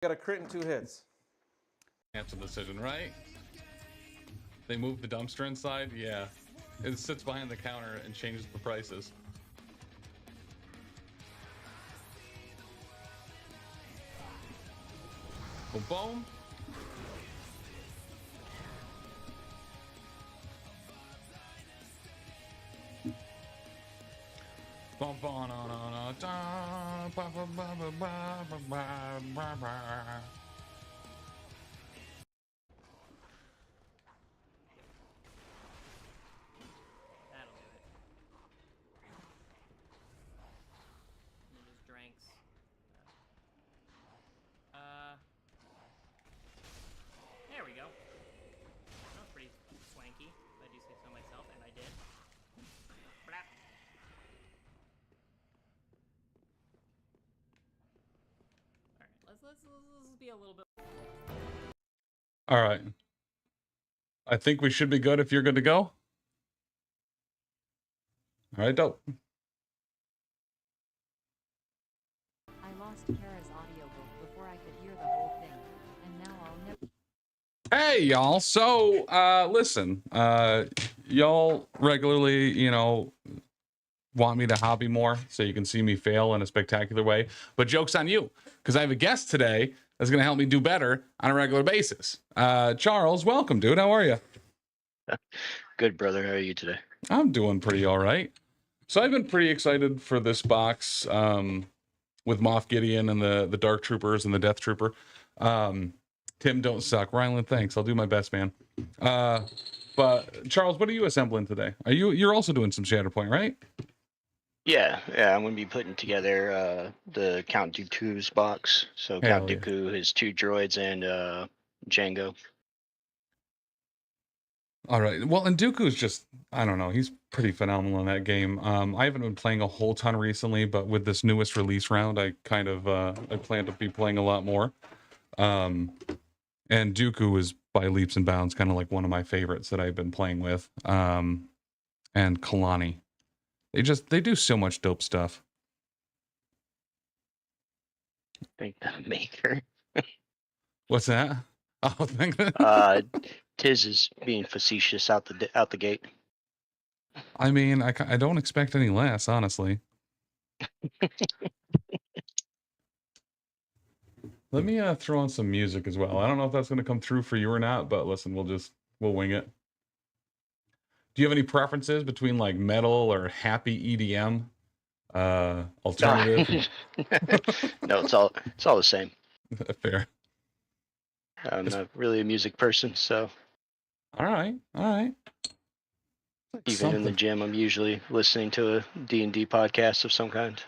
Got a crit in 2 hits. Answer decision, right? They moved the dumpster inside? Yeah. It sits behind the counter and changes the prices. Boom, boom. Bum, bum, na, na, na, da, ba, ba, ba, ba, ba, ba, ba, ba, ba. That'll do it. And just drinks. There we go. That was pretty swanky, if I do say so myself, and I did. Blap. Alright, let's be a little bit. All right. I think we should be good if you're good to go. All right, dope. I lost Kara's audiobook before I could hear the whole thing, and now I'll never. Hey, y'all. So, listen, y'all regularly, want me to hobby more so you can see me fail in a spectacular way. But joke's on you, because I have a guest today that's going to help me do better on a regular basis. Charles, welcome, dude. How are you? Good, brother. How are you today? I'm doing pretty all right. So I've been pretty excited for this box with Moff Gideon and the Dark Troopers and the Death Trooper. Tim, don't suck. Ryland, thanks. I'll do my best, man. But Charles, what are you assembling today? You're also doing some Shatterpoint, right? Yeah. I'm going to be putting together the Count Dooku's box. So Hell Count yeah. Dooku, his 2 droids, and Django. All right. Well, and Dooku's just, I don't know, he's pretty phenomenal in that game. I haven't been playing a whole ton recently, but with this newest release round, I kind of, I plan to be playing a lot more. And Dooku is by leaps and bounds kind of like one of my favorites that I've been playing with. And Kalani. They do so much dope stuff. I think the maker. What's that? Oh, thank Tiz is being facetious out the gate. I mean, I don't expect any less, honestly. Let me throw on some music as well. I don't know if that's going to come through for you or not, but listen, we'll wing it. Do you have any preferences between like metal or happy EDM, alternative? No, it's all the same. Fair. I'm not really a music person, so All right. even in the gym, I'm usually listening to a D&D podcast of some kind.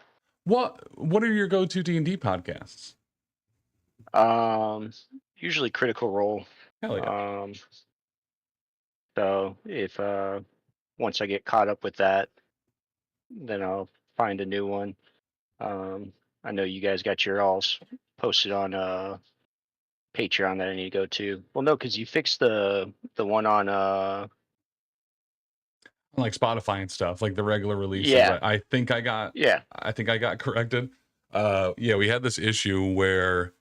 What are your go-to D&D podcasts? Usually Critical Role. Hell yeah. So if once I get caught up with that, then I'll find a new one. I know you guys got your alls posted on Patreon that I need to go to. Well, no, because you fixed the one on Like Spotify and stuff, like the regular releases. Yeah. I think I got corrected. Yeah, we had this issue where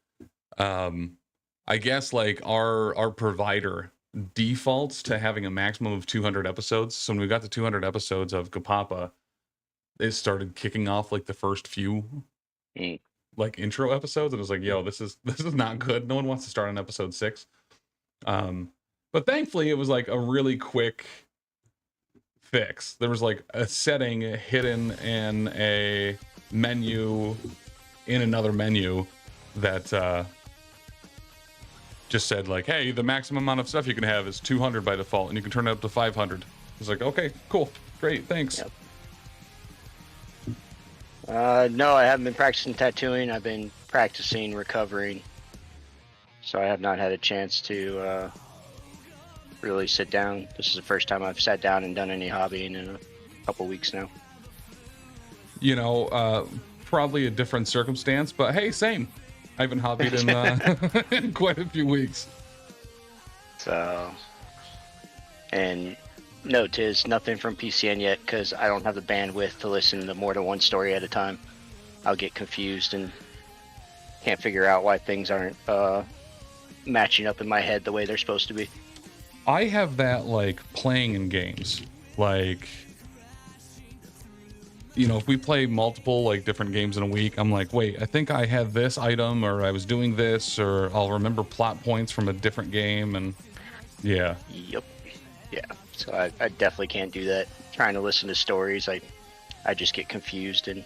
I guess like our provider defaults to having a maximum of 200 episodes. So when we got to 200 episodes of Kapapa, it started kicking off like the first few like intro episodes, and it was like, yo, this is not good. No one wants to start on episode 6. But thankfully it was like a really quick fix. There was like a setting hidden in a menu in another menu that just said like, hey, the maximum amount of stuff you can have is 200 by default, and you can turn it up to 500. It's like, okay, cool, great, thanks. Yep. No, I haven't been practicing tattooing. I've been practicing recovering. So I have not had a chance to really sit down. This is the first time I've sat down and done any hobbying in a couple weeks now. You know, probably a different circumstance, but hey, same. I haven't hobbied in quite a few weeks. So, and no, Tiz, nothing from PCN yet, because I don't have the bandwidth to listen to more than one story at a time. I'll get confused and can't figure out why things aren't matching up in my head the way they're supposed to be. I have that like playing in games, like, you know, if we play multiple like different games in a week, I'm like, wait, I think I had this item, or I was doing this, or I'll remember plot points from a different game. And yeah. Yep. Yeah. So I definitely can't do that. Trying to listen to stories, I just get confused and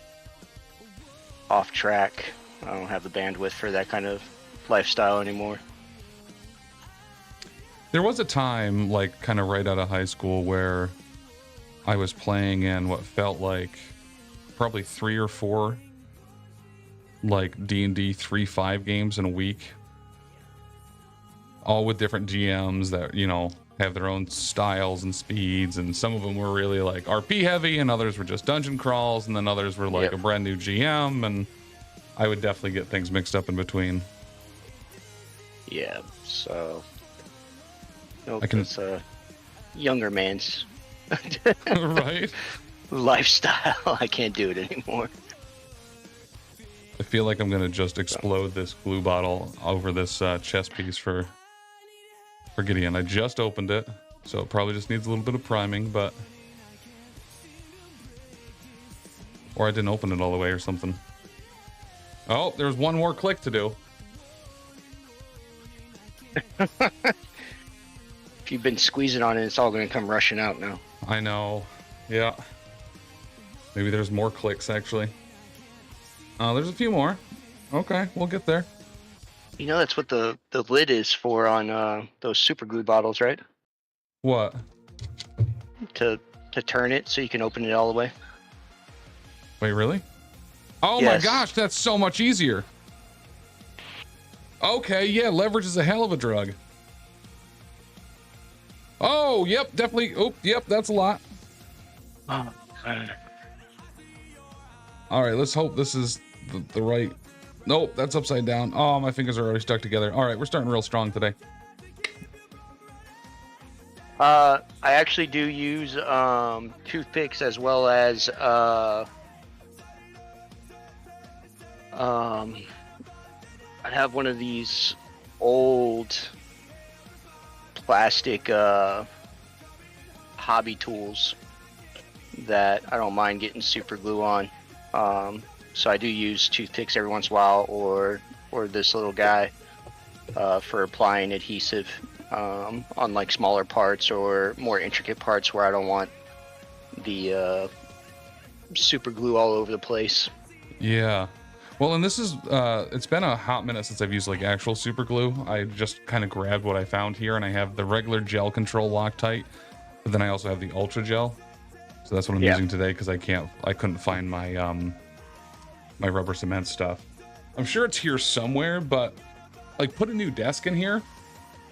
off track. I don't have the bandwidth for that kind of lifestyle anymore. There was a time, like kind of right out of high school, where I was playing in what felt like probably 3 or 4 like D&D 3.5 games in a week, all with different GMs that, you know, have their own styles and speeds, and some of them were really like RP heavy, and others were just dungeon crawls, and then others were like a brand new GM, and I would definitely get things mixed up in between. Yeah, so nope, I can... it's a younger man's right lifestyle. I can't do it anymore. I feel like I'm gonna just explode this glue bottle over this chess piece for Gideon. I just opened it, so it probably just needs a little bit of priming, but... Or I didn't open it all the way or something. Oh, there's one more click to do. If you've been squeezing on it, it's all going to come rushing out now. I know. Yeah. Maybe there's more clicks, actually. There's a few more. Okay, we'll get there. You know, that's what the lid is for on those super glue bottles, right? What? To turn it so you can open it all the way. Wait, really? Oh Yes. my gosh, that's so much easier. Okay, yeah, leverage is a hell of a drug. Oh, yep, definitely. Oh, yep, that's a lot. All right, let's hope this is the right... Nope, that's upside down. Oh, my fingers are already stuck together. All right, we're starting real strong today. I actually do use toothpicks as well as I have one of these old plastic hobby tools that I don't mind getting super glue on. So I do use toothpicks every once in a while, or this little guy for applying adhesive on like smaller parts or more intricate parts where I don't want the super glue all over the place. Yeah. Well, and this is, it's been a hot minute since I've used like actual super glue. I just kind of grabbed what I found here, and I have the regular gel control Loctite, but then I also have the ultra gel. So that's what I'm using today, because I couldn't find my, my rubber cement stuff. I'm sure it's here somewhere, but like put a new desk in here,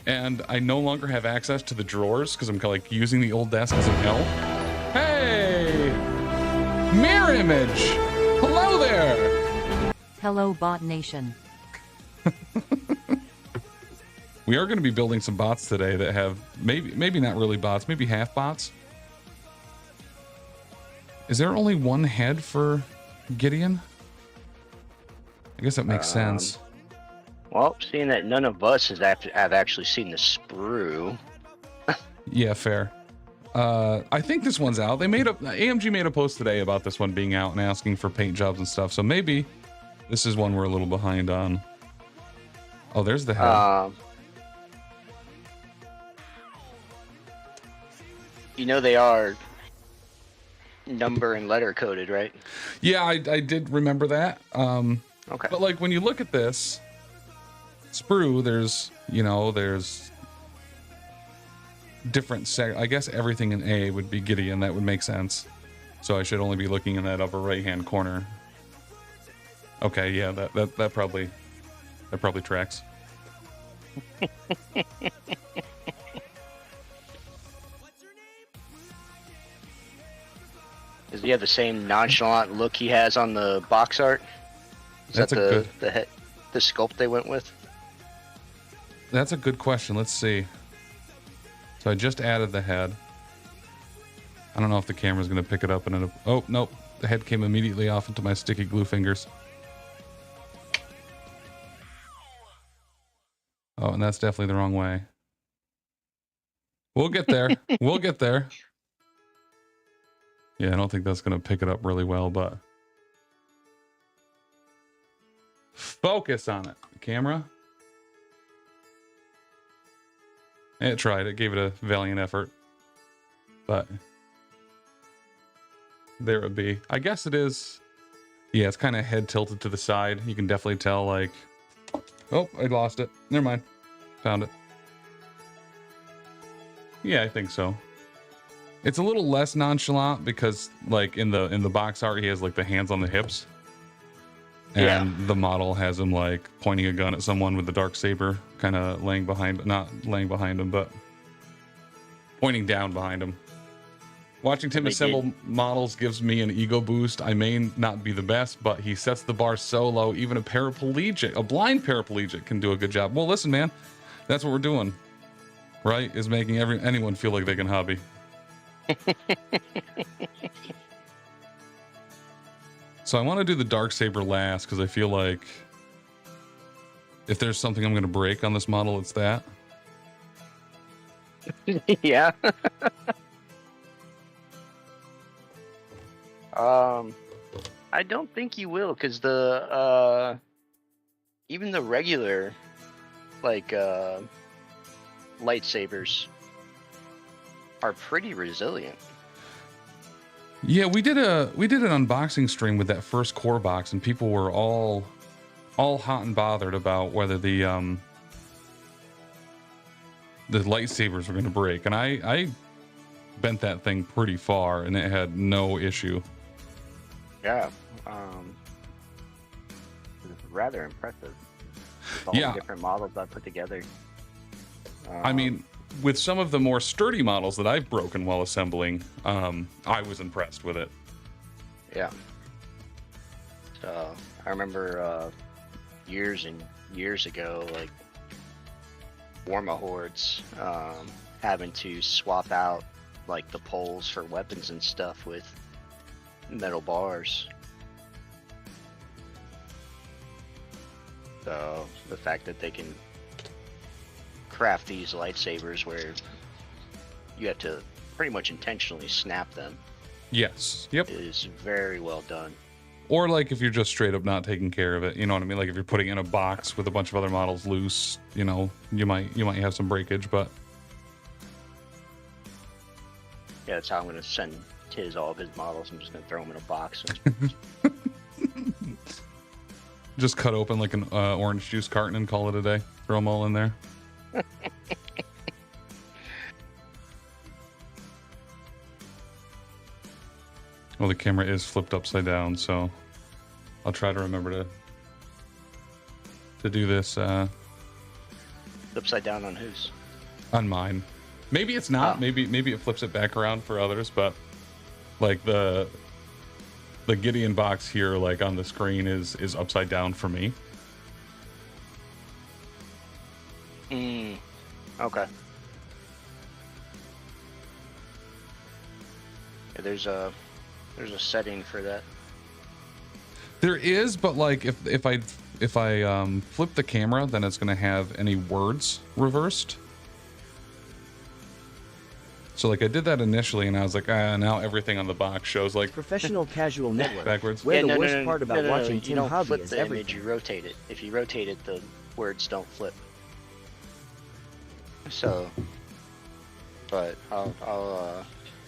and I no longer have access to the drawers because I'm like using the old desk as an L. Hey! Mirror image! Hello there! Hello, Bot Nation. We are going to be building some bots today that have maybe not really bots, maybe half bots. Is there only one head for Gideon? I guess that makes sense. Well, seeing that none of us have actually seen the sprue. Yeah, fair. I think this one's out. AMG made a post today about this one being out and asking for paint jobs and stuff. So maybe this is one we're a little behind on. Oh, there's the head. You know they are number and letter coded, right? Yeah, I did remember that. Okay. But like when you look at this sprue, there's different I guess everything in A would be Gideon. That would make sense. So I should only be looking in that upper right hand corner. Okay, yeah, that probably tracks. Does he have the same nonchalant look he has on the box art? Is That's that the sculpt they went with? That's a good question. Let's see. So I just added the head. I don't know if the camera's going to pick it up. Oh, nope. The head came immediately off into my sticky glue fingers. Oh, and that's definitely the wrong way. We'll get there. We'll get there. Yeah, I don't think that's going to pick it up really well, but... Focus on it. Camera. It tried. It gave it a valiant effort. But... there it would be. I guess it is... Yeah, it's kind of head tilted to the side. You can definitely tell, like... Oh, I lost it. Never mind. Found it. Yeah, I think so. It's a little less nonchalant because, like, in the box art, he has, like, the hands on the hips. And the model has him, like, pointing a gun at someone with the dark saber, kind of laying behind... Not laying behind him, but... pointing down behind him. Watching Tim assemble models gives me an ego boost. I may not be the best, but he sets the bar so low, even a blind paraplegic can do a good job. Well, listen, man, that's what we're doing, right? Is making anyone feel like they can hobby. So I want to do the Darksaber last because I feel like if there's something I'm going to break on this model, it's that. Yeah. I don't think you will, because the even the regular like lightsabers are pretty resilient. Yeah, we did an unboxing stream with that first core box, and people were all hot and bothered about whether the lightsabers were going to break, and I bent that thing pretty far, and it had no issue. Yeah, it's rather impressive. All the different models I put together. I mean, with some of the more sturdy models that I've broken while assembling, I was impressed with it. Yeah. So I remember years and years ago, like Warma Hordes, having to swap out like the poles for weapons and stuff with metal bars. So the fact that they can craft these lightsabers where you have to pretty much intentionally snap them. Yes. Yep. Is very well done. Or like if you're just straight up not taking care of it, you know what I mean? Like if you're putting it in a box with a bunch of other models loose, you know, you might have some breakage, but yeah, that's how I'm gonna send Tiz all of his models. I'm just gonna throw them in a box. And... just cut open like an orange juice carton and call it a day. Throw them all in there. Well, the camera is flipped upside down, so I'll try to remember to do this. Upside down on whose? On mine. Maybe it's not. Oh. Maybe it flips it back around for others, but like the Gideon box here, like on the screen, is upside down for me. Okay. Yeah, there's a setting for that. There is, but like if I flip the camera, then it's gonna have any words reversed. So like I did that initially, and I was like, now everything on the box shows like Professional Casual Network. backwards. Where the worst part about watching you Tim don't Hobby flip is the image, everything. you rotate it. If you rotate it, the words don't flip. So, but I'll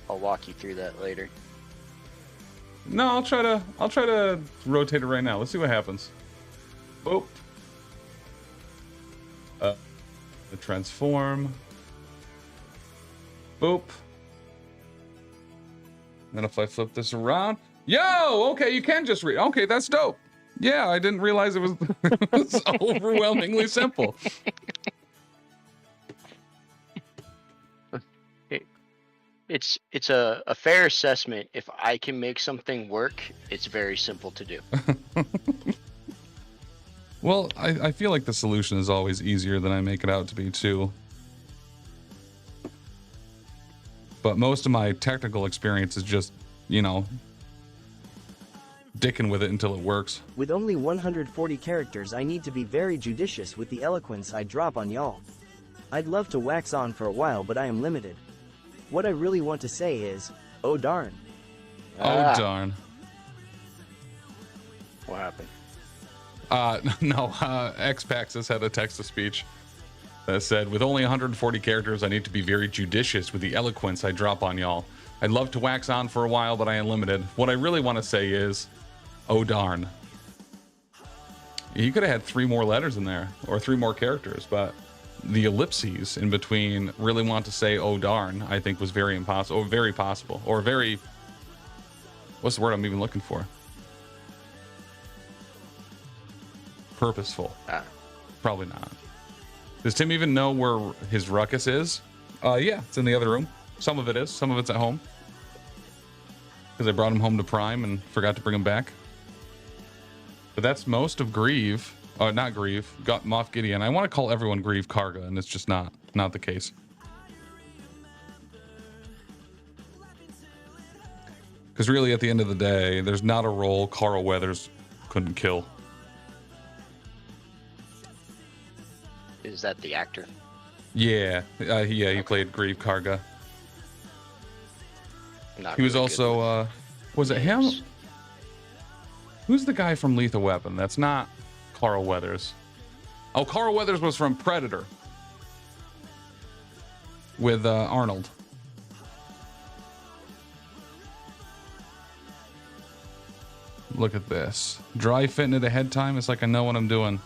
walk you through that later. No, I'll try to rotate it right now. Let's see what happens. Oh. The transform. Boop. Then if I flip this around, yo, okay, you can just read. Okay, that's dope. Yeah, I didn't realize it was, it was overwhelmingly simple. It's a fair assessment. If I can make something work, it's very simple to do. Well, I feel like the solution is always easier than I make it out to be too. But most of my technical experience is just, you know, dicking with it until it works. With only 140 characters, I need to be very judicious with the eloquence I drop on y'all. I'd love to wax on for a while, but I am limited. What I really want to say is, oh darn. Oh darn. What happened? No, Xpaxis had a text-to-speech that said, with only 140 characters, I need to be very judicious with the eloquence I drop on y'all. I'd love to wax on for a while, but I am limited. What I really want to say is, oh darn. You could have had 3 more letters in there, or 3 more characters, but the ellipses in between really want to say oh darn, I think was very impossible, or very possible, or very, what's the word I'm even looking for? Purposeful. Probably not. Does Tim even know where his ruckus is? Yeah, it's in the other room. Some of it is. Some of it's at home. Because I brought him home to Prime and forgot to bring him back. But that's most of Grieve. Not Grieve. Got Moff Gideon. I want to call everyone Grieve Karga, and it's just not the case. Because really, at the end of the day, there's not a role Carl Weathers couldn't kill. Is that the actor? Yeah, he played Grieve Karga. Not He was really also, was it him? names. Who's the guy from Lethal Weapon? That's not Carl Weathers. Oh, Carl Weathers was from Predator. With Arnold. Look at this. Dry fitting it ahead time. It's like I know what I'm doing.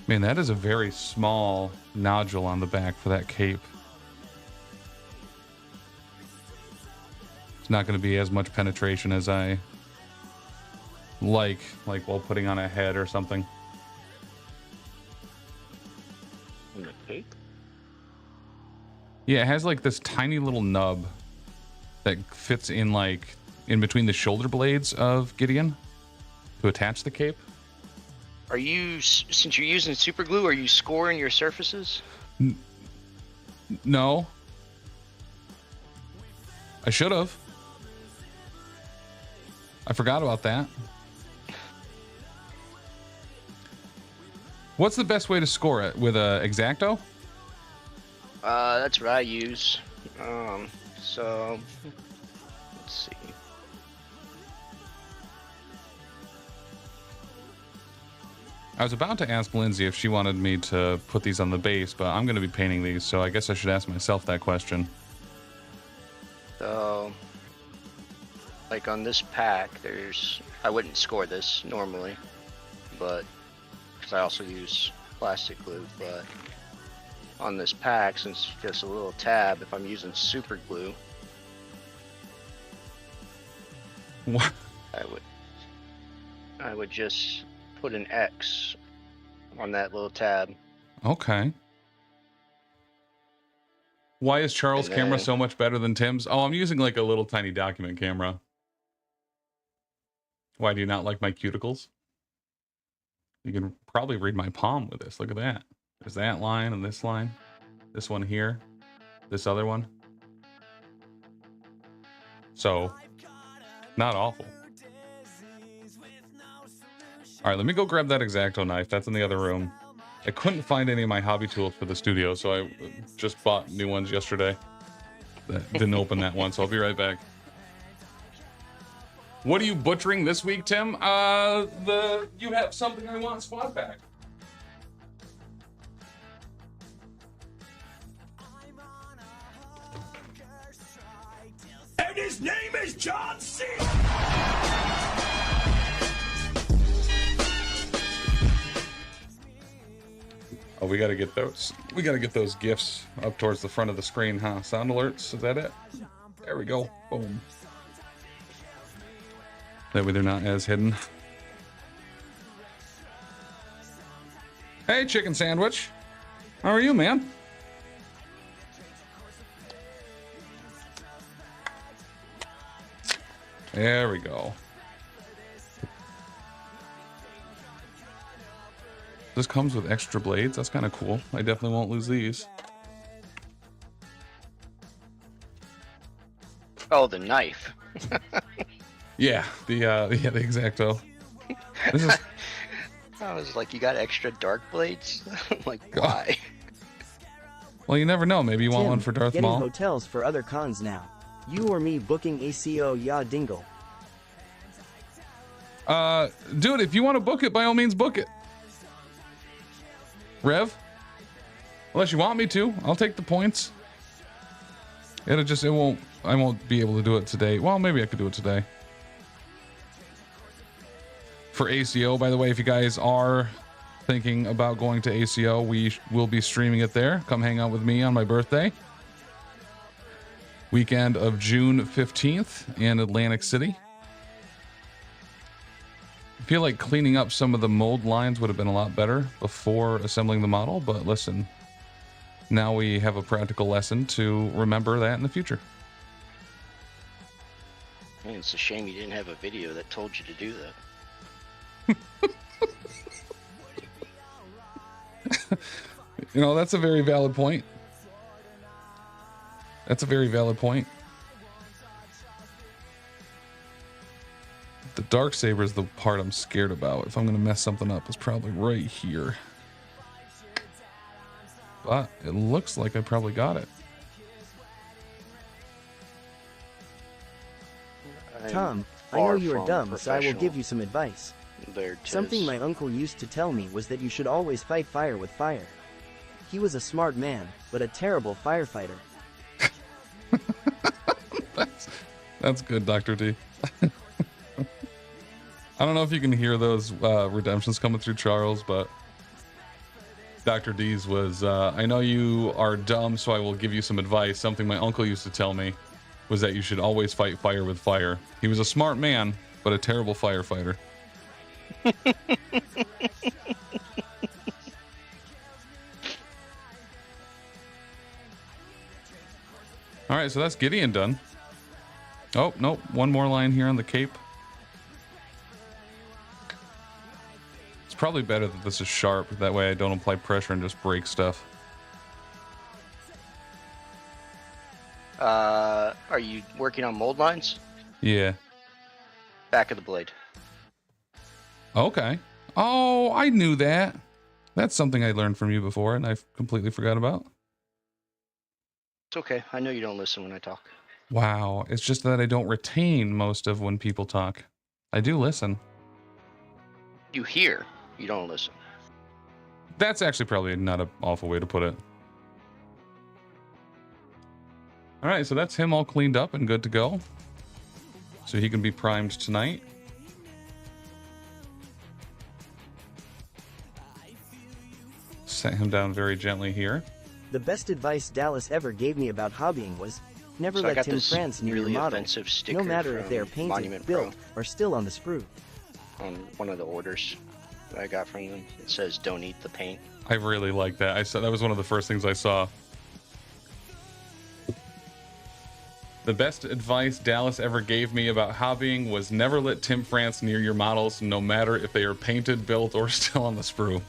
Man, that is a very small nodule on the back for that cape. It's not going to be as much penetration as I like while putting on a head or something. Okay. Yeah, it has like this tiny little nub that fits in like in between the shoulder blades of Gideon to attach the cape. Are you, since you're using super glue, are you scoring your surfaces? No. I should have. I forgot about that. What's the best way to score it? With a X-Acto? That's what I use. So let's see. I was about to ask Lindsay if she wanted me to put these on the base, but I'm going to be painting these, so I guess I should ask myself that question. So, like on this pack, I wouldn't score this normally, but because I also use plastic glue, but on this pack, since it's just a little tab, if I'm using super glue, What? I would just put an X on that little tab. Okay. Why is Charles' And camera then- so much better than Tim's? Oh, I'm using like a little tiny document camera. Why do you not like my cuticles? You can probably read my palm with this. Look at that. There's that line and this line. This one here. This other one. So, not awful. All right, let me go grab that X-Acto knife. That's in the other room. I couldn't find any of my hobby tools for the studio, so I just bought new ones yesterday. That didn't open that one, so I'll be right back. What are you butchering this week, Tim? You have something I want squad back. And his name is John C. Oh, we gotta get those. We gotta get those GIFs up towards the front of the screen, huh? Sound alerts, is that it? There we go. Boom. That way they're not as hidden. Hey, chicken sandwich. How are you, man? There we go. This comes with extra blades. That's kind of cool. I definitely won't lose these. Oh, the knife. Yeah, the X-Acto. This is I was like, you got extra dark blades? I'm like, why? well, you never know. Maybe you want Tim, one for Darth getting Maul. hotels for other cons now. You or me booking ACO ya dingle. Dude, if you want to book it, by all means, book it. Rev, unless you want me to, I'll take the points. I won't be able to do it today. Well, maybe I could do it today. For ACO, by the way, if you guys are thinking about going to ACO, we will be streaming it there. Come hang out with me on my birthday. Weekend of June 15th in Atlantic City. I feel like cleaning up some of the mold lines would have been a lot better before assembling the model, but listen, now we have a practical lesson to remember that in the future. Man, it's a shame you didn't have a video that told you to do that. You know, that's a very valid point. That's a very valid point. The Darksaber is the part I'm scared about. If I'm going to mess something up, it's probably right here. But it looks like I probably got it. Tom, I know you are dumb, so I will give you some advice. Something my uncle used to tell me was that you should always fight fire with fire. He was a smart man, but a terrible firefighter. That's good, Dr. D. I don't know if you can hear those redemptions coming through, Charles, but Dr. D's was, I know you are dumb, so I will give you some advice. Something my uncle used to tell me was that you should always fight fire with fire. He was a smart man, but a terrible firefighter. All right, so that's Gideon done. Oh, nope. One more line here on the cape. It's probably better that this is sharp. That way I don't apply pressure and just break stuff. Are you working on mold lines? Yeah. Back of the blade. Okay. Oh, I knew that. That's something I learned from you before and I've completely forgot about. It's okay. I know you don't listen when I talk. Wow. It's just that I don't retain most of when people talk. I do listen. You hear, you don't listen. That's actually probably not an awful way to put it. All right, so that's him all cleaned up and good to go. So he can be primed tonight. Set him down very gently here. The best advice Dallas ever gave me about hobbying was, never So I let got Tim this France near really your model, offensive sticker no matter if from they are painted, Monument built, Pro. or still on the sprue. On one of the orders that I got from them, it says "Don't eat the paint." I really like that. I saw that was one of the first things I saw. The best advice Dallas ever gave me about hobbying was never let Tim France near your models, no matter if they are painted, built, or still on the sprue.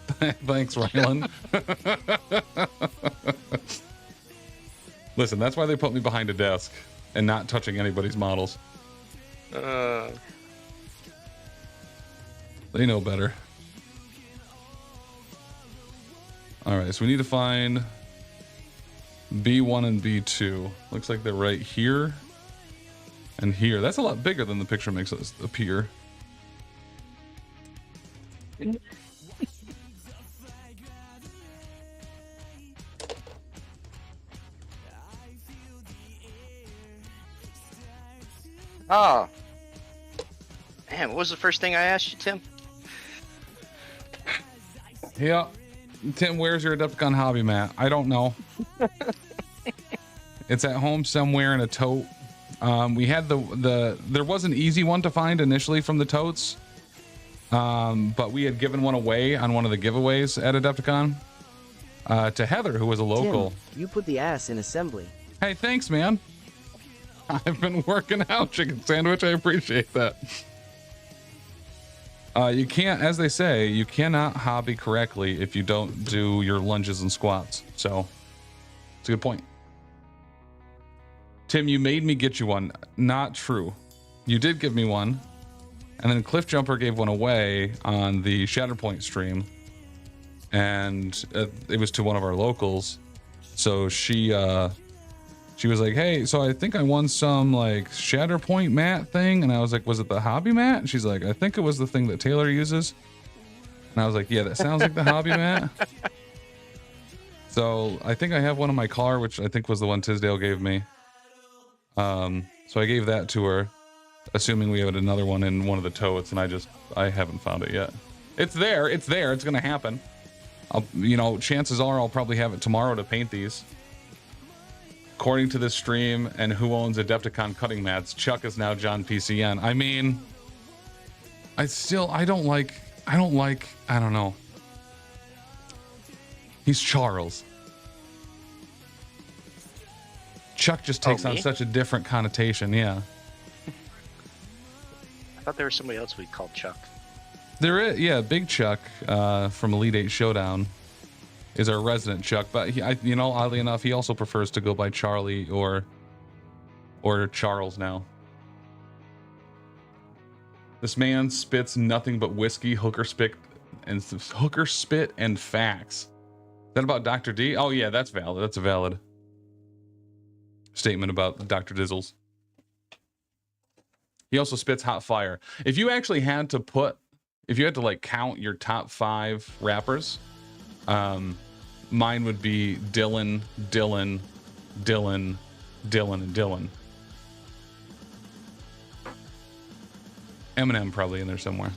Thanks, Rylan. Listen, that's why they put me behind a desk and not touching anybody's models. They know better. All right, so we need to find B1 and B2. Looks like they're right here and here. That's a lot bigger than the picture makes us appear. Ah, man, what was the first thing I asked you, Tim? Yeah. Tim, where's your Adepticon hobby mat? I don't know. It's at home somewhere in a tote. We had there was an easy one to find initially from the totes. But we had given one away on one of the giveaways at Adepticon. To Heather, who was a local. Tim, you put the ass in assembly. Hey, thanks, man. I've been working out, chicken sandwich. I appreciate that. You can't, as they say, you cannot hobby correctly if you don't do your lunges and squats. So, it's a good point. Tim, you made me get you one. Not true. You did give me one. And then Cliff Jumper gave one away on the Shatterpoint stream. And it was to one of our locals. So she was like, hey, so I think I won some like Shatterpoint mat thing. And I was like, was it the hobby mat? And she's like, I think it was the thing that Taylor uses. And I was like, yeah, that sounds like the hobby mat. So I think I have one in my car, which I think was the one Tisdale gave me. So I gave that to her, assuming we had another one in one of the totes, and I haven't found it yet. It's there, it's gonna happen. Chances are I'll probably have it tomorrow to paint these. According to this stream and who owns Adepticon cutting mats, Chuck is now John PCN. I mean, I don't know. He's Charles. Chuck just takes on such a different connotation, yeah. I thought there was somebody else we called Chuck. There is, yeah, Big Chuck from Elite 8 Showdown is our resident Chuck, but oddly enough, he also prefers to go by Charlie or Charles now. This man spits nothing but whiskey, hooker spit, and facts. Is that about Dr. D? Oh yeah, that's valid. That's a valid statement about Dr. Dizzles. He also spits hot fire. If you actually had to like count your top 5 rappers, mine would be Dylan, and Dylan. Eminem probably in there somewhere.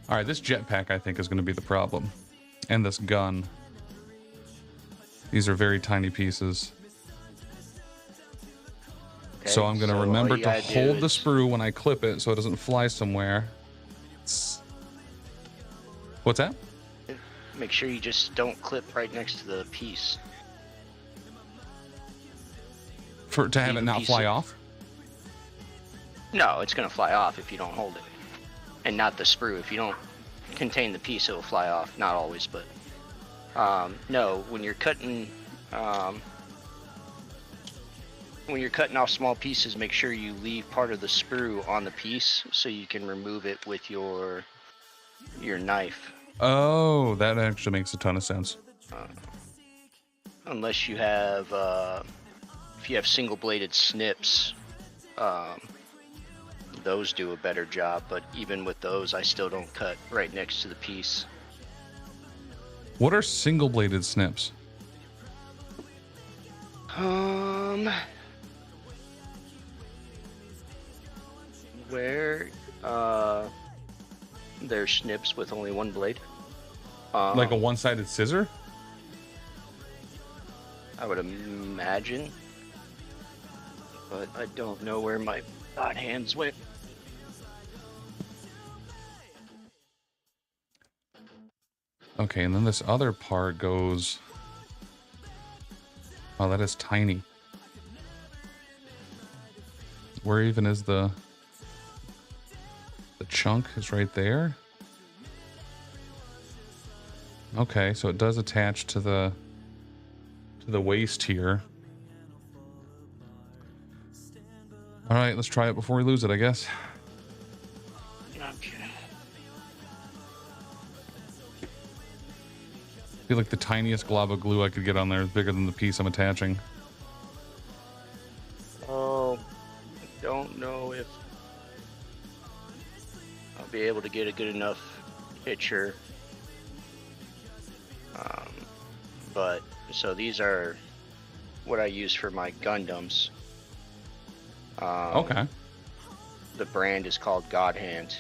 All right, this jetpack I think is going to be the problem, and this gun. These are very tiny pieces. Okay, so I'm going to remember to hold the sprue when I clip it so it doesn't fly somewhere. What's that? Make sure you just don't clip right next to the piece. To have it not fly off? No, it's going to fly off if you don't hold it. And not the sprue. If you don't contain the piece, it will fly off. Not always, but... no, when you're cutting off small pieces, make sure you leave part of the sprue on the piece so you can remove it with your knife. Oh, that actually makes a ton of sense. Unless you have, if you have single-bladed snips, those do a better job. But even with those, I still don't cut right next to the piece. What are single-bladed snips? Where there's snips with only one blade. Like a one-sided scissor? I would imagine, but I don't know where my god hands went. Okay, and then this other part goes... Oh, that is tiny. Where even is the chunk is right there? Okay, so it does attach to the waist here. All right, let's try it before we lose it, I guess. Okay. I feel like the tiniest glob of glue I could get on there is bigger than the piece I'm attaching. Oh, I don't know if I'll be able to get a good enough picture. But so these are what I use for my Gundams. Okay. The brand is called God Hand,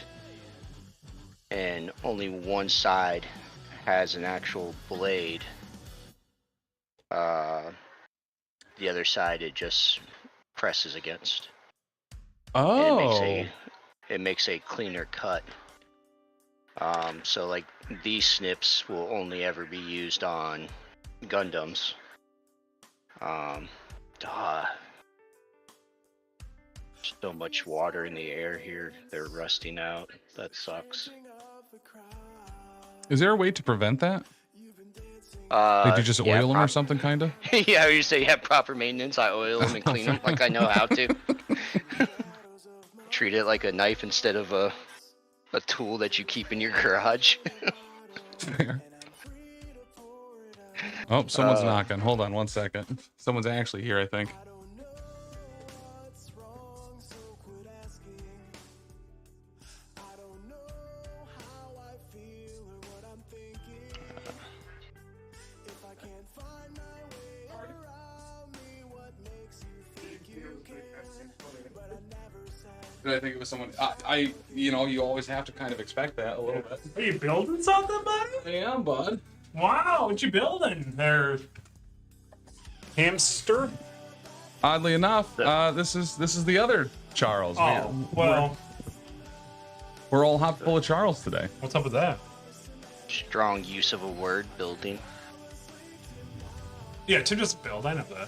and only one side has an actual blade. The other side it just presses against. Oh. And it makes a cleaner cut. So like these snips will only ever be used on Gundams. So much water in the air here. They're rusting out. That sucks. Is there a way to prevent that? Like, you just oil them or something, kind of? Yeah, you say you have proper maintenance. I oil them and clean them like I know how to. Treat it like a knife instead of a tool that you keep in your garage. Fair. Oh, someone's knocking. Hold on 1 second. Someone's actually here, I think. I think it was someone. You always have to kind of expect that a little bit. Are you building something, buddy? I am, bud. Wow, what you building there, hamster? Oddly enough, this is the other Charles. Oh, well, we're all hot full of Charles today. What's up with that? Strong use of a word, building. Yeah, to just build. I know that.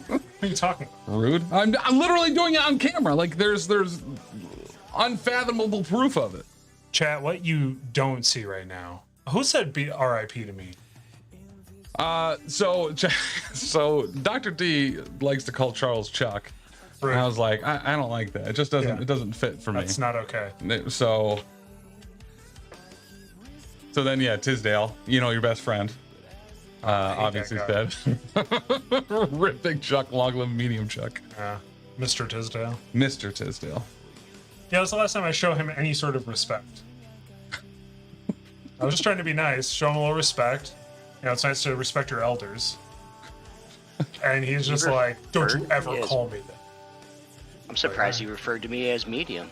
What are you talking about? Rude. I'm literally doing it on camera. Like there's unfathomable proof of it. Chat, what you don't see right now. Who said R.I.P. to me? So Dr. D likes to call Charles Chuck. Right. And I was like, I don't like that. It just doesn't. Yeah. It doesn't fit for me. That's not okay. So then, yeah, Tisdale, your best friend. Obviously said. Rip big Chuck, long live medium Chuck. Mr. Tisdale. Mr. Tisdale. Yeah, that's the last time I show him any sort of respect. I was just trying to be nice, show him a little respect. It's nice to respect your elders. And he's just like, don't you ever call me that. I'm surprised he referred to me as medium.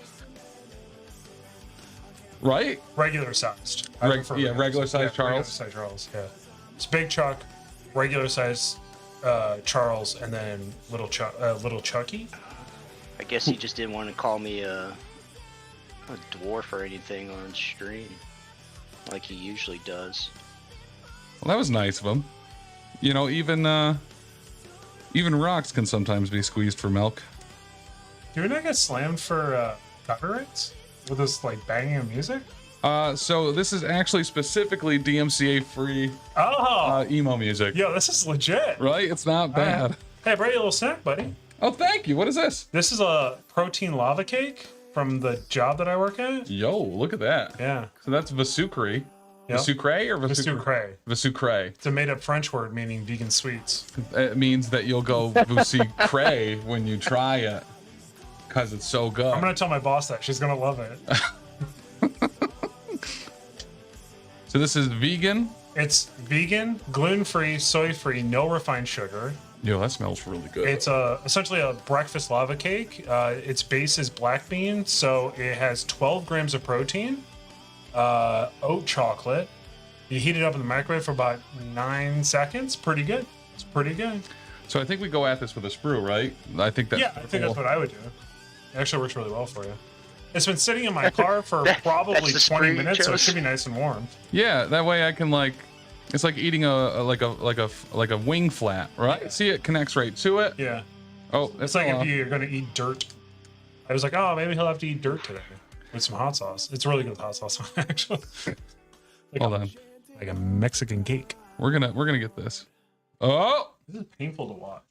Right? Regular sized. Regular sized Charles. Regular sized Charles, yeah. It's Big Chuck, regular size Charles, and then little Chucky. I guess he just didn't want to call me a dwarf or anything on stream, like he usually does. Well, that was nice of him. Even rocks can sometimes be squeezed for milk. Do we not get slammed for copyrights with this banging of music? So this is actually specifically DMCA free emo music. Yo, this is legit. Right? It's not bad. Hey, I brought you a little snack, buddy. Oh, thank you. What is this? This is a protein lava cake from the job that I work at. Yo, look at that. Yeah. So that's Vasucre. Yep. Vasucre or Vasucre? Vasucre. It's a made-up French word meaning vegan sweets. It means that you'll go Vasucre when you try it, because it's so good. I'm gonna tell my boss that. She's gonna love it. So this is vegan? It's vegan, gluten-free, soy-free, no refined sugar. Yo, that smells really good. It's essentially a breakfast lava cake. Its base is black bean, so it has 12 grams of protein, oat chocolate. You heat it up in the microwave for about 9 seconds. Pretty good. It's pretty good. So I think we go at this with a sprue, right? I think that's that's what I would do. It actually works really well for you. It's been sitting in my car for probably 20 minutes, so it should be nice and warm. Yeah, that way I can it's like eating a wing flat, right? Yeah. See, it connects right to it. Yeah. Oh, it's like if you're gonna eat dirt. I was like, oh, maybe he'll have to eat dirt today with some hot sauce. It's really good with hot sauce, actually. Hold on. Like a Mexican cake. We're gonna get this. Oh, this is painful to watch.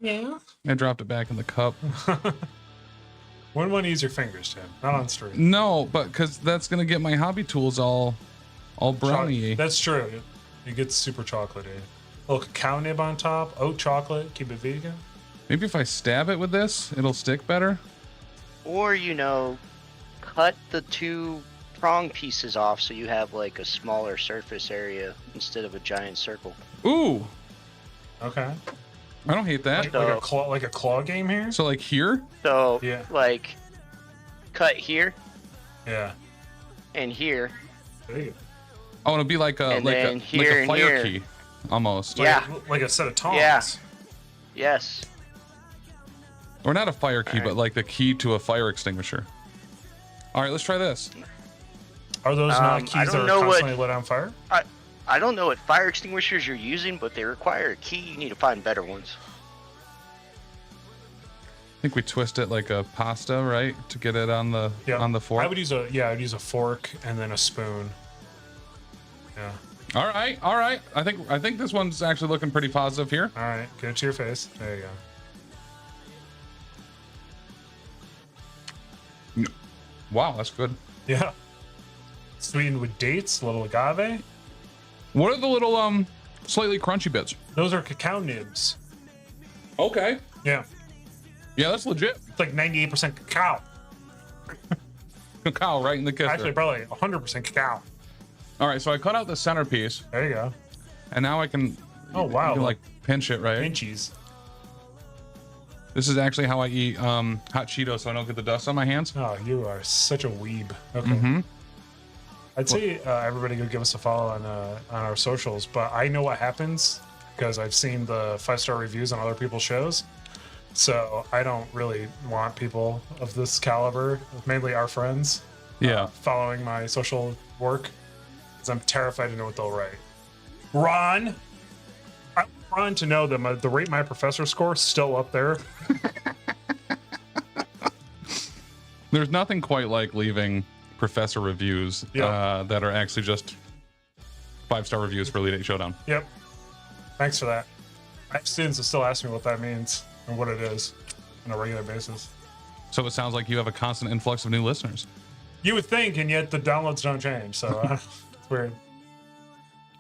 Yeah. I dropped it back in the cup. Wouldn't want to use your fingers, Tim. Not on stream. No, but because that's gonna get my hobby tools all brownie. That's true. It gets super chocolatey. A little cacao nib on top, oat chocolate, keep it vegan. Maybe if I stab it with this, it'll stick better. Or cut the 2 prong pieces off so you have a smaller surface area instead of a giant circle. Ooh. Okay. I don't hate that. Like a claw game here? So here? So cut here. Yeah. And here. There you go. Oh, it'll be like a fire key. Almost. Yeah. Like a set of tongs. Yeah. Yes. Or not a fire key, but like the key to a fire extinguisher. All right, let's try this. Are those not keys that are constantly lit on fire? I don't know what fire extinguishers you're using, but they require a key. You need to find better ones. I think we twist it like a pasta, right, to get it on the fork. I would use a fork and then a spoon. Yeah. All right. I think this one's actually looking pretty positive here. All right, get it to your face. There you go. Wow, that's good. Yeah. Sweetened with dates, a little agave. What are the little slightly crunchy bits? Those are cacao nibs. Okay. Yeah. Yeah, that's legit. It's like 98% cacao. Cacao right in the kisser. Actually, probably 100% cacao. All right, so I cut out the centerpiece. There you go. And now I can. Oh wow! You can, like pinch it, right? Pinchies. This is actually how I eat hot Cheetos, so I don't get the dust on my hands. Oh, you are such a weeb. Okay. Mm-hmm. I'd say everybody go give us a follow on our socials, but I know what happens because I've seen the 5-star reviews on other people's shows. So I don't really want people of this caliber, mainly our friends, following my social work. I'm terrified to know what they'll write. Ron, I want Ron to know that the Rate My Professor score is still up there. There's nothing quite like leaving professor reviews that are actually just 5-star reviews for Elite 8 Showdown. Yep. Thanks for that. I have students that still ask me what that means and what it is on a regular basis. So it sounds like you have a constant influx of new listeners. You would think, and yet the downloads don't change. So. Weird.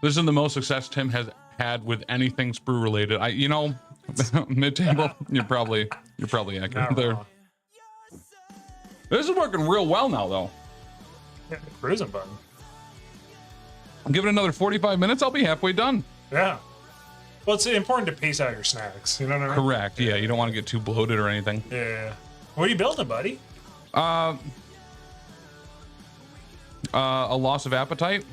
This is the most success Tim has had with anything sprue related. Mid-table, you're probably accurate there. This is working real well now, though. Yeah, cruising button. Give it another 45 minutes. I'll be halfway done. Yeah. Well, it's important to pace out your snacks. You know what I mean? Correct. Yeah, you don't want to get too bloated or anything. Yeah. What are you building, buddy? A loss of appetite,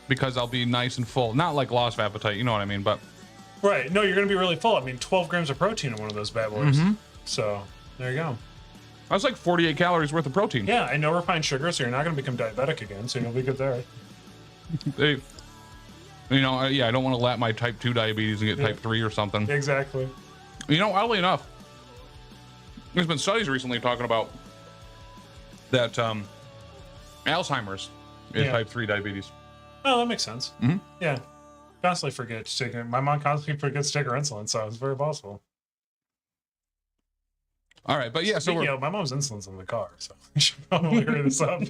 because I'll be nice and full. Not like loss of appetite, you know what I mean, but... Right. No, you're going to be really full. I mean, 12 grams of protein in one of those bad boys. Mm-hmm. So, there you go. That's like 48 calories worth of protein. Yeah, and no refined sugar, so you're not going to become diabetic again, so you'll be good there. I don't want to let my type 2 diabetes and get type 3 or something. Exactly. Oddly enough, there's been studies recently talking about that Alzheimer's is type 3 diabetes. Oh, that makes sense. Mm-hmm. Yeah. Constantly forget to take it. My mom constantly forgets to take her insulin, so it's very possible. All right, but yeah, my mom's insulin's in the car, so we should probably hurry this up.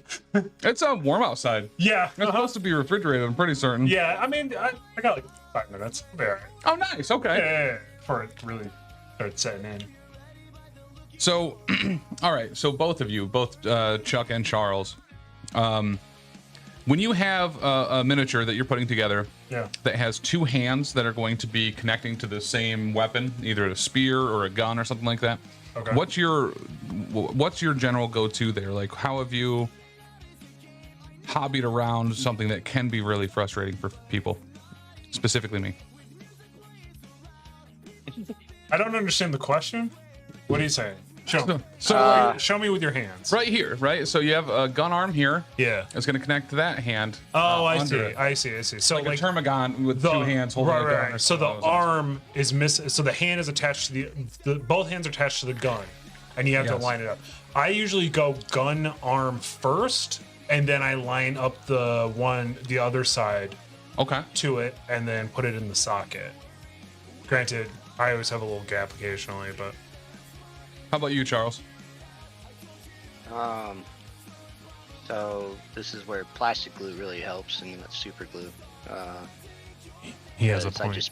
It's warm outside. Yeah. It's supposed to be refrigerated, I'm pretty certain. Yeah, I mean, I got like 5 minutes. I'll be all right. Oh, nice. Okay. Yeah, before it really starts setting in. So, all right. So both of you, both Chuck and Charles, when you have a miniature that you're putting together that has 2 hands that are going to be connecting to the same weapon, either a spear or a gun or something like that, okay. What's your general go-to there? Like, how have you hobbied around something that can be really frustrating for people, specifically me? I don't understand the question. What are you saying? Show me. Show me with your hands. Right here, right? So you have a gun arm here. Yeah. It's going to connect to that hand. Oh, I see. So like a Termagon with 2 hands holding a gun. Right. So the arm is missing. So the hand is attached to both hands are attached to the gun, and you have to line it up. I usually go gun arm first, and then I line up the other side to it, and then put it in the socket. Granted, I always have a little gap occasionally, but... How about you, Charles? So this is where plastic glue really helps, and super glue. He has a point.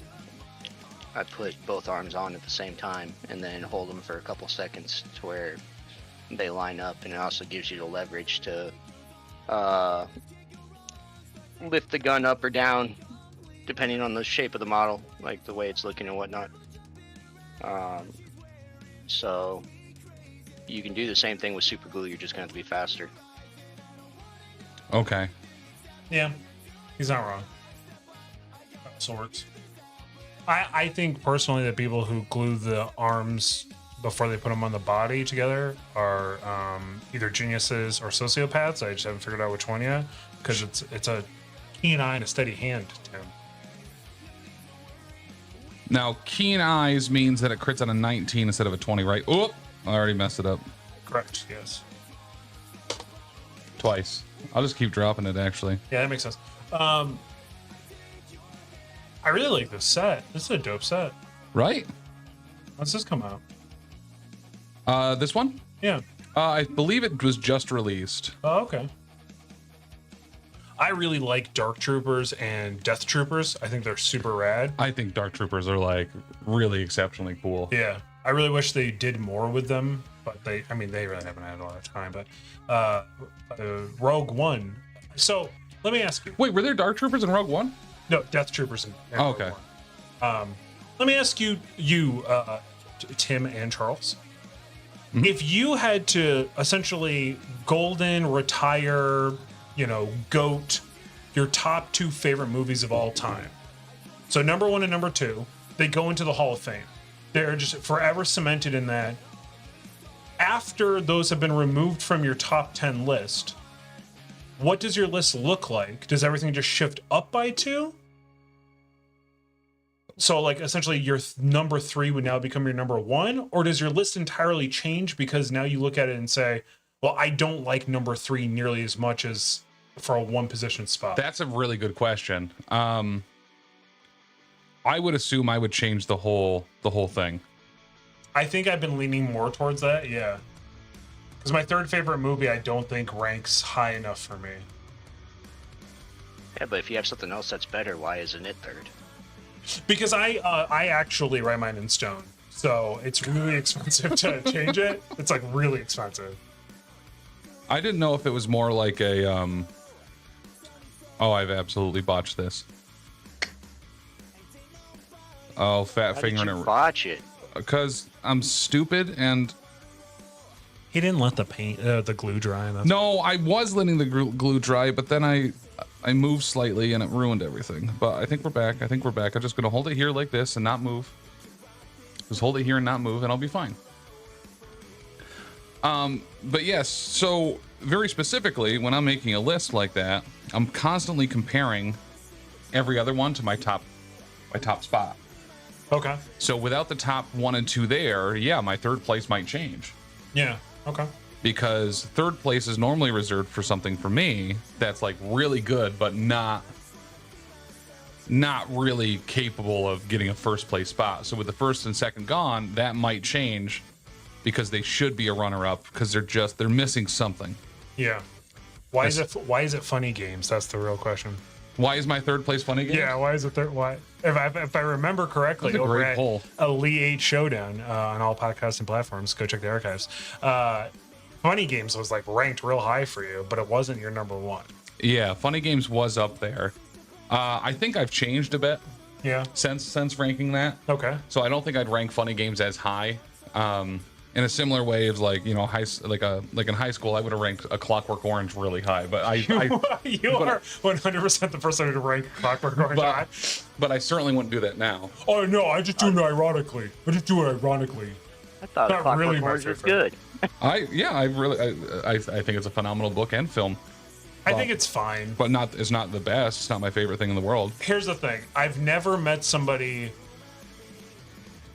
I put both arms on at the same time, and then hold them for a couple seconds to where they line up, and it also gives you the leverage to lift the gun up or down, depending on the shape of the model, like the way it's looking and whatnot. So you can do the same thing with super glue, you're just going to have to be faster. Okay. Yeah, he's not wrong. Sorts. I think personally that people who glue the arms before they put them on the body together are either geniuses or sociopaths. I just haven't figured out which one yet, because it's a keen eye and a steady hand, Tim. Now, keen eyes means that it crits on a 19 instead of a 20, right? Oh, I already messed it up. Correct. Yes. Twice. I'll just keep dropping it, actually. Yeah, that makes sense. I really like this set. This is a dope set. Right? When's this come out? This one? Yeah. I believe it was just released. Oh, okay. I really like Dark Troopers and Death Troopers. I think they're super rad. I think Dark Troopers are like really exceptionally cool. Yeah. I really wish they did more with them, but they really haven't had a lot of time. But Rogue One. So let me ask you. Wait, were there Dark Troopers in Rogue One? No, Death Troopers and oh, Rogue okay. One. Let me ask you, Tim and Charles. Mm-hmm. If you had to essentially golden retire, GOAT, your top 2 favorite movies of all time. So number 1 and number 2, they go into the Hall of Fame. They're just forever cemented in that. After those have been removed from your top 10 list, what does your list look like? Does everything just shift up by 2? So, like, essentially, your number 3 would now become your number 1? Or does your list entirely change because now you look at it and say, well, I don't like number 3 nearly as much as for a 1 position spot? That's a really good question. I would assume I would change the whole thing. I think I've been leaning more towards that, yeah. Because my 3rd favorite movie, I don't think ranks high enough for me. Yeah, but if you have something else that's better, why isn't it 3rd? Because I actually write mine in stone, so it's really expensive to change it. It's like really expensive. I didn't know if it was more like a oh, I've absolutely botched this. Oh, fat finger in it. Botch it. Because I'm stupid and he didn't let the glue dry. No, I was letting the glue dry, but then I moved slightly and it ruined everything. But I think we're back. I'm just gonna hold it here like this and not move. Just hold it here and not move, and I'll be fine. But yes, so very specifically, when I'm making a list like that, I'm constantly comparing every other one to my top spot. Okay. So without the top 1 and 2 there, yeah, my 3rd place might change. Yeah. Okay. Because 3rd place is normally reserved for something for me that's like really good, but not really capable of getting a 1st place spot. So with the 1st and 2nd gone, that might change because they should be a runner-up because they're missing something. Yeah. Why is it Funny Games? That's the real question. Why is my 3rd place Funny Games? Yeah, why is it third? Why? If I remember correctly, that's a great poll. Elite 8 Showdown on all podcasts and platforms, go check the archives. Funny Games was like ranked real high for you, but it wasn't your number 1. Yeah, Funny Games was up there. I think I've changed a bit. Yeah. Since ranking that. Okay. So I don't think I'd rank Funny Games as high. In a similar way of like in high school, I would have ranked A Clockwork Orange really high, but you are 100% the person to rank Clockwork Orange high. But I certainly wouldn't do that now. Oh no, I just do it ironically. I thought Clockwork really Orange was good. I think it's a phenomenal book and film. I think it's fine, but it's not the best. It's not my favorite thing in the world. Here's the thing: I've never met somebody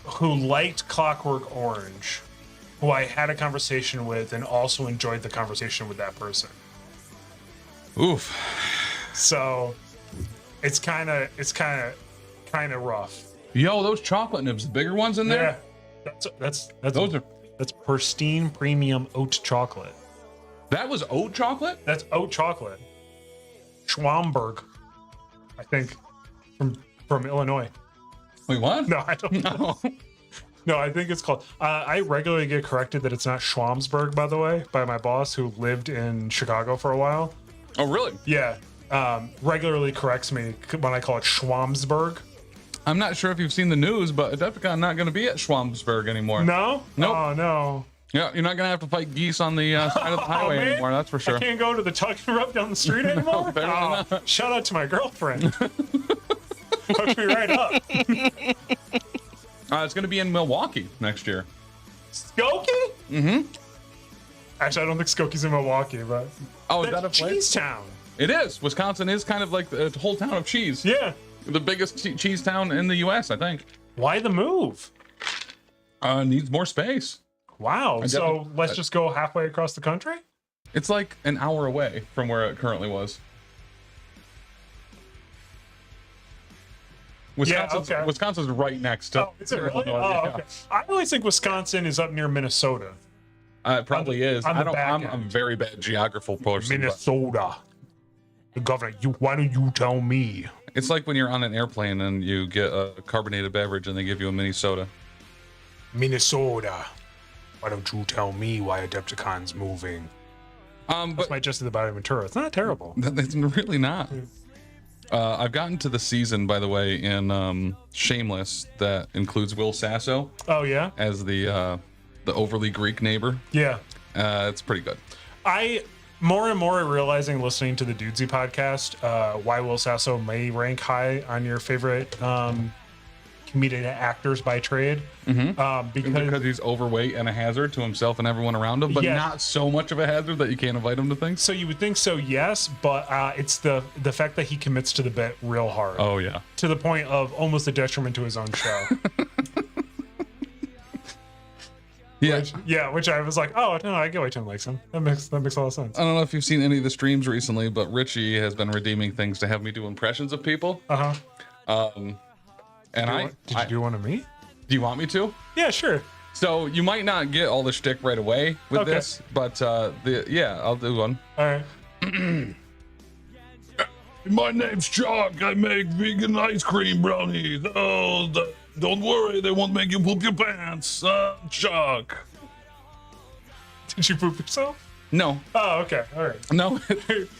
who liked Clockwork Orange, who I had a conversation with and also enjoyed the conversation with that person. Oof. So it's kind of rough. Yo, those chocolate nibs, the bigger ones in there? Yeah. That's pristine premium oat chocolate. That was oat chocolate? That's oat chocolate. Schwamberg, I think, from Illinois. Wait, what? No, I don't know. No, I think it's called. I regularly get corrected that it's not Schwamsburg, by the way, by my boss who lived in Chicago for a while. Oh, really? Yeah. Regularly corrects me when I call it Schwamsburg. I'm not sure if you've seen the news, but Adepticon not going to be at Schwamsburg anymore. No? Nope. Oh, no. Yeah, you're not going to have to fight geese on the side of the highway anymore, that's for sure. I can't go to the Tuck and Rub down the street anymore? No, shout out to my girlfriend. Hooked me right up. It's going to be in Milwaukee next year. Skokie? Mm-hmm. Actually, I don't think Skokie's in Milwaukee, but... Oh, is that a place? Cheese Town. It is. Wisconsin is kind of like the whole town of cheese. Yeah. The biggest cheese town in the U.S., I think. Why the move? Needs more space. Wow. So let's just go halfway across the country? It's like an hour away from where it currently was. Wisconsin's right next to. Oh, is it really? Oh, okay. I always think Wisconsin is up near Minnesota. It probably is. I'm a very bad geographical person. Minnesota. The governor, why don't you tell me? It's like when you're on an airplane and you get a carbonated beverage and they give you a mini soda. Minnesota. Why don't you tell me why Adepticon's moving? That's my Jesse the Body Ventura. It's not terrible. It's really not. I've gotten to the season, by the way, in Shameless that includes Will Sasso. Oh yeah, as the overly Greek neighbor. Yeah, it's pretty good. I more and more realizing listening to the Dudesy podcast why Will Sasso may rank high on your favorite comedic actors by trade. Because he's overweight and a hazard to himself and everyone around him, but not so much of a hazard that you can't invite him to things. So you would think so, yes, but it's the fact that he commits to the bit real hard. Oh yeah, to the point of almost a detriment to his own show. Which I was like, oh no, I get why Tim likes him. That makes a lot of sense. I don't know if you've seen any of the streams recently, but Richie has been redeeming things to have me do impressions of people. Did you do one of me? Do you want me to? Yeah, sure. So you might not get all the shtick right away with this, but I'll do one. All right. My name's Chuck. I make vegan ice cream brownies. Oh, don't worry, they won't make you poop your pants. Chuck. Did you poop yourself? No. Oh, okay. All right. No.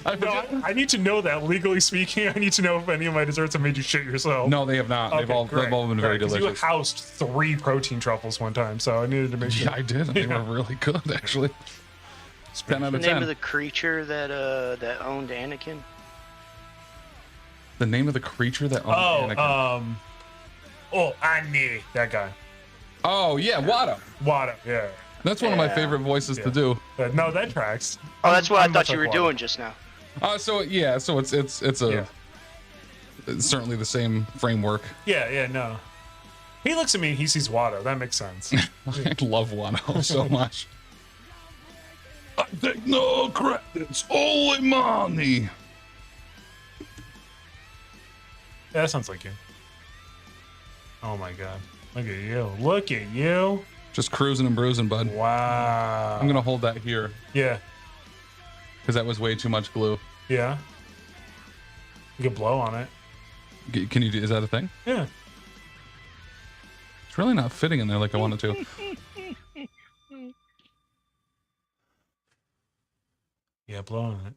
I need to know that, legally speaking. I need to know if any of my desserts have made you shit yourself. No, they have not. Okay, they've all been very delicious. You housed 3 protein truffles one time, so I needed to make sure. Yeah, I did. They were really good, actually. 10 out of 10. The name of the creature that owned Anakin? The name of the creature that owned Anakin? Annie. That guy. Oh, yeah, Watto. Watto, yeah. That's one of my favorite voices to do. No, that tracks. Oh, that's what I thought you were doing just now. So it's certainly the same framework. Yeah, no. He looks at me and he sees Watto. That makes sense. I love Watto so much. I take no credits, only money. Yeah, that sounds like you. Oh my god. Look at you. Look at you. Just cruising and bruising, bud. Wow. I'm gonna hold that here. Yeah. Because that was way too much glue. Yeah. You could blow on it. Can you do? Is that a thing? Yeah. It's really not fitting in there like I wanted to. Yeah, blow on it.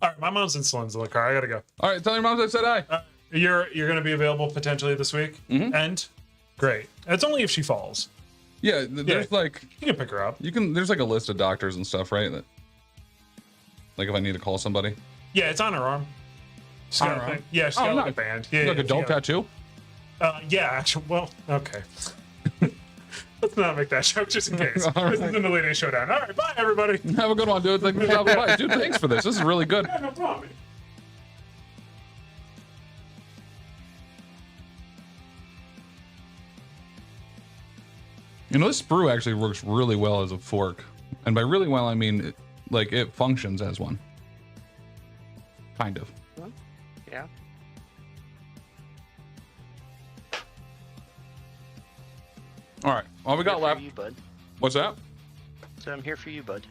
All right, my mom's insulin's in the car. I gotta go. All right, tell your mom I said hi. You're gonna be available potentially this week, and great. It's only if she falls. Yeah, there's like you can pick her up. There's like a list of doctors and stuff, right? That, like if I need to call somebody. Yeah, it's on her arm. She's got a like a band. Yeah, like a dope tattoo. Yeah, actually. Well, okay. Let's not make that joke just in case. This is an Elite Eight Showdown. All right, bye everybody. Have a good one, dude. Thanks for stopping by. Dude, thanks for this. This is really good. Yeah, no problem. You know, this sprue actually works really well as a fork. And by really well, I mean, it functions as one. Kind of. Yeah. All right. All we got left. You, bud. What's that? So I'm here for you, bud.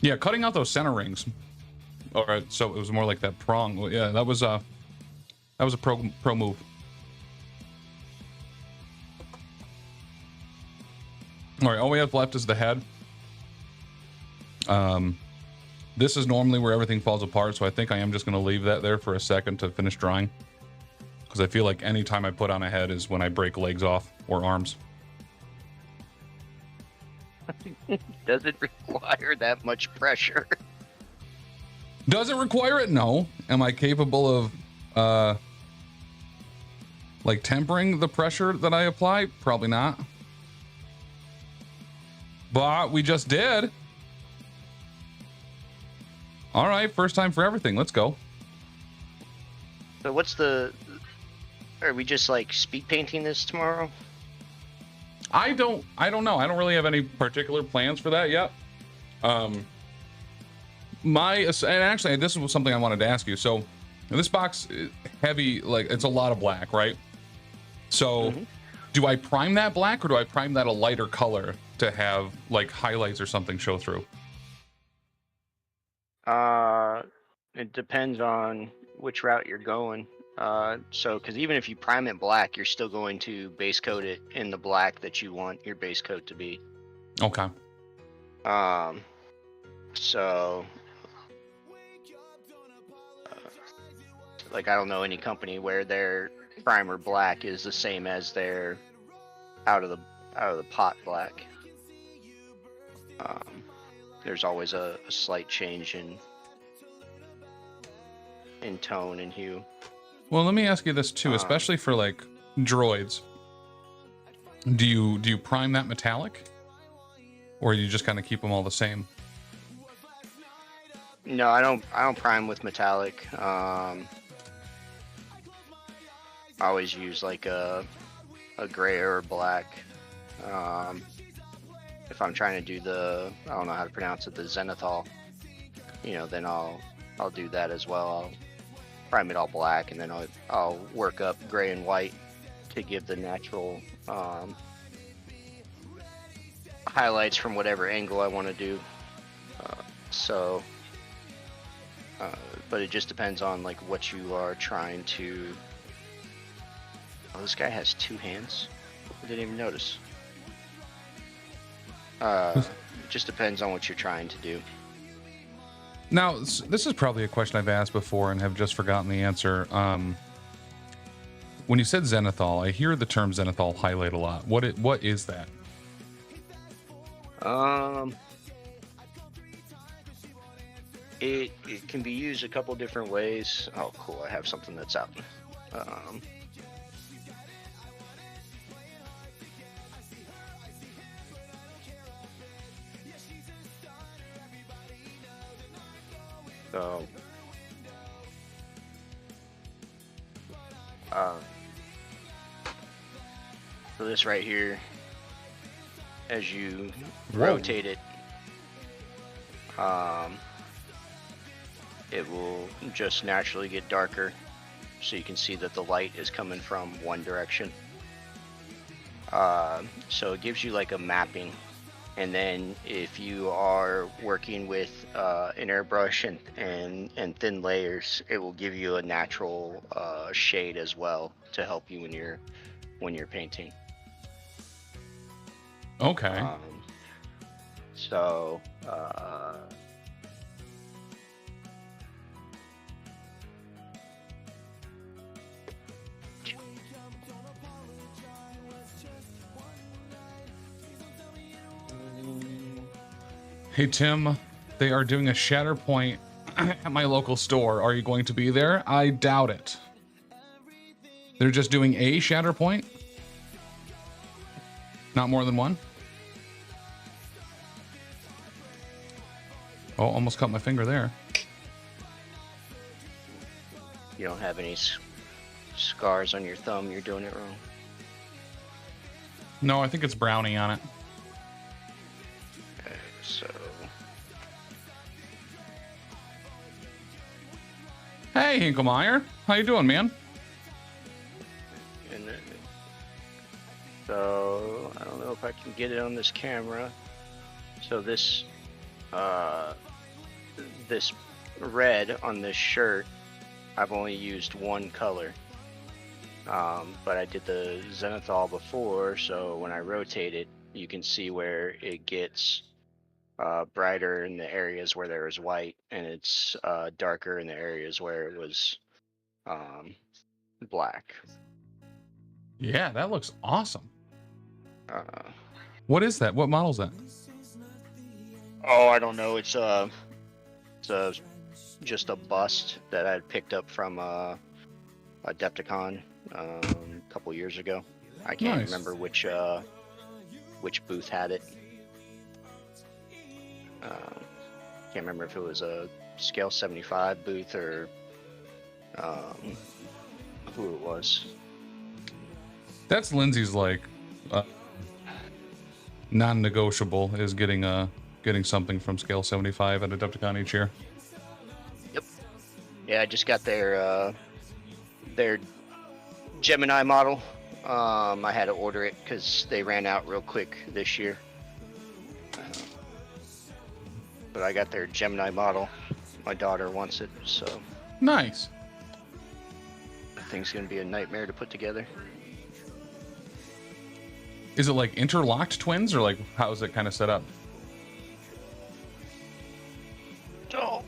Yeah, cutting out those center rings. All right, so it was more like that prong. Well, yeah, that was a pro move. All right, all we have left is the head. This is normally where everything falls apart, so I think I am just going to leave that there for a second to finish drying. Because I feel like any time I put on a head is when I break legs off or arms. Does it require that much pressure? Does it require it? No. Am I capable of, tempering the pressure that I apply? Probably not. But we just did. All right, first time for everything. Let's go. So what's the are we just like speed painting this tomorrow? I don't know. I don't really have any particular plans for that yet. And actually, this was something I wanted to ask you. So, this box is heavy, like it's a lot of black, right? So, do I prime that black, or do I prime that a lighter color to have like highlights or something show through? It depends on which route you're going. So, because even if you prime it black, you're still going to base coat it in the black that you want your base coat to be. Okay. So, like I don't know any company where their primer black is the same as their out of the pot black. There's always a slight change in tone and hue. Well, let me ask you this too, especially for like droids. Do you prime that metallic, or you just kind of keep them all the same? No, I don't prime with metallic. I always use like a gray or a black. If I'm trying to do the, I don't know how to pronounce it, the zenithal, then I'll do that as well. I'll prime it all black, and then I'll work up gray and white to give the natural highlights from whatever angle I want to do. But it just depends on like what you are trying to. Oh, this guy has two hands. I didn't even notice. It just depends on what you're trying to do. Now, this is probably a question I've asked before and have just forgotten the answer. When you said zenithal, I hear the term zenithal highlight a lot. What is that? It can be used a couple different ways. Oh, cool! I have something that's out. So, so this right here, as you rotate it, it will just naturally get darker, so you can see that the light is coming from one direction. So it gives you like a mapping. And then if you are working with an airbrush and thin layers, it will give you a natural shade as well to help you when you're painting. Okay. So Hey Tim, they are doing a Shatterpoint at my local store. Are you going to be there? I doubt it. They're just doing a Shatterpoint? Not more than one? Oh, almost cut my finger there. You don't have any scars on your thumb, you're doing it wrong. No, I think it's brownie on it. Okay, so... Hey, Hinklemeyer. How you doing, man? And then, so, I don't know if I can get it on this camera. So this, this red on this shirt, I've only used one color. But I did the zenithal before, so when I rotate it, you can see where it gets brighter in the areas where there is white, and it's darker in the areas where it was black. Yeah, that looks awesome. What is that? What model is that? Oh, I don't know. It's just a bust that I had picked up from Adepticon a couple years ago. I can't remember which booth had it. Can't remember if it was a Scale 75 booth or who it was. That's Lindsay's like non-negotiable is getting something from Scale 75 at Adepticon each year. Yep. Yeah, I just got their Gemini model. I had to order it because they ran out real quick this year. But I got their Gemini model. My daughter wants it, so. Nice. The thing's gonna be a nightmare to put together. Is it like interlocked twins, or like how is it kind of set up? Oh.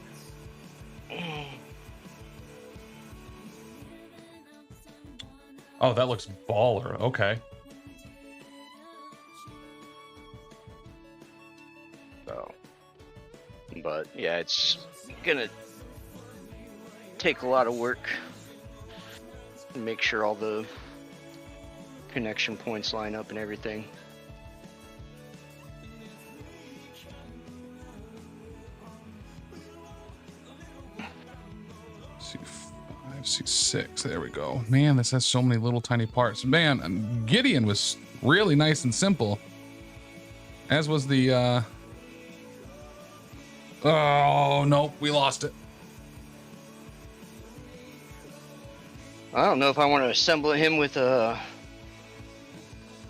Oh, that looks baller. Okay. So, but yeah, it's gonna take a lot of work to make sure all the connection points line up and everything. C5, C6. There we go. Man, this has so many little tiny parts. Man, Gideon was really nice and simple. As was the. Oh no, we lost it. I don't know if I want to assemble him with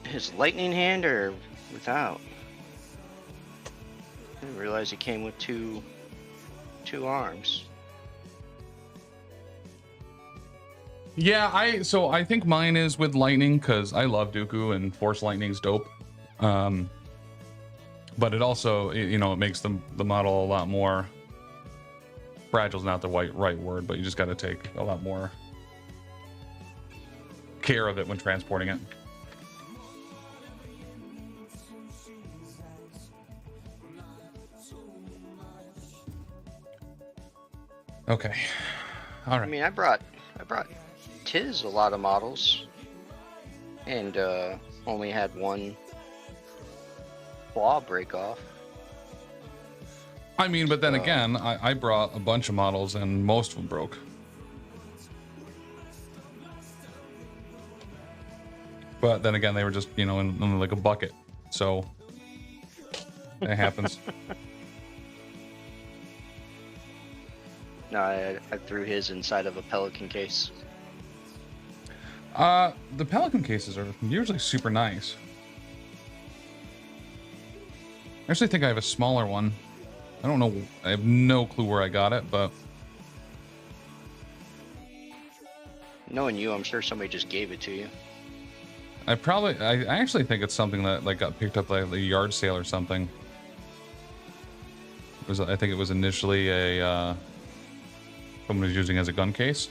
his lightning hand or without. I didn't realize he came with two arms. Yeah, I think mine is with lightning because I love Dooku and Force Lightning's dope. But it also, you know, it makes the model a lot more. Fragile's not the right word, but you just got to take a lot more care of it when transporting it. Okay. All right. I mean, I brought Tiz a lot of models, and only had one claw break off. I mean, but then again, I brought a bunch of models and most of them broke. But then again, they were just, you know, in like a bucket. So it happens. No, I threw his inside of a Pelican case. The Pelican cases are usually super nice. I actually think I have a smaller one. I don't know. I have no clue where I got it, but Knowing you, I'm sure somebody just gave it to you. I actually think it's something that like got picked up like a yard sale or something. I think it was initially a someone was using as a gun case.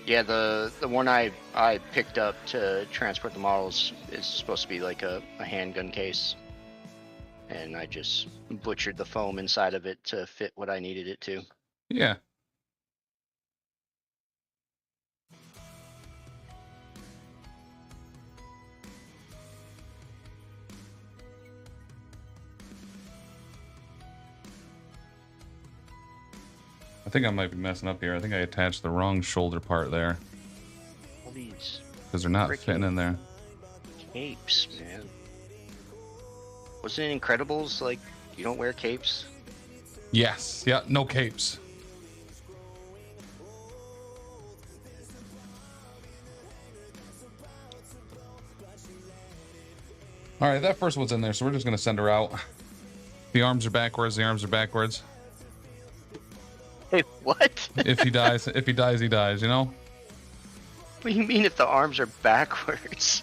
Yeah, the one I picked up to transport the models is supposed to be like a handgun case. And I just butchered the foam inside of it to fit what I needed it to. Yeah. I think I might be messing up here. I think I attached the wrong shoulder part there. All these because they're not fitting in there. Capes, man. Wasn't it Incredibles like you don't wear capes? Yes. Yeah, no capes. All right, that first one's in there, so we're just going to send her out. The arms are backwards. The arms are backwards. Hey, what? If he dies, he dies, you know? What do you mean if the arms are backwards?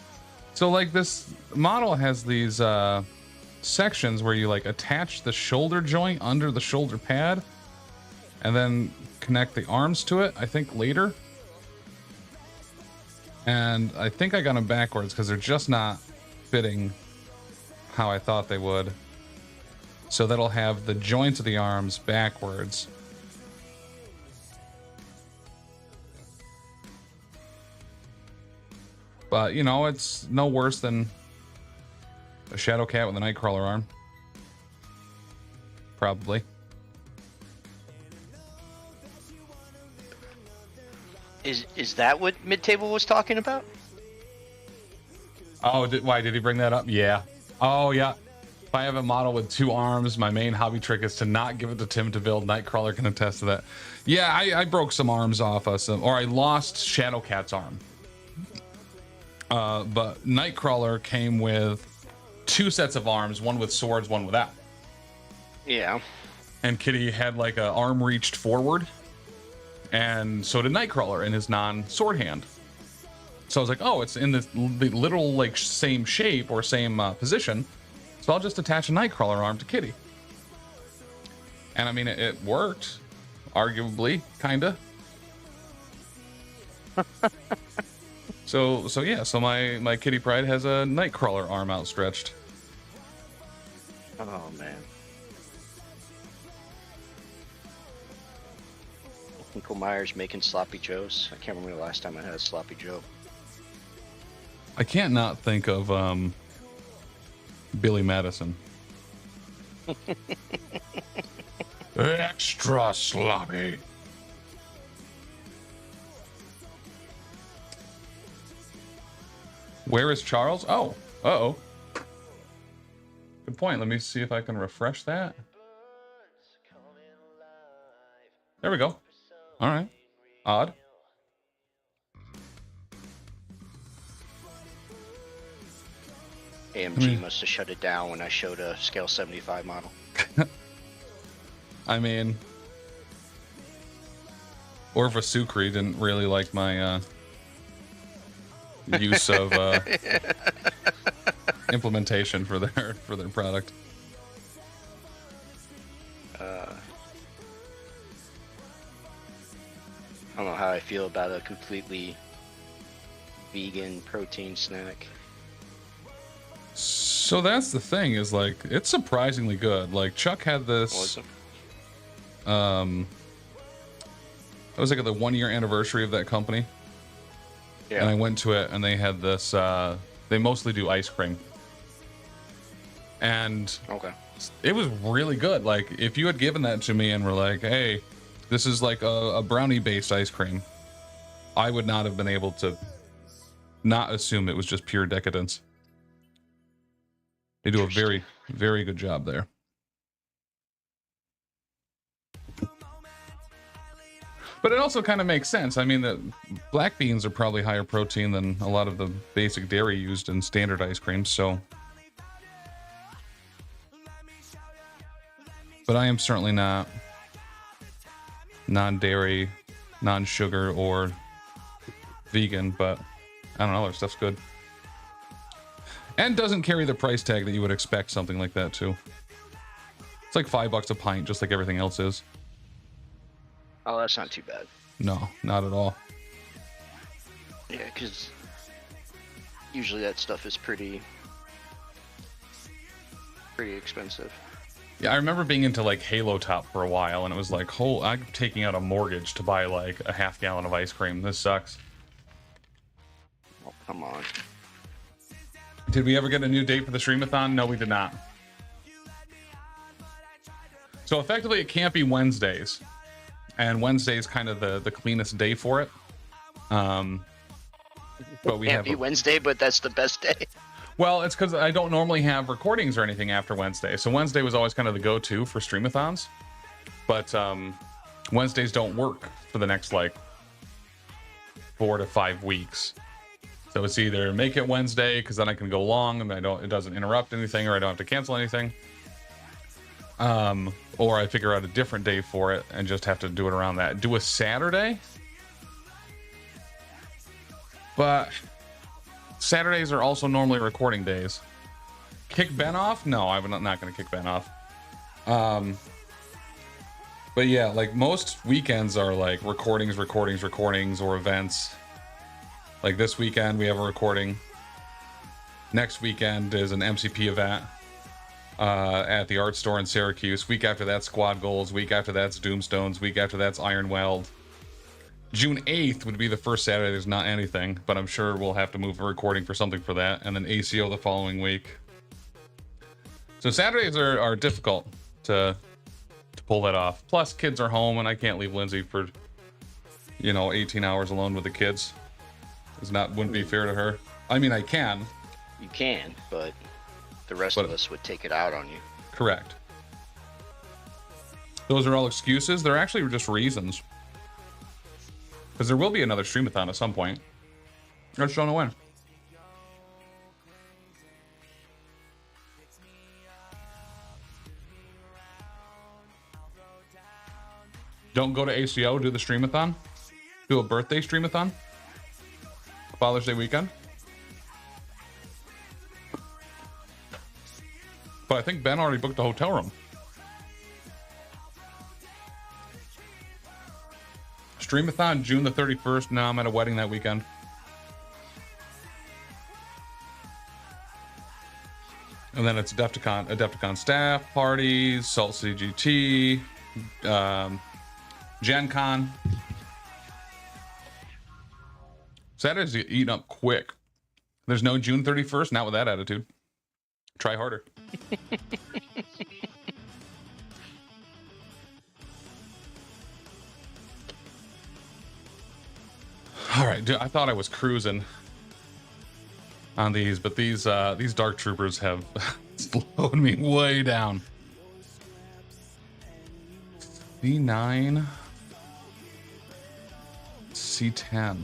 So like this model has these sections where you like attach the shoulder joint under the shoulder pad and then connect the arms to it, I think later. And I think I got them backwards because they're just not fitting how I thought they would. So that'll have the joints of the arms backwards. But, you know, it's no worse than a Shadow Cat with a Nightcrawler arm. Probably. Is that what mid-table was talking about? Oh, why did he bring that up? Yeah. Oh, yeah. If I have a model with 2 arms, my main hobby trick is to not give it to Tim to build. Nightcrawler can attest to that. Yeah, I broke some arms off of some, or I lost Shadowcat's arm. But Nightcrawler came with 2 sets of arms, one with swords, one without. Yeah. And Kitty had like a arm reached forward, and so did Nightcrawler in his non-sword hand. So I was like, oh, it's in the literal like same shape or same position, so I'll just attach a Nightcrawler arm to Kitty. And I mean, it worked, arguably, kinda. So yeah, so my Kitty Pride has a Nightcrawler arm outstretched. Oh man. Uncle Myers making sloppy joes. I can't remember the last time I had a sloppy joe. I can't not think of Billy Madison. Extra sloppy. Where is Charles? Oh, uh-oh. Good point. Let me see if I can refresh that. There we go. All right. Odd. AMG must have shut it down when I showed a scale 75 model. I mean, Orva Sukri didn't really like my use of implementation for their product. I don't know how I feel about a completely vegan protein snack. So that's the thing, is like, it's surprisingly good. Like Chuck had this, it was like the 1-year anniversary of that company. Yeah. And I went to it and they had this, they mostly do ice cream. And okay, it was really good. Like if you had given that to me and were like, hey, this is like a brownie based ice cream, I would not have been able to not assume it was just pure decadence. They do a very, very good job there. But it also kind of makes sense. I mean, the black beans are probably higher protein than a lot of the basic dairy used in standard ice cream, so. But I am certainly not non-dairy, non-sugar, or vegan, but I don't know, their stuff's good. And doesn't carry the price tag that you would expect something like that to. It's like $5 a pint, just like everything else is. Oh, that's not too bad. No, not at all. Yeah, because usually that stuff is pretty expensive. Yeah, I remember being into like Halo Top for a while, and it was like, oh, I'm taking out a mortgage to buy like a half gallon of ice cream. This sucks. Oh, come on. Did we ever get a new date for the Streamathon? No, we did not. So effectively, it can't be Wednesdays. And Wednesday is kind of the cleanest day for it. But we can't be Wednesday, but that's the best day. Well, it's because I don't normally have recordings or anything after Wednesday. So Wednesday was always kind of the go-to for Streamathons. But Wednesdays don't work for the next like 4 to 5 weeks. So it's either make it Wednesday because then I can go long and it doesn't interrupt anything, or I don't have to cancel anything. Or I figure out a different day for it and just have to do it around that. Do a Saturday, but Saturdays are also normally recording days. Kick Ben off? No, I'm not going to kick Ben off. But yeah, like most weekends are like recordings, or events. Like this weekend we have a recording. Next weekend is an MCP event at the art store in Syracuse. Week after that, Squad Goals. Week after that's Doomstones. Week after that's Iron Weld. June 8th would be the first Saturday. There's not anything, but I'm sure we'll have to move a recording for something for that. And then ACO the following week. So Saturdays are difficult to pull that off. Plus, kids are home, and I can't leave Lindsay for, you know, 18 hours alone with the kids. Wouldn't be fair to her. I mean, I can. You can, but the rest of us would take it out on you. Correct. Those are all excuses. They're actually just reasons. Because there will be another streamathon at some point. I just don't know when. Don't go to ACO, do the streamathon. Do a birthday streamathon. Father's Day weekend. But I think Ben already booked a hotel room. Streamathon June the 31st. Now I'm at a wedding that weekend. And then it's Adepticon staff parties, Salt City GT, Gen Con. Saturday's eating up quick. There's no June 31st, not with that attitude. Try harder. All right, dude, I thought I was cruising on these, but these Dark Troopers have slowed me way down. C9, C10.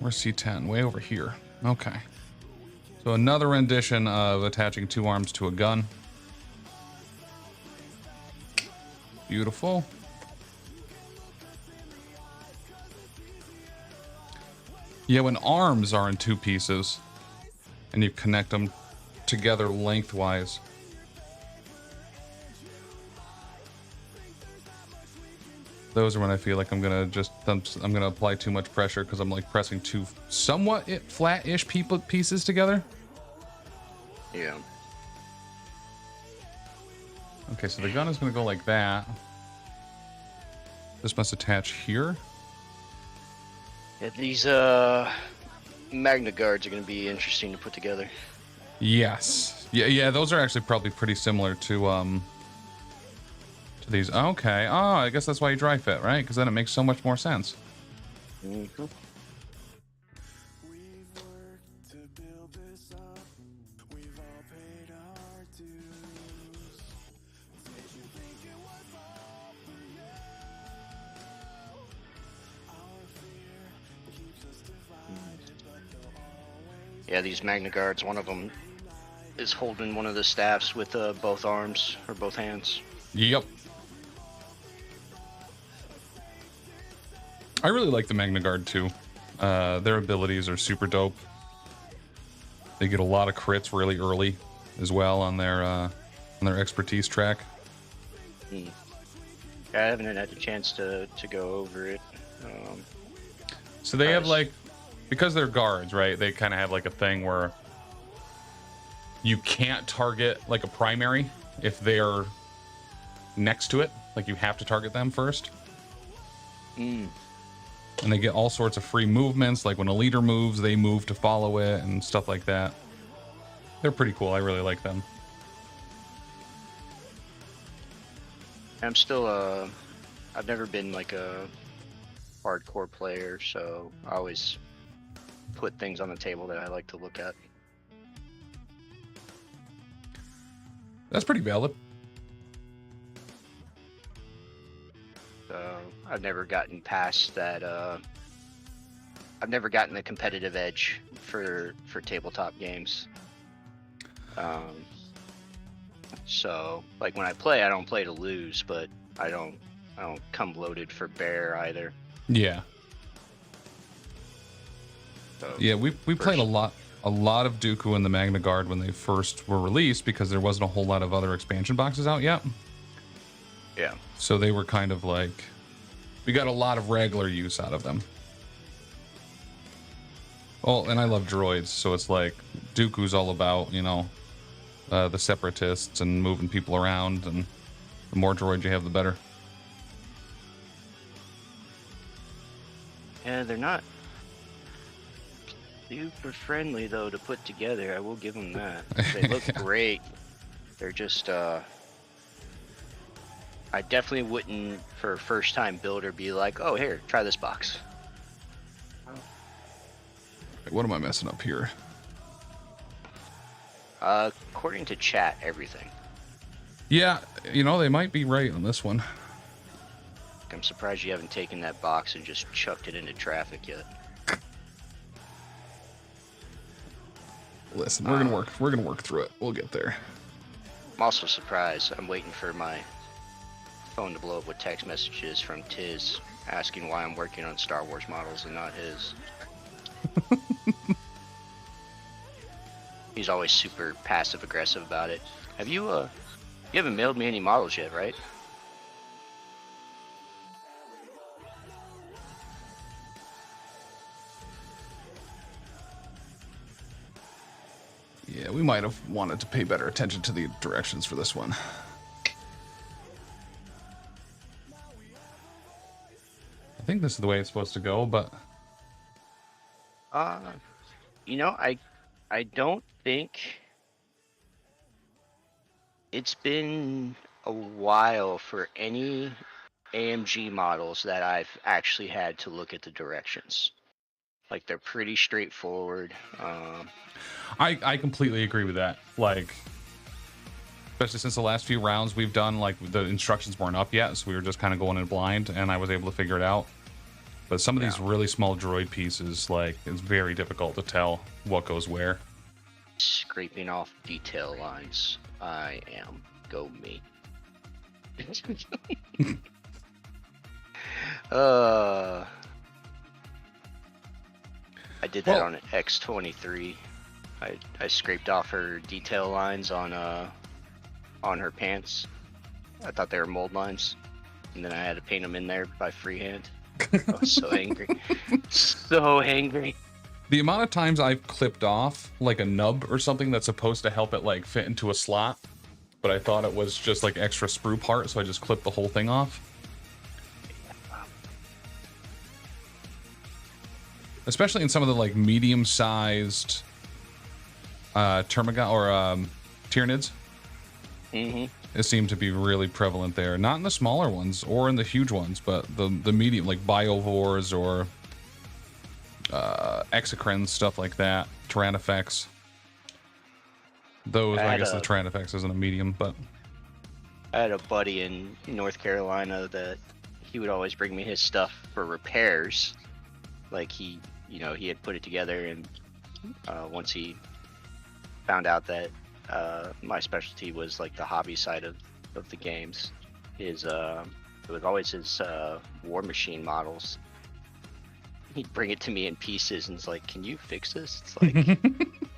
Where's C10? Way over here. Okay. So another rendition of attaching 2 arms to a gun. Beautiful. Yeah, when arms are in 2 pieces and you connect them together lengthwise, those are when I feel like I'm gonna apply too much pressure because I'm like pressing 2 somewhat flat-ish pieces together. Yeah. Okay, so the gun is gonna go like that. This must attach here. Yeah, these Magna Guards are going to be interesting to put together. Yes. Yeah, those are actually probably pretty similar to these. Okay. Oh, I guess that's why you dry fit, right? Because then it makes so much more sense. Mm-hmm. Yeah, these Magna Guards, one of them is holding one of the staffs with both arms or both hands. Yep. I really like the Magna Guard too. Their abilities are super dope. They get a lot of crits really early as well on their expertise track. I haven't had a chance to go over it. So they have like, because they're guards, right? They kind of have like a thing where you can't target like a primary if they're next to it. Like you have to target them first. And they get all sorts of free movements. Like when a leader moves, they move to follow it and stuff like that. They're pretty cool. I really like them. I'm still, I've never been like a hardcore player, so I always put things on the table that I like to look at. That's pretty valid. I've never gotten past that. I've never gotten the competitive edge for tabletop games. So like when I play, I don't play to lose, but I don't come loaded for bear either. Yeah. So yeah, we played a lot of Dooku and the Magna Guard when they first were released because there wasn't a whole lot of other expansion boxes out yet. Yeah. So they were kind of like, we got a lot of regular use out of them. Well, and I love droids, so it's like Dooku's all about, you know, the separatists and moving people around, and the more droids you have, the better. Yeah, they're not super friendly though to put together. I will give them that. They look Yeah. great. They're just I I definitely wouldn't, for a first-time builder, be like, oh, here, try this box. What am I messing up here? According to chat, everything. Yeah, you know, they might be right on this one. I'm surprised you haven't taken that box and just chucked it into traffic yet. Listen, we're gonna work through it. We'll get there. I'm also surprised. I'm waiting for my phone to blow up with text messages from Tiz asking why I'm working on Star Wars models and not his. He's always super passive aggressive about it. Have you you haven't mailed me any models yet, right? Yeah, we might have wanted to pay better attention to the directions for this one. I think this is the way it's supposed to go, but you know, I don't think it's been a while for any AMG models that I've actually had to look at the directions. Like, they're pretty straightforward. I completely agree with that. Like, especially since the last few rounds we've done, like, the instructions weren't up yet, so we were just kind of going in blind, and I was able to figure it out. But some of these really small droid pieces, like, it's very difficult to tell what goes where. Scraping off detail lines. I am. Go me. I did that on an X-23. I scraped off her detail lines on her pants. I thought they were mold lines, and then I had to paint them in there by freehand. I was so angry. So angry. The amount of times I've clipped off like a nub or something that's supposed to help it like fit into a slot, but I thought it was just like extra sprue part, so I just clipped the whole thing off. Especially in some of the like medium-sized Termagon or Tyranids. It seemed to be really prevalent there. Not in the smaller ones or in the huge ones, but the medium, like Biovores or Exocrines, stuff like that. Tyrannifex. Those, I guess the Tyrannifex isn't a medium, but... I had a buddy in North Carolina that he would always bring me his stuff for repairs. Like, he had put it together, and once he found out that my specialty was like the hobby side of the games, it was always his War Machine models. He'd bring it to me in pieces, and it's like, "Can you fix this?" It's like,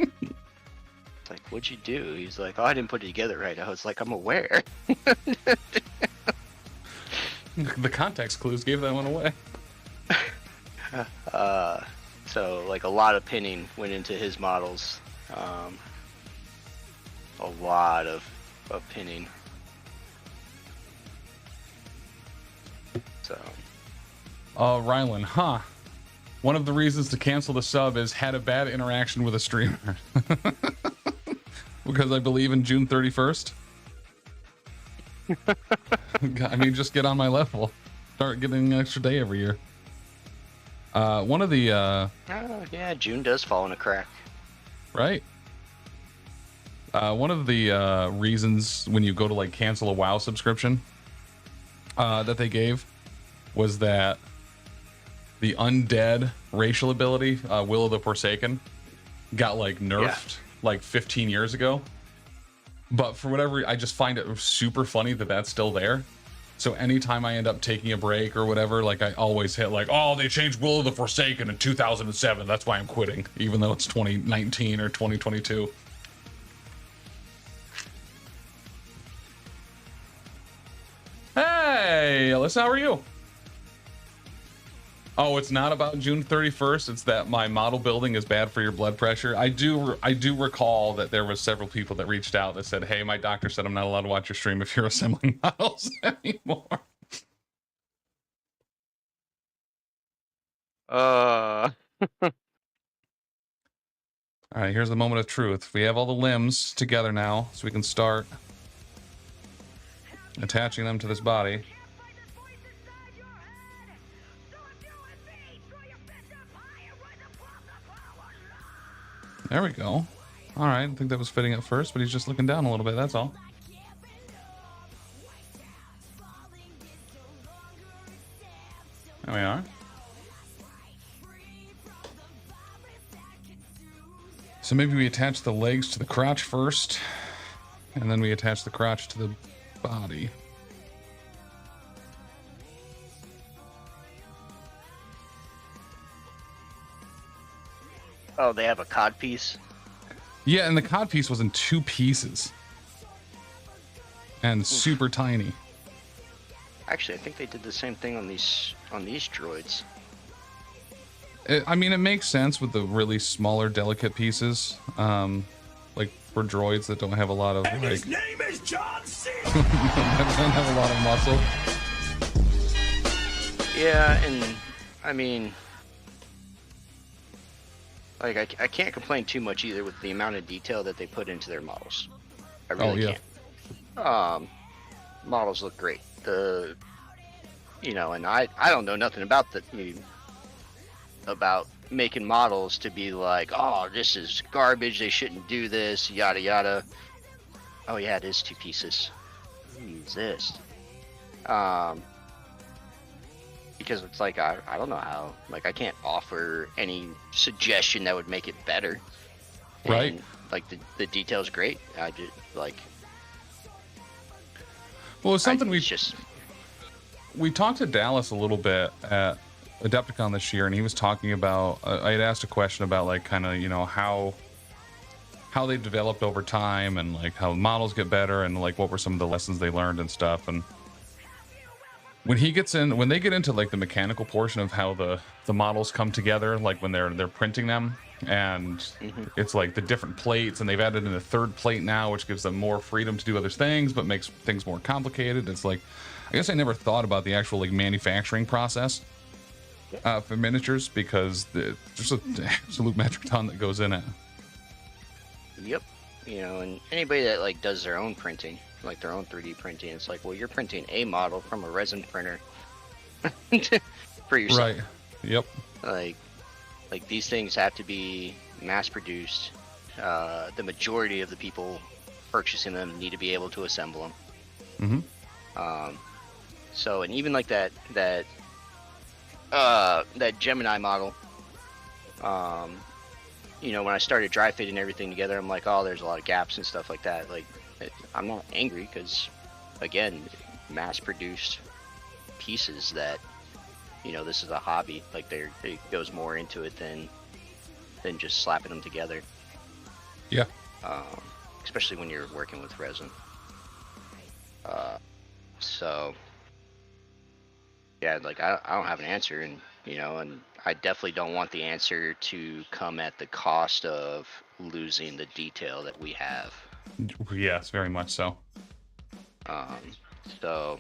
it's like, "What'd you do?" He's like, "Oh, I didn't put it together right." I was like, "I'm aware." The context clues gave that one away. So like a lot of pinning went into his models. A lot of pinning. So. Rylan, huh? One of the reasons to cancel the sub is had a bad interaction with a streamer. Because I believe in June 31st. I mean, just get on my level. Start getting an extra day every year. One of the yeah, June does fall in a crack. Right. One of the reasons when you go to like cancel a WoW subscription that they gave was that the undead racial ability, Will of the Forsaken, got like nerfed like 15 years ago. But for whatever, I just find it super funny that that's still there. So anytime I end up taking a break or whatever, like I always hit like, oh, they changed Will of the Forsaken in 2007. That's why I'm quitting, even though it's 2019 or 2022. Hey, Alyssa, how are you? Oh, it's not about June 31st. It's that my model building is bad for your blood pressure. I do recall that there was several people that reached out that said, hey, my doctor said I'm not allowed to watch your stream if you're assembling models anymore. All right, here's the moment of truth. We have all the limbs together now, so we can start. attaching them to this body. There we go. All right, I think that was fitting at first, but he's just looking down a little bit, that's all. There we are. So maybe we attach the legs to the crotch first, and then we attach the crotch to the body. Oh, they have a cod piece? Yeah, and the cod piece was in 2 pieces. And super tiny. Actually, I think they did the same thing on these droids. I mean, it makes sense with the really smaller, delicate pieces. Like for droids that don't have a lot of, and like... his name is John C. that don't have a lot of muscle. Yeah, and I mean... Like, I can't complain too much either with the amount of detail that they put into their models. I really can't. Models look great. And I don't know nothing about about making models to be like, oh, this is garbage, they shouldn't do this, yada yada. Oh yeah, it is 2 pieces. Who's this? Because it's like, I don't know how, like, I can't offer any suggestion that would make it better. Right. And, like, the detail's great. I just, like... Well, it's something we talked to Dallas a little bit at Adepticon this year, and he was talking about, I had asked a question about, like, kind of, how they developed over time, and, like, how models get better, and, like, what were some of the lessons they learned and stuff, and when they get into like the mechanical portion of how the models come together, like when they're printing them, and it's like the different plates, and they've added in a 3rd plate now, which gives them more freedom to do other things, but makes things more complicated. It's like, I guess I never thought about the actual like manufacturing process for miniatures, because there's an absolute metric ton that goes in it. Yep. And anybody that like does their own printing, like their own 3D printing, it's like, well, you're printing a model from a resin printer for yourself. Right. Yep. Like these things have to be mass produced. The majority of the people purchasing them need to be able to assemble them. So, and even like that Gemini model, when I started dry fitting everything together, I'm like, oh, there's a lot of gaps and stuff like that. Like, I'm not angry because, again, mass-produced pieces that, this is a hobby. Like, it goes more into it than just slapping them together. Yeah. Especially when you're working with resin. So, yeah, like, I don't have an answer, and, and I definitely don't want the answer to come at the cost of losing the detail that we have. Yes, very much so. So,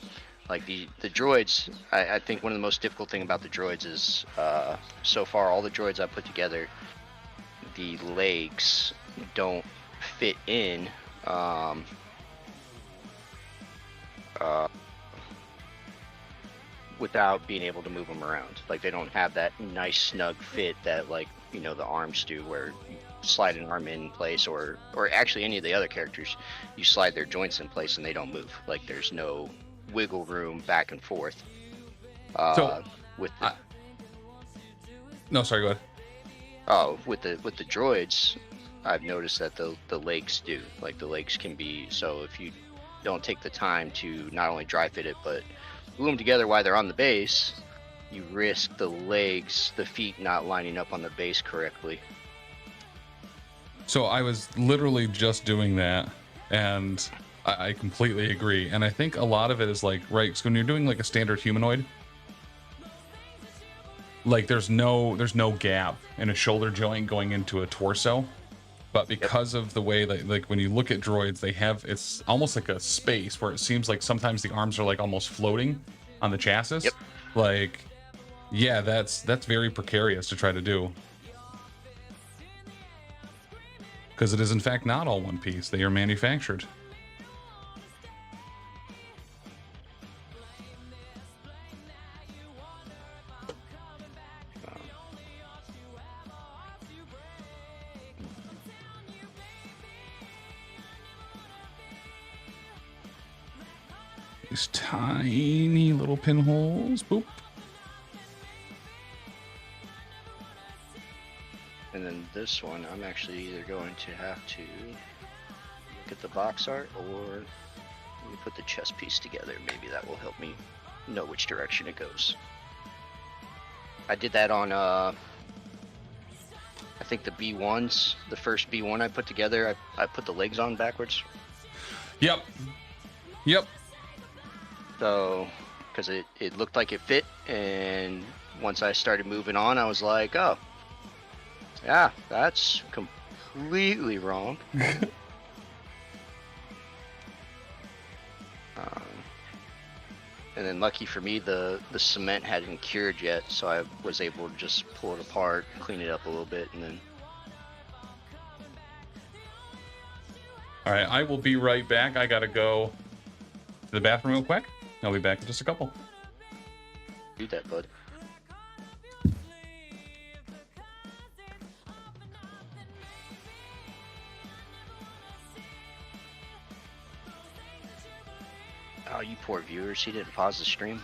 like the droids, I think one of the most difficult thing about the droids is, so far all the droids I've put together, the legs don't fit in, without being able to move them around. Like, they don't have that nice snug fit that, like, the arms do, where you slide an arm in place, or actually any of the other characters, you slide their joints in place and they don't move. Like, there's no wiggle room back and forth. No, sorry, go ahead. Oh, with the droids, I've noticed that the legs do. Like, the legs can be, so if you don't take the time to not only dry fit it, but glue them together while they're on the base, you risk the feet not lining up on the base correctly. So I was literally just doing that, and I completely agree. And I think a lot of it is like, right, so when you're doing like a standard humanoid, like there's no gap in a shoulder joint going into a torso. But because of the way that, like, when you look at droids, it's almost like a space where it seems like sometimes the arms are like almost floating on the chassis. Yep. Like, yeah, that's very precarious to try to do. Because it is in fact not all one piece. They are manufactured. These tiny little pinholes. Boop. And then this one, I'm actually either going to have to look at the box art or let me put the chess piece together. Maybe that will help me know which direction it goes. I did that on, I think the B1s, the first B1 I put together, I put the legs on backwards. Yep. Yep. So, because it looked like it fit, and once I started moving on, I was like, oh, yeah, that's completely wrong. And then lucky for me, the cement hadn't cured yet, so I was able to just pull it apart, clean it up a little bit, and then... All right, I will be right back. I gotta go to the bathroom real quick. I'll be back in just a couple. Do that, bud. Oh, you poor viewers, he didn't pause the stream.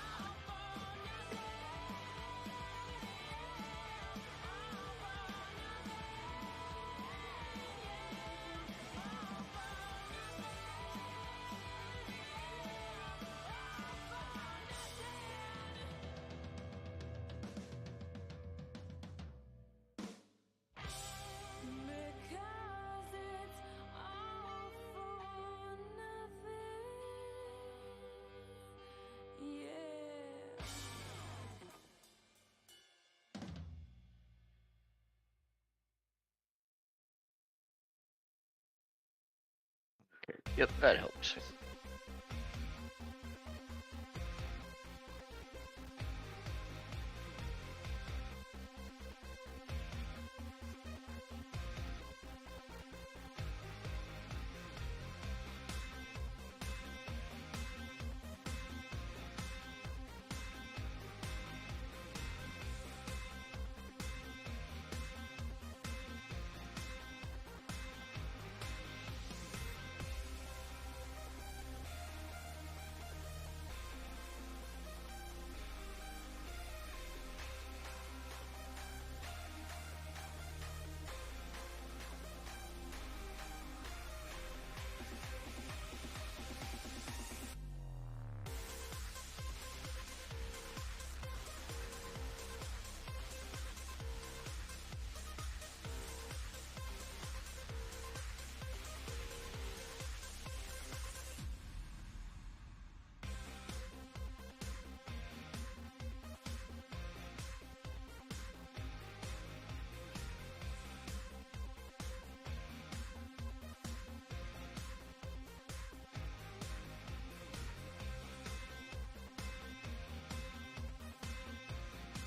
Yep, that helps.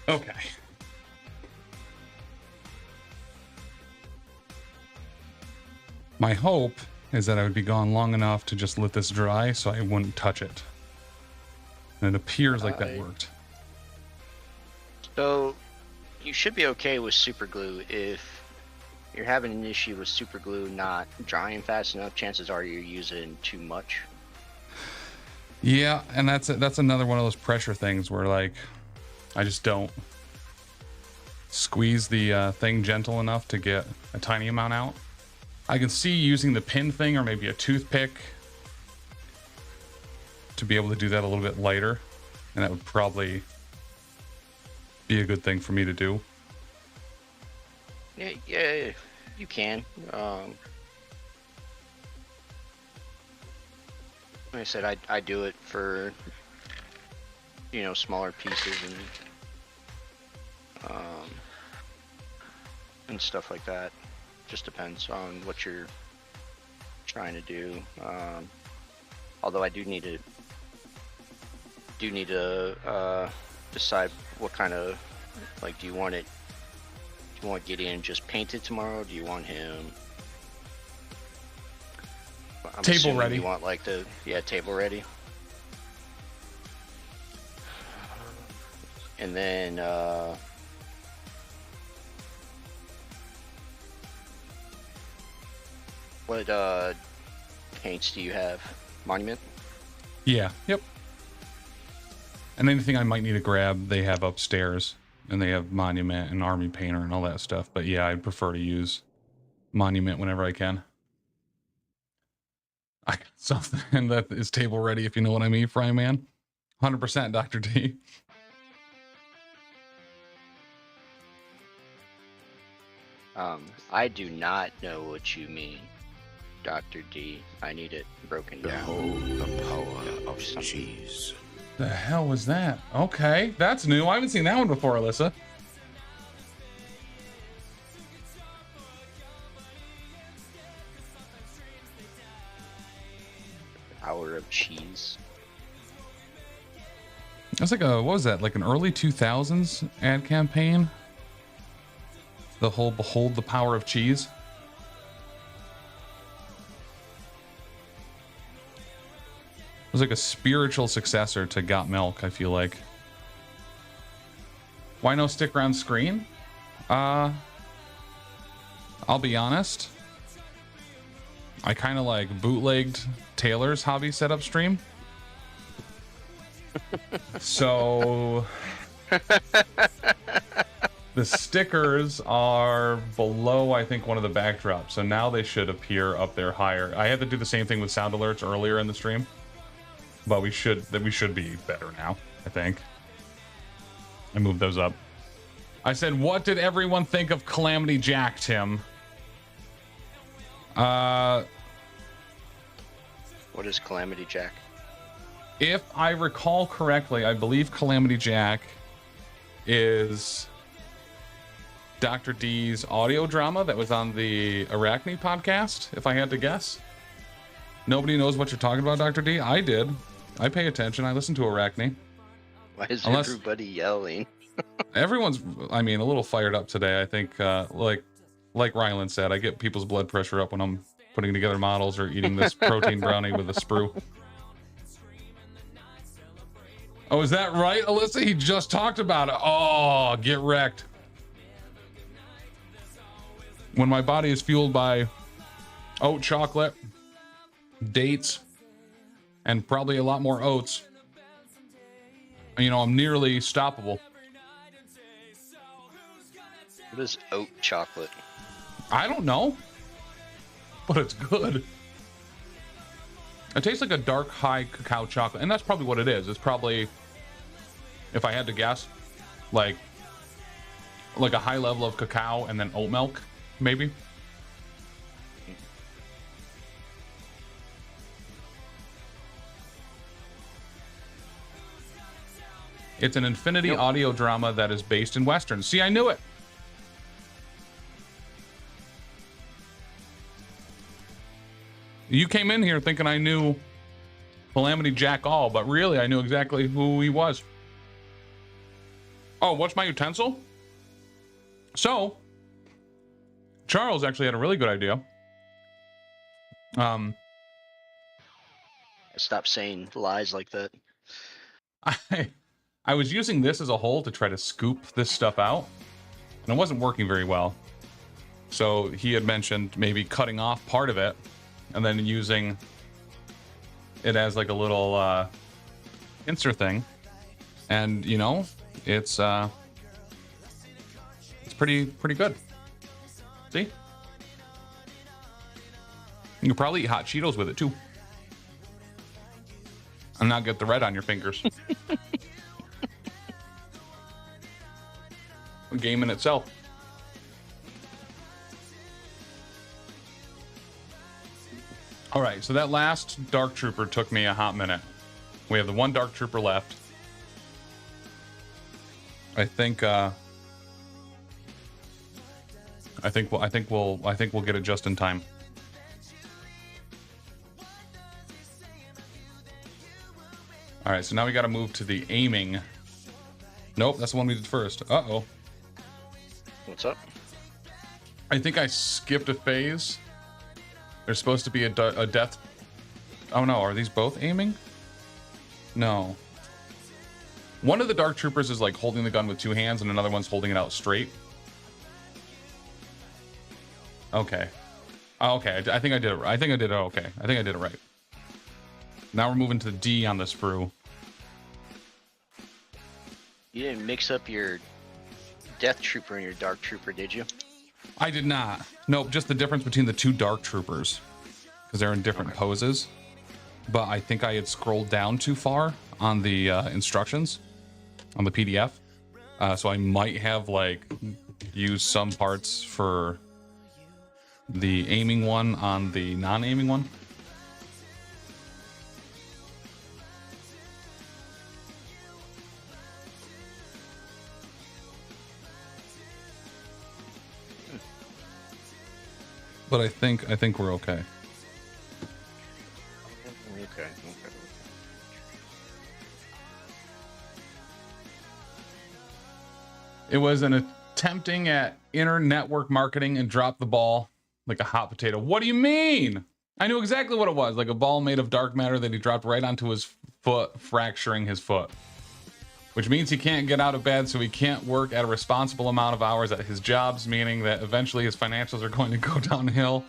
Okay. My hope is that I would be gone long enough to just let this dry so I wouldn't touch it. And it appears like that worked. So, you should be okay with super glue. If you're having an issue with super glue not drying fast enough, chances are you're using too much. Yeah, and that's another one of those pressure things where, like, I just don't squeeze the thing gentle enough to get a tiny amount out. I can see using the pin thing or maybe a toothpick to be able to do that a little bit lighter, and that would probably be a good thing for me to do. Yeah, you can. Like I said, I do it for, you know, smaller pieces and stuff like that. Just depends on what you're trying to do. Although I do need to decide what kind of, like, do you want Gideon just painted tomorrow? Do you want him table ready? You want like table ready? And then what paints do you have? Monument? Yeah. Yep. And anything I might need to grab, they have upstairs. And they have Monument and Army Painter and all that stuff. But yeah, I'd prefer to use Monument whenever I can. I got something that is table ready, if you know what I mean, Fry Man. 100% Dr. D. I do not know what you mean, Dr. D. I need it broken down. Behold the power of cheese. The hell was that? Okay, that's new. I haven't seen that one before, Alyssa. Power of cheese. That's like a, what was that? Like an early 2000s ad campaign? The whole Behold the Power of Cheese. It was like a spiritual successor to Got Milk, I feel like. Why no sticker on screen? I'll be honest. I kind of like bootlegged Taylor's hobby setup stream. So the stickers are below, I think, one of the backdrops. So now they should appear up there higher. I had to do the same thing with sound alerts earlier in the stream. But we should be better now, I think. I moved those up. I said, what did everyone think of Calamity Jack, Tim? What is Calamity Jack? If I recall correctly, I believe Calamity Jack is Dr. D's audio drama that was on the Arachne podcast, if I had to guess. Nobody knows what you're talking about, Dr. D? I did. I pay attention. I listen to Arachne. Why is everybody yelling? Everyone's, I mean, a little fired up today. I think, like Rylan said, I get people's blood pressure up when I'm putting together models or eating this protein brownie with a sprue. Oh, is that right, Alyssa? He just talked about it. Oh, get wrecked. When my body is fueled by oat chocolate, dates, and probably a lot more oats, you know, I'm nearly stoppable. What is oat chocolate? I don't know, but it's good. It tastes like a dark, high cacao chocolate, and that's probably what it is. It's probably, if I had to guess, like a high level of cacao and then oat milk, maybe. It's an infinity audio drama that is based in Western. See, I knew it. You came in here thinking I knew Calamity Jack all, but really I knew exactly who he was. Oh, what's my utensil? So, Charles actually had a really good idea. Stop saying lies like that. I was using this as a hole to try to scoop this stuff out, and it wasn't working very well. So he had mentioned maybe cutting off part of it and then using it as like a little pincer thing. And you know, it's pretty good. See? You can probably eat hot Cheetos with it too. And not get the red on your fingers. A game in itself. All right, so that last Dark Trooper took me a hot minute. We have the one Dark Trooper left. I think we'll get it just in time. All right, so now we got to move to the aiming. Nope, that's the one we did first. Uh-oh. What's up? I think I skipped a phase. There's supposed to be a death. Oh no, are these both aiming? No. One of the Dark Troopers is like holding the gun with two hands and another one's holding it out straight. Okay. Oh, okay, I think I did it. I think I did it okay. I think I did it right. Now we're moving to the D on the sprue. You didn't mix up your Death Trooper and your Dark Trooper, did you? I did not. Nope, just the difference between the two Dark Troopers. Because they're in different poses. But I think I had scrolled down too far on the instructions on the PDF. So I might have like used some parts for the aiming one on the non-aiming one. But I think we're okay. Okay. It was an attempting at inter-network marketing and dropped the ball like a hot potato. What do you mean? I knew exactly what it was. Like a ball made of dark matter that he dropped right onto his foot, fracturing his foot. Which means he can't get out of bed, so he can't work at a responsible amount of hours at his jobs, meaning that eventually his financials are going to go downhill.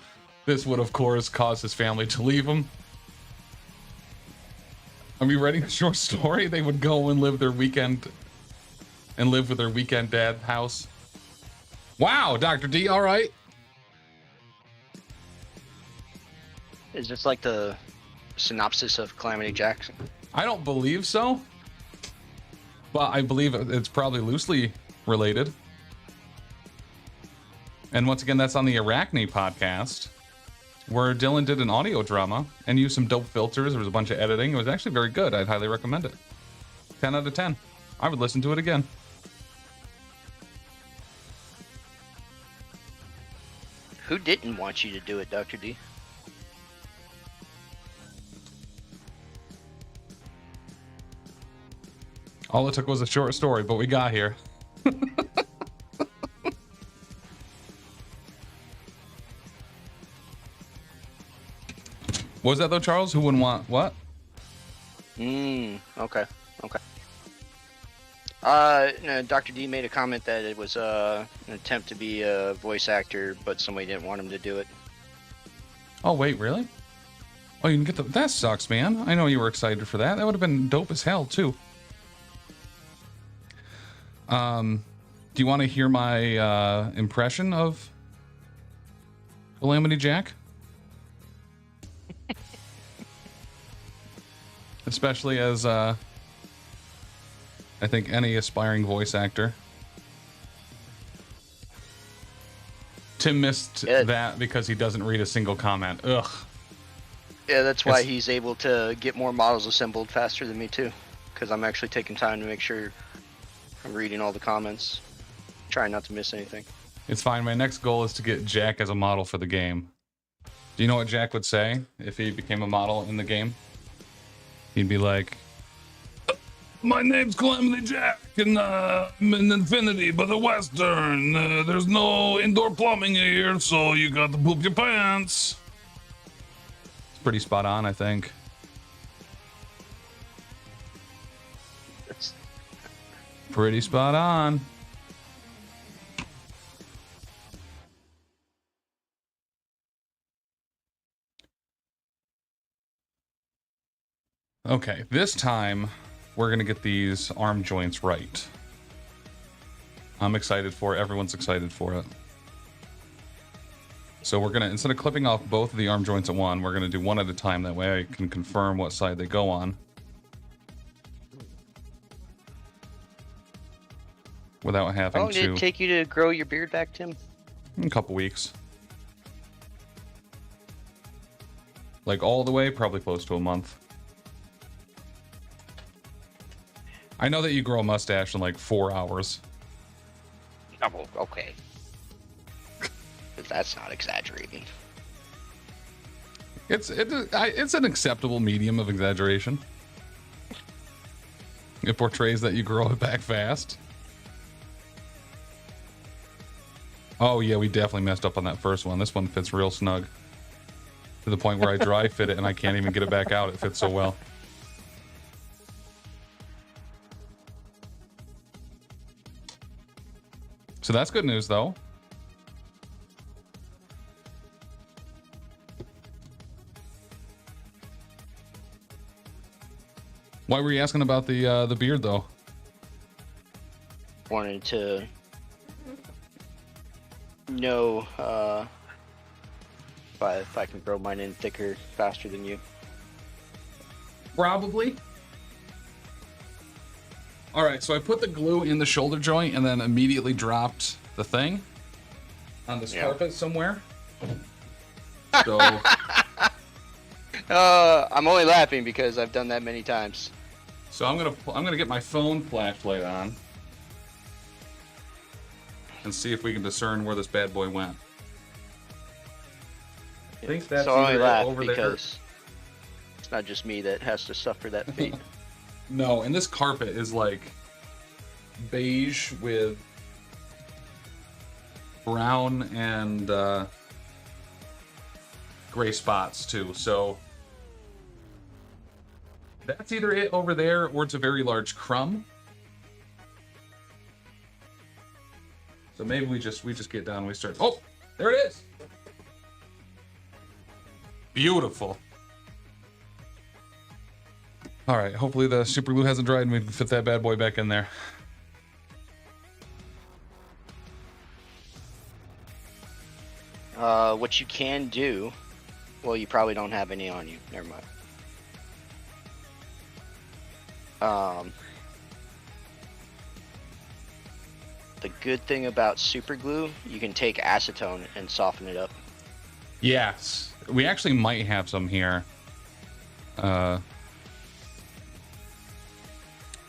This would, of course, cause his family to leave him. Are we writing a short story? They would go and live with their weekend dad house. Wow, Dr. D, all right. Is this like the synopsis of Calamity Jackson? I don't believe so. But I believe it's probably loosely related. And once again, that's on the Arachne podcast, where Dylan did an audio drama and used some dope filters. There was a bunch of editing. It was actually very good. I'd highly recommend it. 10 out of 10. I would listen to it again. Who didn't want you to do it, Dr. D? All it took was a short story, but we got here. What was that though, Charles? Who wouldn't want what? Okay. No, Dr. D made a comment that it was an attempt to be a voice actor, but somebody didn't want him to do it. Oh wait, really? Oh, you can get the. That sucks, man. I know you were excited for that. That would have been dope as hell too. Do you want to hear my impression of Calamity Jack? Especially as I think any aspiring voice actor. Tim missed that because he doesn't read a single comment. Ugh. Yeah, that's why he's able to get more models assembled faster than me too. Because I'm actually taking time to make sure I'm reading all the comments. Trying not to miss anything. It's fine. My next goal is to get Jack as a model for the game. Do you know what Jack would say if he became a model in the game? He'd be like, my name's Calamity Jack, and I'm in Infinity, but a Western. There's no indoor plumbing here, so you got to poop your pants. It's pretty spot on, I think. Pretty spot on. Okay, this time we're gonna get these arm joints right. I'm excited for it. Everyone's excited for it. So we're gonna, instead of clipping off both of the arm joints at one, we're gonna do one at a time. That way I can confirm what side they go on. Without having to... How long did it take you to grow your beard back, Tim? A couple weeks. Like all the way, probably close to a month. I know that you grow a mustache in like 4 hours. Oh, okay. That's not exaggerating. It's an acceptable medium of exaggeration. It portrays that you grow it back fast. Oh yeah, we definitely messed up on that first one. This one fits real snug. To the point where I dry fit it and I can't even get it back out. It fits so well. So that's good news though. Why were you asking about the beard though? wanted to know if I can grow mine in thicker faster than you. Probably. All right, so I put the glue in the shoulder joint and then immediately dropped the thing on this carpet somewhere. So I'm only laughing because I've done that many times. So I'm gonna get my phone flashlight on and see if we can discern where this bad boy went. I think that's so I only laugh over because it's not just me that has to suffer that fate. No, and this carpet is like beige with brown and gray spots too. So that's either it over there or it's a very large crumb. So maybe we just get down and we start. Oh, there it is. Beautiful. All right, hopefully the super glue hasn't dried and we can fit that bad boy back in there. What you can do, well, you probably don't have any on you. Never mind. The good thing about super glue, you can take acetone and soften it up. Yes, we actually might have some here. But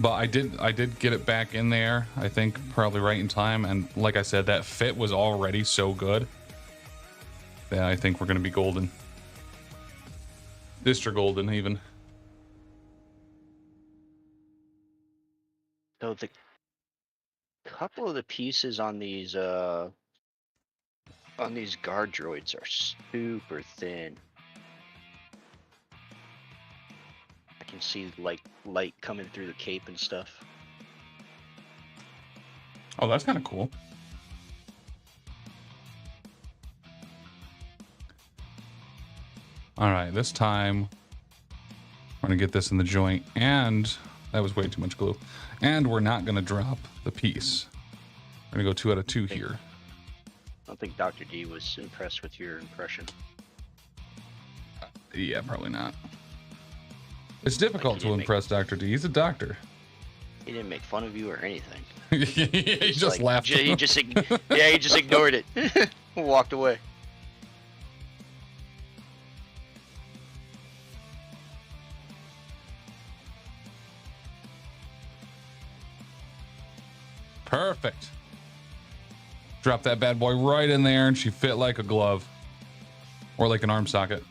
I did get it back in there, I think probably right in time, and like I said, that fit was already so good that I think we're gonna be golden. Distra golden even. So the couple of the pieces on these guard droids are super thin. I can see like light coming through the cape and stuff. Oh, that's kind of cool. All right, this time we're gonna get this in the joint, and that was way too much glue. And we're not gonna drop the piece. We're gonna go 2 out of 2 here. I don't think Dr. D was impressed with your impression. Yeah, probably not. It's difficult to impress Dr. D. He's a doctor. He didn't make fun of you or anything. He just laughed. He just ignored it. Walked away. Perfect. Drop that bad boy right in there and she fit like a glove. Or like an arm socket.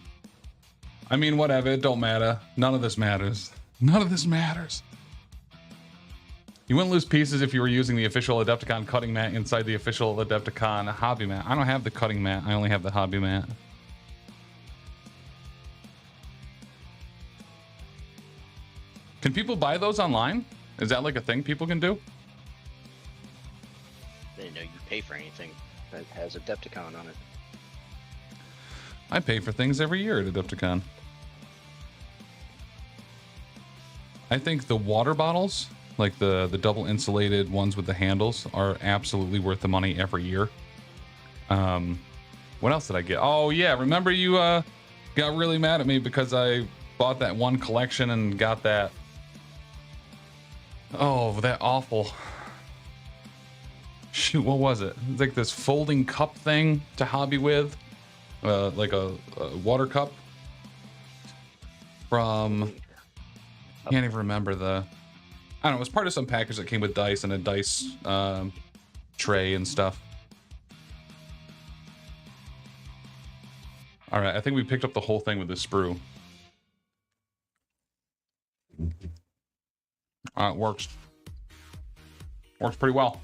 I mean, whatever, it don't matter. None of this matters. None of this matters. You wouldn't lose pieces if you were using the official Adepticon cutting mat inside the official Adepticon hobby mat. I don't have the cutting mat, I only have the hobby mat. Can people buy those online? Is that like a thing people can do? They didn't know you pay for anything that has Adepticon on it. I pay for things every year at Adepticon. I think the water bottles, like the double insulated ones with the handles, are absolutely worth the money every year. What else did I get? Oh yeah, remember you got really mad at me because I bought that one collection and got that. Oh, that awful. Shoot, what was it? It's like this folding cup thing to hobby with. Like a water cup from, can't even remember the, I don't know, it was part of some package that came with dice and a dice tray and stuff. All right, I think we picked up the whole thing with this sprue. It works. Works pretty well.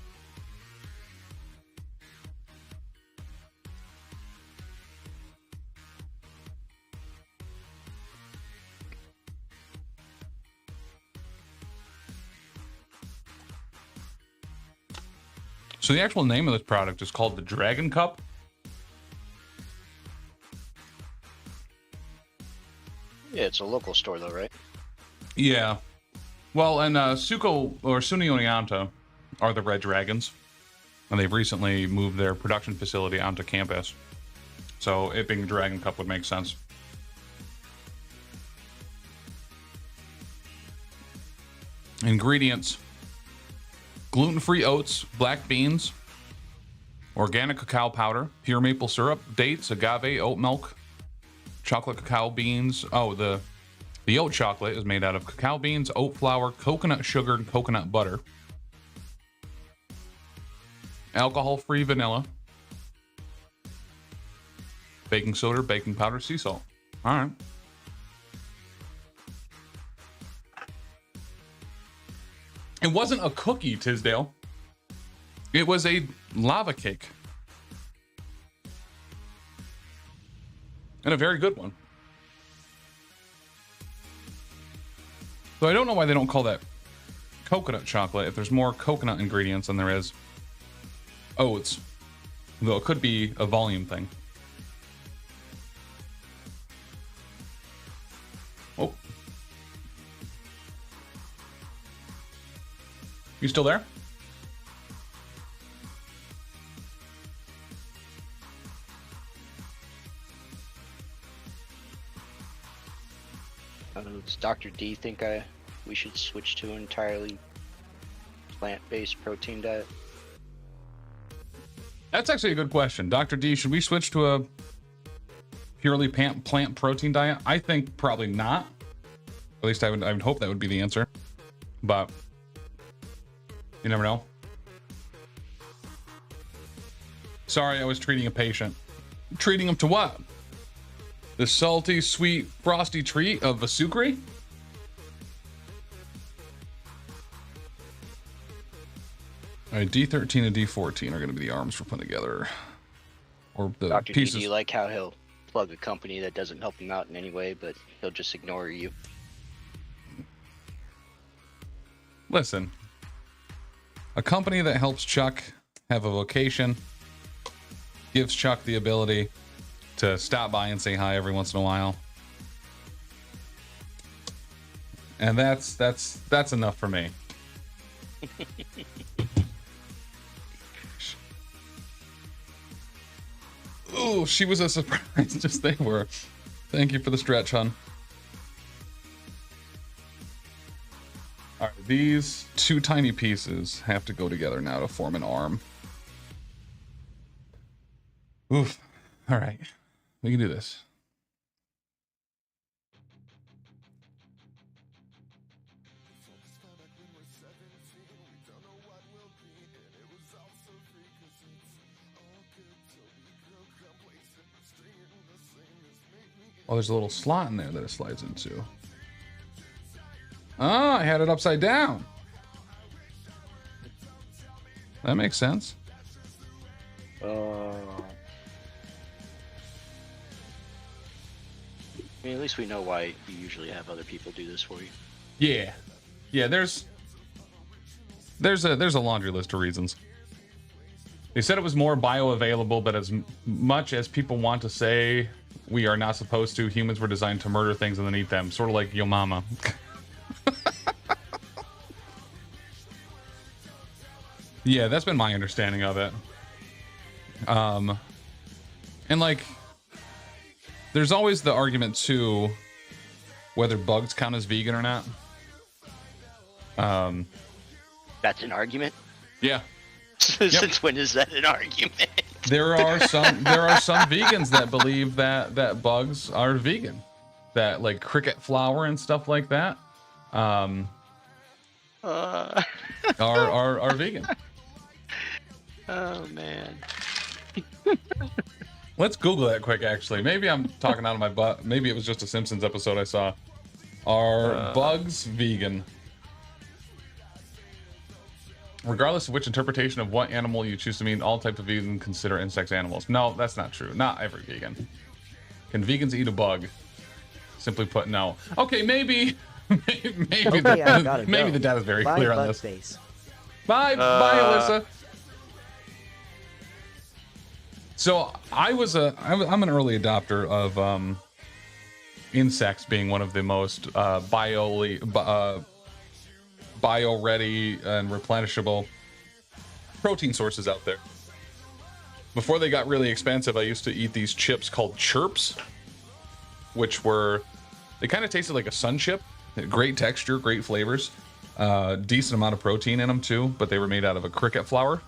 So the actual name of this product is called the Dragon Cup. Yeah, it's a local store though, right? Yeah. Well, and Suko or Suni Onianta, are the Red Dragons, and they've recently moved their production facility onto campus. So it being Dragon Cup would make sense. Ingredients: gluten-free oats, black beans, organic cacao powder, pure maple syrup, dates, agave, oat milk, chocolate cacao beans. Oh, the oat chocolate is made out of cacao beans, oat flour, coconut sugar, and coconut butter. Alcohol-free vanilla, baking soda, baking powder, sea salt. All right. It wasn't a cookie, Tisdale. It was a lava cake. And a very good one. So I don't know why they don't call that coconut chocolate if there's more coconut ingredients than there is oats. Though it could be a volume thing. Oh. You still there? Does Dr. D think we should switch to an entirely plant-based protein diet? That's actually a good question. Dr. D, should we switch to a purely plant protein diet? I think probably not. At least I would hope that would be the answer. But you never know. Sorry, I was treating a patient. Treating him to what? The salty, sweet, frosty treat of Vasukri? All right, D13 and D14 are going to be the arms we're putting together. Or the Dr. pieces. D, do you like how he'll plug a company that doesn't help him out in any way, but he'll just ignore you? Listen, a company that helps Chuck have a vocation, gives Chuck the ability to stop by and say hi every once in a while. And that's enough for me. Ooh, she was a surprise, just they were. Thank you for the stretch, hon. All right, these two tiny pieces have to go together now to form an arm. Oof. All right, we can do this. Oh, there's a little slot in there that it slides into. Oh, I had it upside down. That makes sense. I mean, at least we know why you usually have other people do this for you. Yeah. Yeah, there's a laundry list of reasons. They said it was more bioavailable, but as much as people want to say we are not supposed to, humans were designed to murder things and then eat them. Sort of like Yo Mama. Yeah, that's been my understanding of it. And like, there's always the argument too, whether bugs count as vegan or not. That's an argument? Yeah. Since when is that an argument? There are some vegans that believe that bugs are vegan, that like cricket flour and stuff like that are vegan. Oh man. Let's Google that quick. Actually, maybe I'm talking out of my butt. Maybe it was just a Simpsons episode I saw. Are bugs vegan? Regardless of which interpretation of what animal you choose to mean, all types of vegans consider insects animals. No, that's not true. Not every vegan. Can vegans eat a bug? Simply put, no. Okay, maybe maybe the data is very clear on this. Face. Bye, Alyssa. So I'm an early adopter of insects being one of the most bio-ready and replenishable protein sources out there. Before they got really expensive, I used to eat these chips called chirps, which were, they kind of tasted like a sun chip. Great texture, great flavors, decent amount of protein in them too, but they were made out of a cricket flour.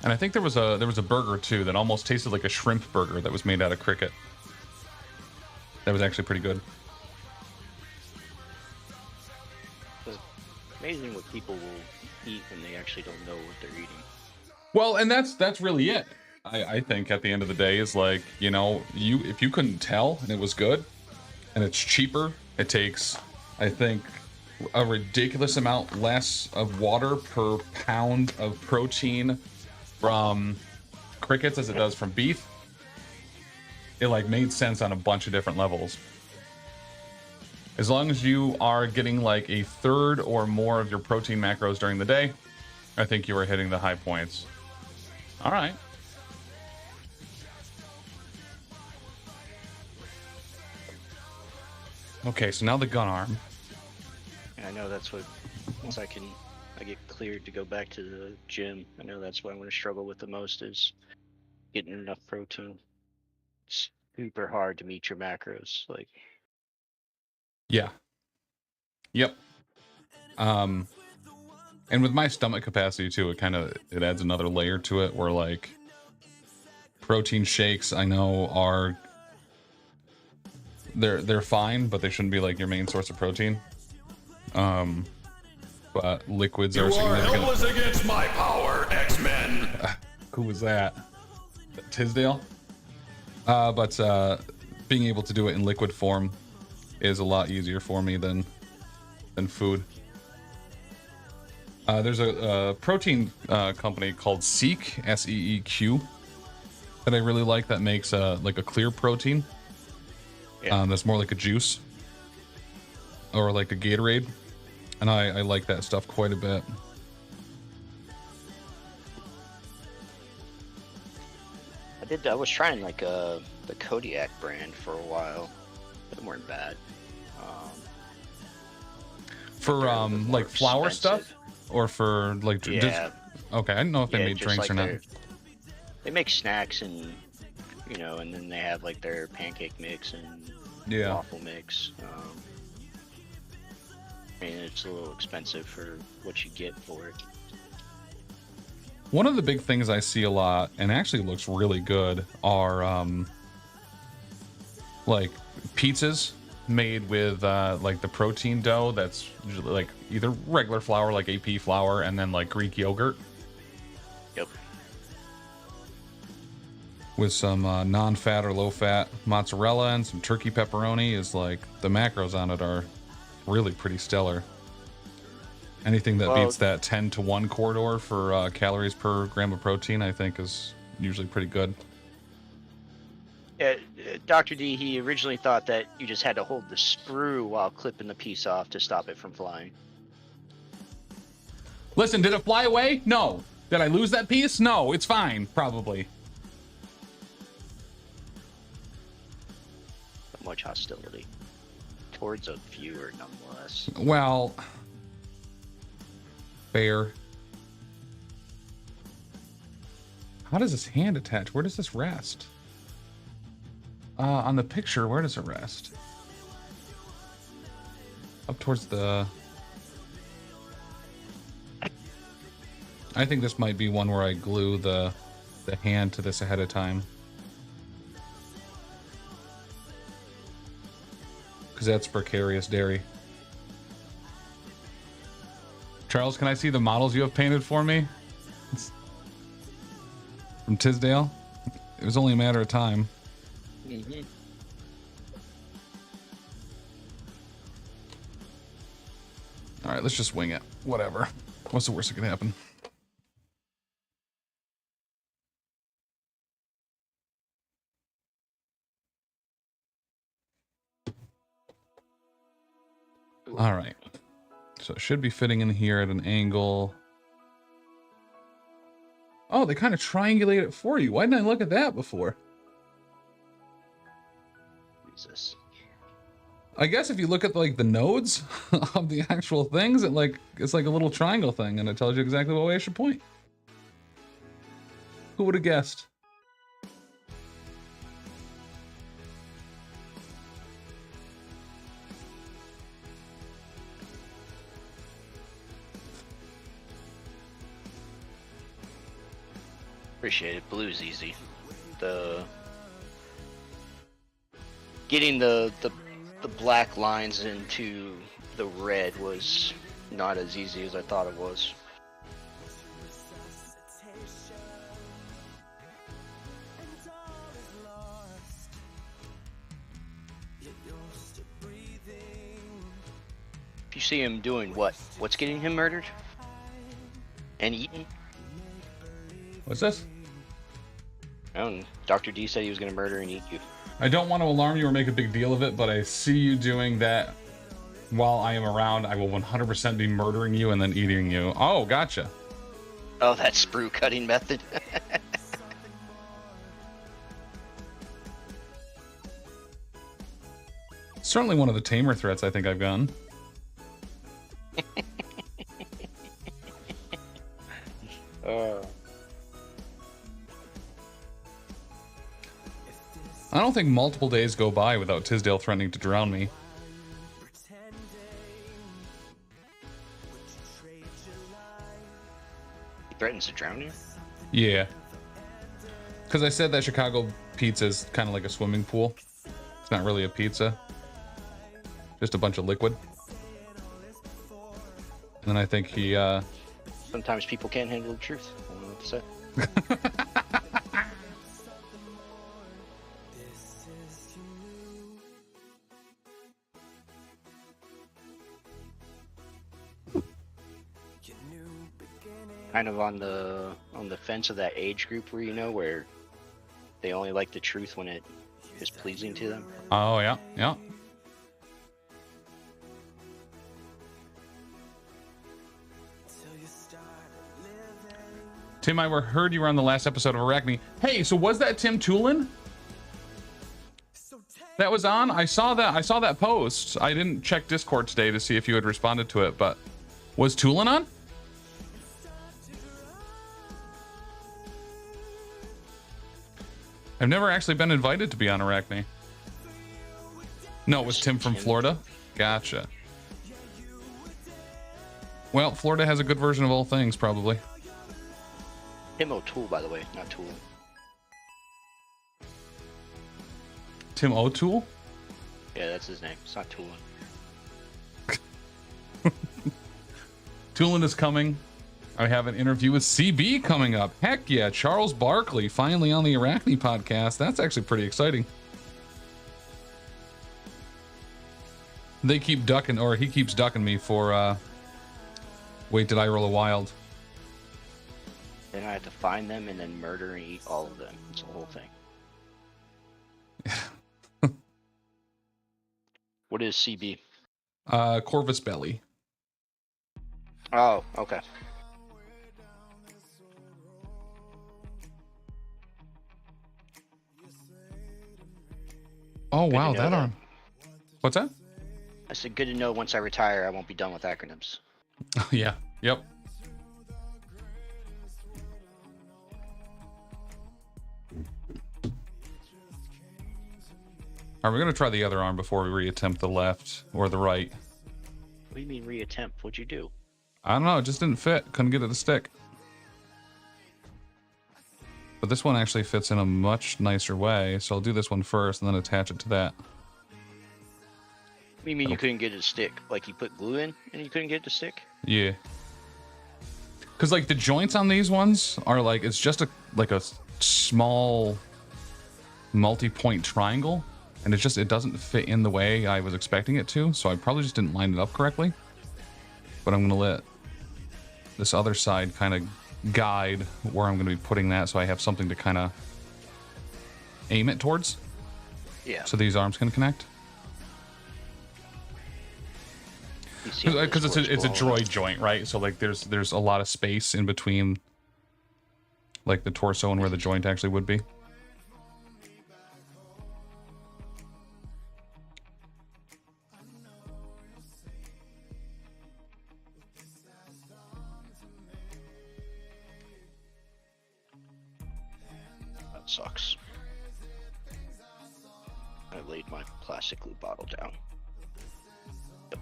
And I think there was a burger too that almost tasted like a shrimp burger that was made out of cricket. That was actually pretty good. It's amazing what people will eat when they actually don't know what they're eating. Well, and that's really it. I think at the end of the day is like, you know, if you couldn't tell and it was good and it's cheaper, it takes, I think, a ridiculous amount less of water per pound of protein from crickets as it does from beef. It like made sense on a bunch of different levels. As long as you are getting like a third or more of your protein macros during the day, I think you are hitting the high points. All right. Okay, so now the gun arm. And I know that's what, once I get cleared to go back to the gym, I know that's what I'm going to struggle with the most is getting enough protein. It's super hard to meet your macros. Like, yeah. Yep. And with my stomach capacity too, it adds another layer to it where like protein shakes I know are they're fine, but they shouldn't be like your main source of protein. But liquids are significant. You are helpless against my power, X-Men. Who was that? Tisdale? But being able to do it in liquid form is a lot easier for me than food. There's a protein company called Seek, S-E-E-Q, that I really like that makes like a clear protein. Yeah. That's more like a juice or like a Gatorade, and I like that stuff quite a bit. I was trying like the Kodiak brand for a while. They weren't bad. For like flour stuff, or for like yeah. Okay, I didn't know if they made drinks like or not. They make snacks and and then they have like their pancake mix and waffle mix. I mean, it's a little expensive for what you get for it. One of the big things I see a lot, and actually looks really good, are like pizzas made with like the protein dough that's usually like either regular flour, like AP flour, and then like Greek yogurt. Yep. With some non-fat or low-fat mozzarella and some turkey pepperoni, is like the macros on it are really pretty stellar. Anything that beats that 10-to-1 corridor for calories per gram of protein, I think, is usually pretty good. Yeah, Dr. D, he originally thought that you just had to hold the sprue while clipping the piece off to stop it from flying. Listen, did it fly away? No. Did I lose that piece? No, it's fine, probably. Not much hostility towards a viewer, nonetheless. Well, fair. How does this hand attach? Where does this rest? On the picture, where does it rest? Up towards the... I think this might be one where I glue the hand to this ahead of time. Because that's precarious dairy. Charles, can I see the models you have painted for me? From Tisdale? It was only a matter of time. Mm-hmm. All right, let's just wing it. Whatever. What's the worst that could happen? All right. So it should be fitting in here at an angle. Oh, they kind of triangulate it for you. Why didn't I look at that before? Jesus. I guess if you look at like the nodes of the actual things, it's like a little triangle thing, and it tells you exactly what way I should point. Who would have guessed? Appreciate it. Blue's easy. Getting the black lines into the red was not as easy as I thought it was. If you see him doing what? What's getting him murdered? And eaten? What's this? Dr. D said he was going to murder and eat you. I don't want to alarm you or make a big deal of it, but I see you doing that while I am around. I will 100% be murdering you and then eating you. Oh, gotcha. Oh, that sprue cutting method. Certainly one of the tamer threats I think I've gotten. I don't think multiple days go by without Tisdale threatening to drown me. He threatens to drown you? Yeah. Because I said that Chicago pizza is kind of like a swimming pool. It's not really a pizza. Just a bunch of liquid. And then I think he, Sometimes people can't handle the truth. I don't know what to say. Kind of on the fence of that age group where, you know, where they only like the truth when it is pleasing to them. Oh, yeah, yeah. Tim, I heard you were on the last episode of Arachne. Hey, so was that Tim Toolin? That was on? I saw that post. I didn't check Discord today to see if you had responded to it, but was Toolin on? I've never actually been invited to be on Arachne. No, it was Tim from Florida? Gotcha. Well, Florida has a good version of all things, probably. Tim O'Toole, by the way, not Tool. Tim O'Toole? Yeah, that's his name. It's not Toolin. Toolin is coming. I have an interview with CB coming up. Heck yeah, Charles Barkley finally on the Arachne podcast. That's actually pretty exciting. They keep ducking, or he keeps ducking me for, wait, did I roll a wild? Then I have to find them and then murder and eat all of them. It's the whole thing. What is CB? Corvus Belly. Oh, okay. Oh, Good wow, to know that arm. What's that? I said, good to know once I retire, I won't be done with acronyms. Yeah, yep. All right, we're going to try the other arm before we reattempt the left or the right. What do you mean reattempt? What'd you do? I don't know, it just didn't fit. Couldn't get it to stick. But this one actually fits in a much nicer way, so I'll do this one first and then attach it to that. What do you mean you couldn't get it to stick? Like you put glue in and you couldn't get it to stick? Yeah. Because like the joints on these ones are like, it's just a small multi-point triangle. And it doesn't fit in the way I was expecting it to, so I probably just didn't line it up correctly. But I'm going to let this other side kind of guide where I'm going to be putting that, so I have something to kind of aim it towards. Yeah. So these arms can connect. Because it's a droid joint, right? So like there's a lot of space in between like the torso and where the joint actually would be. sucks. I laid my plastic glue bottle down. Yep.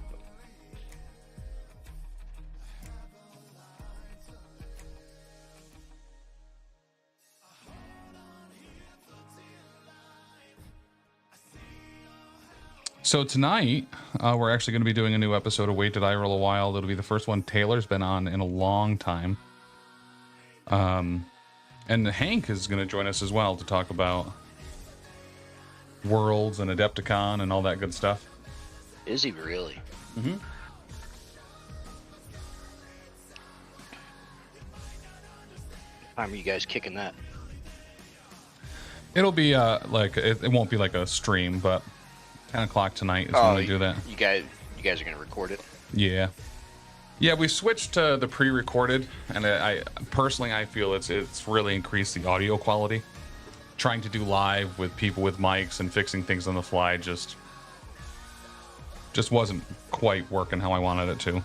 So tonight, we're actually going to be doing a new episode of Wait Did I Roll a While. It'll be the first one Taylor's been on in a long time. And Hank is going to join us as well to talk about Worlds and Adepticon and all that good stuff. Is he really? Mm-hmm. Time are you guys kicking that? It'll be like it won't be like a stream, but 10 o'clock tonight is when we do that. You guys are gonna record it? Yeah, we switched to the pre-recorded, and I personally feel it's really increased the audio quality. Trying to do live with people with mics and fixing things on the fly just wasn't quite working how I wanted it to.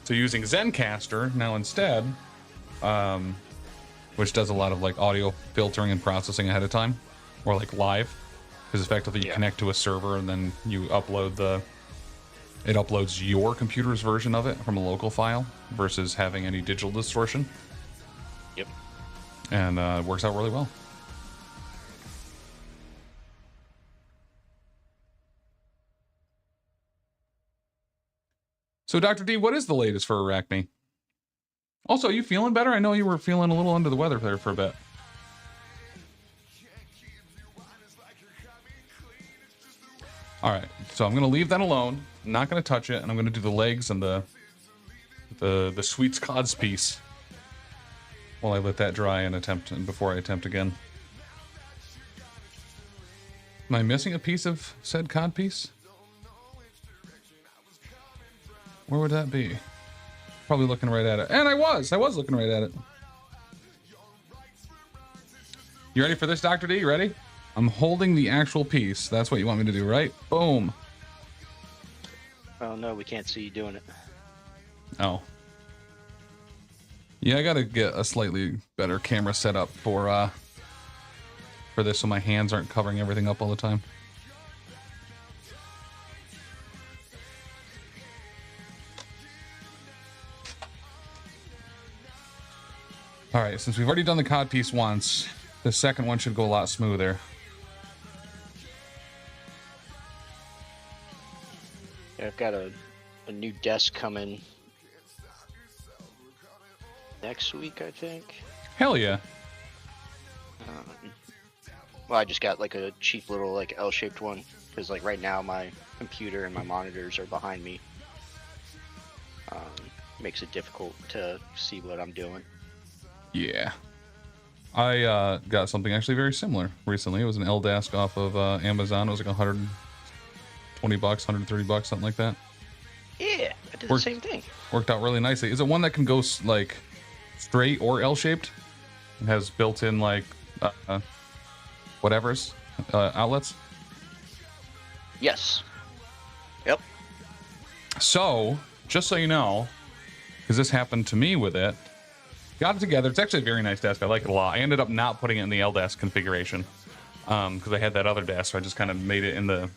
So using Zencaster now instead, which does a lot of like audio filtering and processing ahead of time, or like live. Because effectively you connect to a server and then you upload it uploads your computer's version of it from a local file versus having any digital distortion. Yep. And it works out really well. So Dr. D, what is the latest for Arachne? Also, are you feeling better? I know you were feeling a little under the weather there for a bit. All right, so I'm going to leave that alone. I'm not going to touch it, and I'm going to do the legs and the sweets cod's piece while I let that dry and before I attempt again. Am I missing a piece of said cod piece? Where would that be? Probably looking right at it. And I was looking right at it. You ready for this, Dr. D? You ready? I'm holding the actual piece. That's what you want me to do, right? Boom. Oh no, we can't see you doing it. Oh. Yeah, I gotta get a slightly better camera set up for this so my hands aren't covering everything up all the time. Alright, since we've already done the cod piece once, the second one should go a lot smoother. Yeah, I've got a new desk coming next week, I think. Hell yeah. Well, I just got like a cheap little like L-shaped one because like right now my computer and my monitors are behind me. Makes it difficult to see what I'm doing. Yeah. I got something actually very similar recently. It was an L desk off of Amazon. It was like $120, $130, something like that. Yeah, I did the same thing. Worked out really nicely. Is it one that can go like straight or L-shaped? It has built-in like whatever's outlets. Yes. Yep. So, just so you know, because this happened to me with it, got it together. It's actually a very nice desk. I like it a lot. I ended up not putting it in the L desk configuration because I had that other desk, so I just kind of made it in this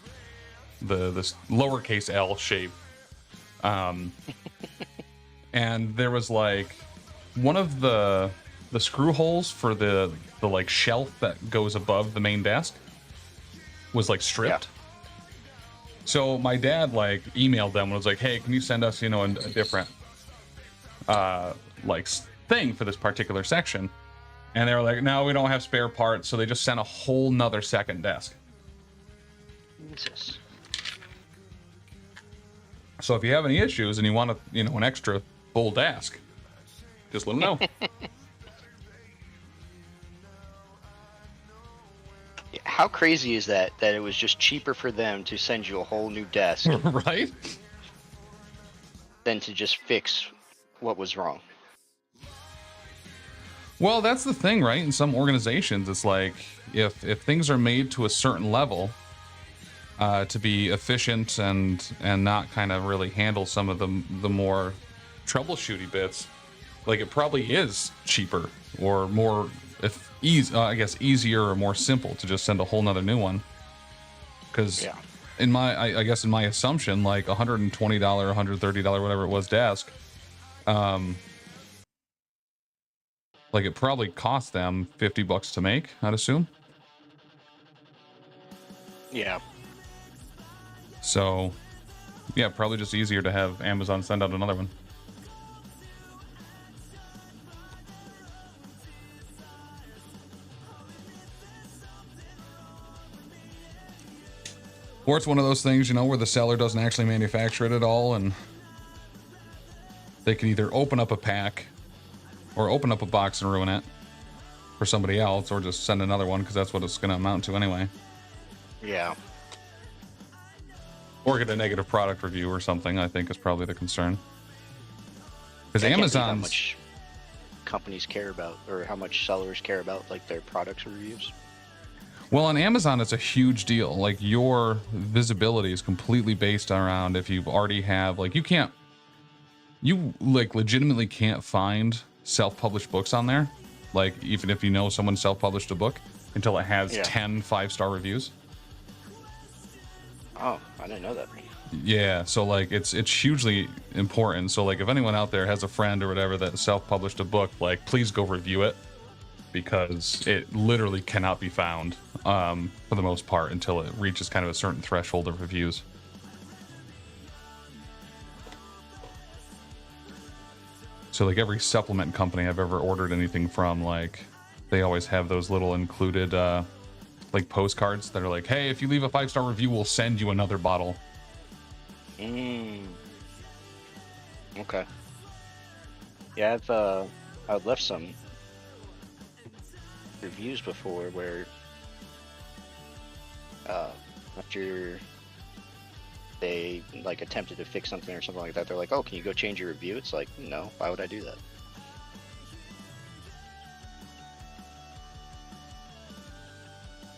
lowercase L shape. And there was like one of the screw holes for the like shelf that goes above the main desk was like stripped. Yeah. So my dad like emailed them and was like, "Hey, can you send us, a different like thing for this particular section?" And they were like, "No, we don't have spare parts." So they just sent a whole nother second desk. Jesus. So if you have any issues and you want an extra full desk, just let them know. How crazy is that it was just cheaper for them to send you a whole new desk, right? Than to just fix what was wrong. Well, that's the thing, right? In some organizations, it's like if things are made to a certain level to be efficient and not kind of really handle some of the more troubleshooty bits, like it probably is cheaper or more if I guess easier or more simple to just send a whole nother new one. Because in my, I guess in my assumption, like $120, $130, whatever it was desk, like it probably cost them $50 to make, I'd assume. Yeah. So, yeah, probably just easier to have Amazon send out another one. Or it's one of those things, you know, where the seller doesn't actually manufacture it at all, and they can either open up a pack or open up a box and ruin it for somebody else, or just send another one because that's what it's going to amount to anyway. Yeah. Or get a negative product review or something, I think is probably the concern. Because Amazon's... how much companies care about, or how much sellers care about, like, their products reviews. Well, on Amazon, it's a huge deal. Like, your visibility is completely based around if you already have, like, you like legitimately can't find self-published books on there. Like, even if you know someone self-published a book, until it has 10 5-star reviews. Oh, I didn't know that. Yeah, so like it's hugely important. So like if anyone out there has a friend or whatever that self-published a book, like please go review it, because it literally cannot be found for the most part until it reaches kind of a certain threshold of reviews. So like every supplement company I've ever ordered anything from, like they always have those little included like postcards that are like, hey, if you leave a 5-star review, we'll send you another bottle. Okay. Yeah, I've left some reviews before where after they like attempted to fix something or something like that, they're like, oh, can you go change your review? It's like, no, why would I do that?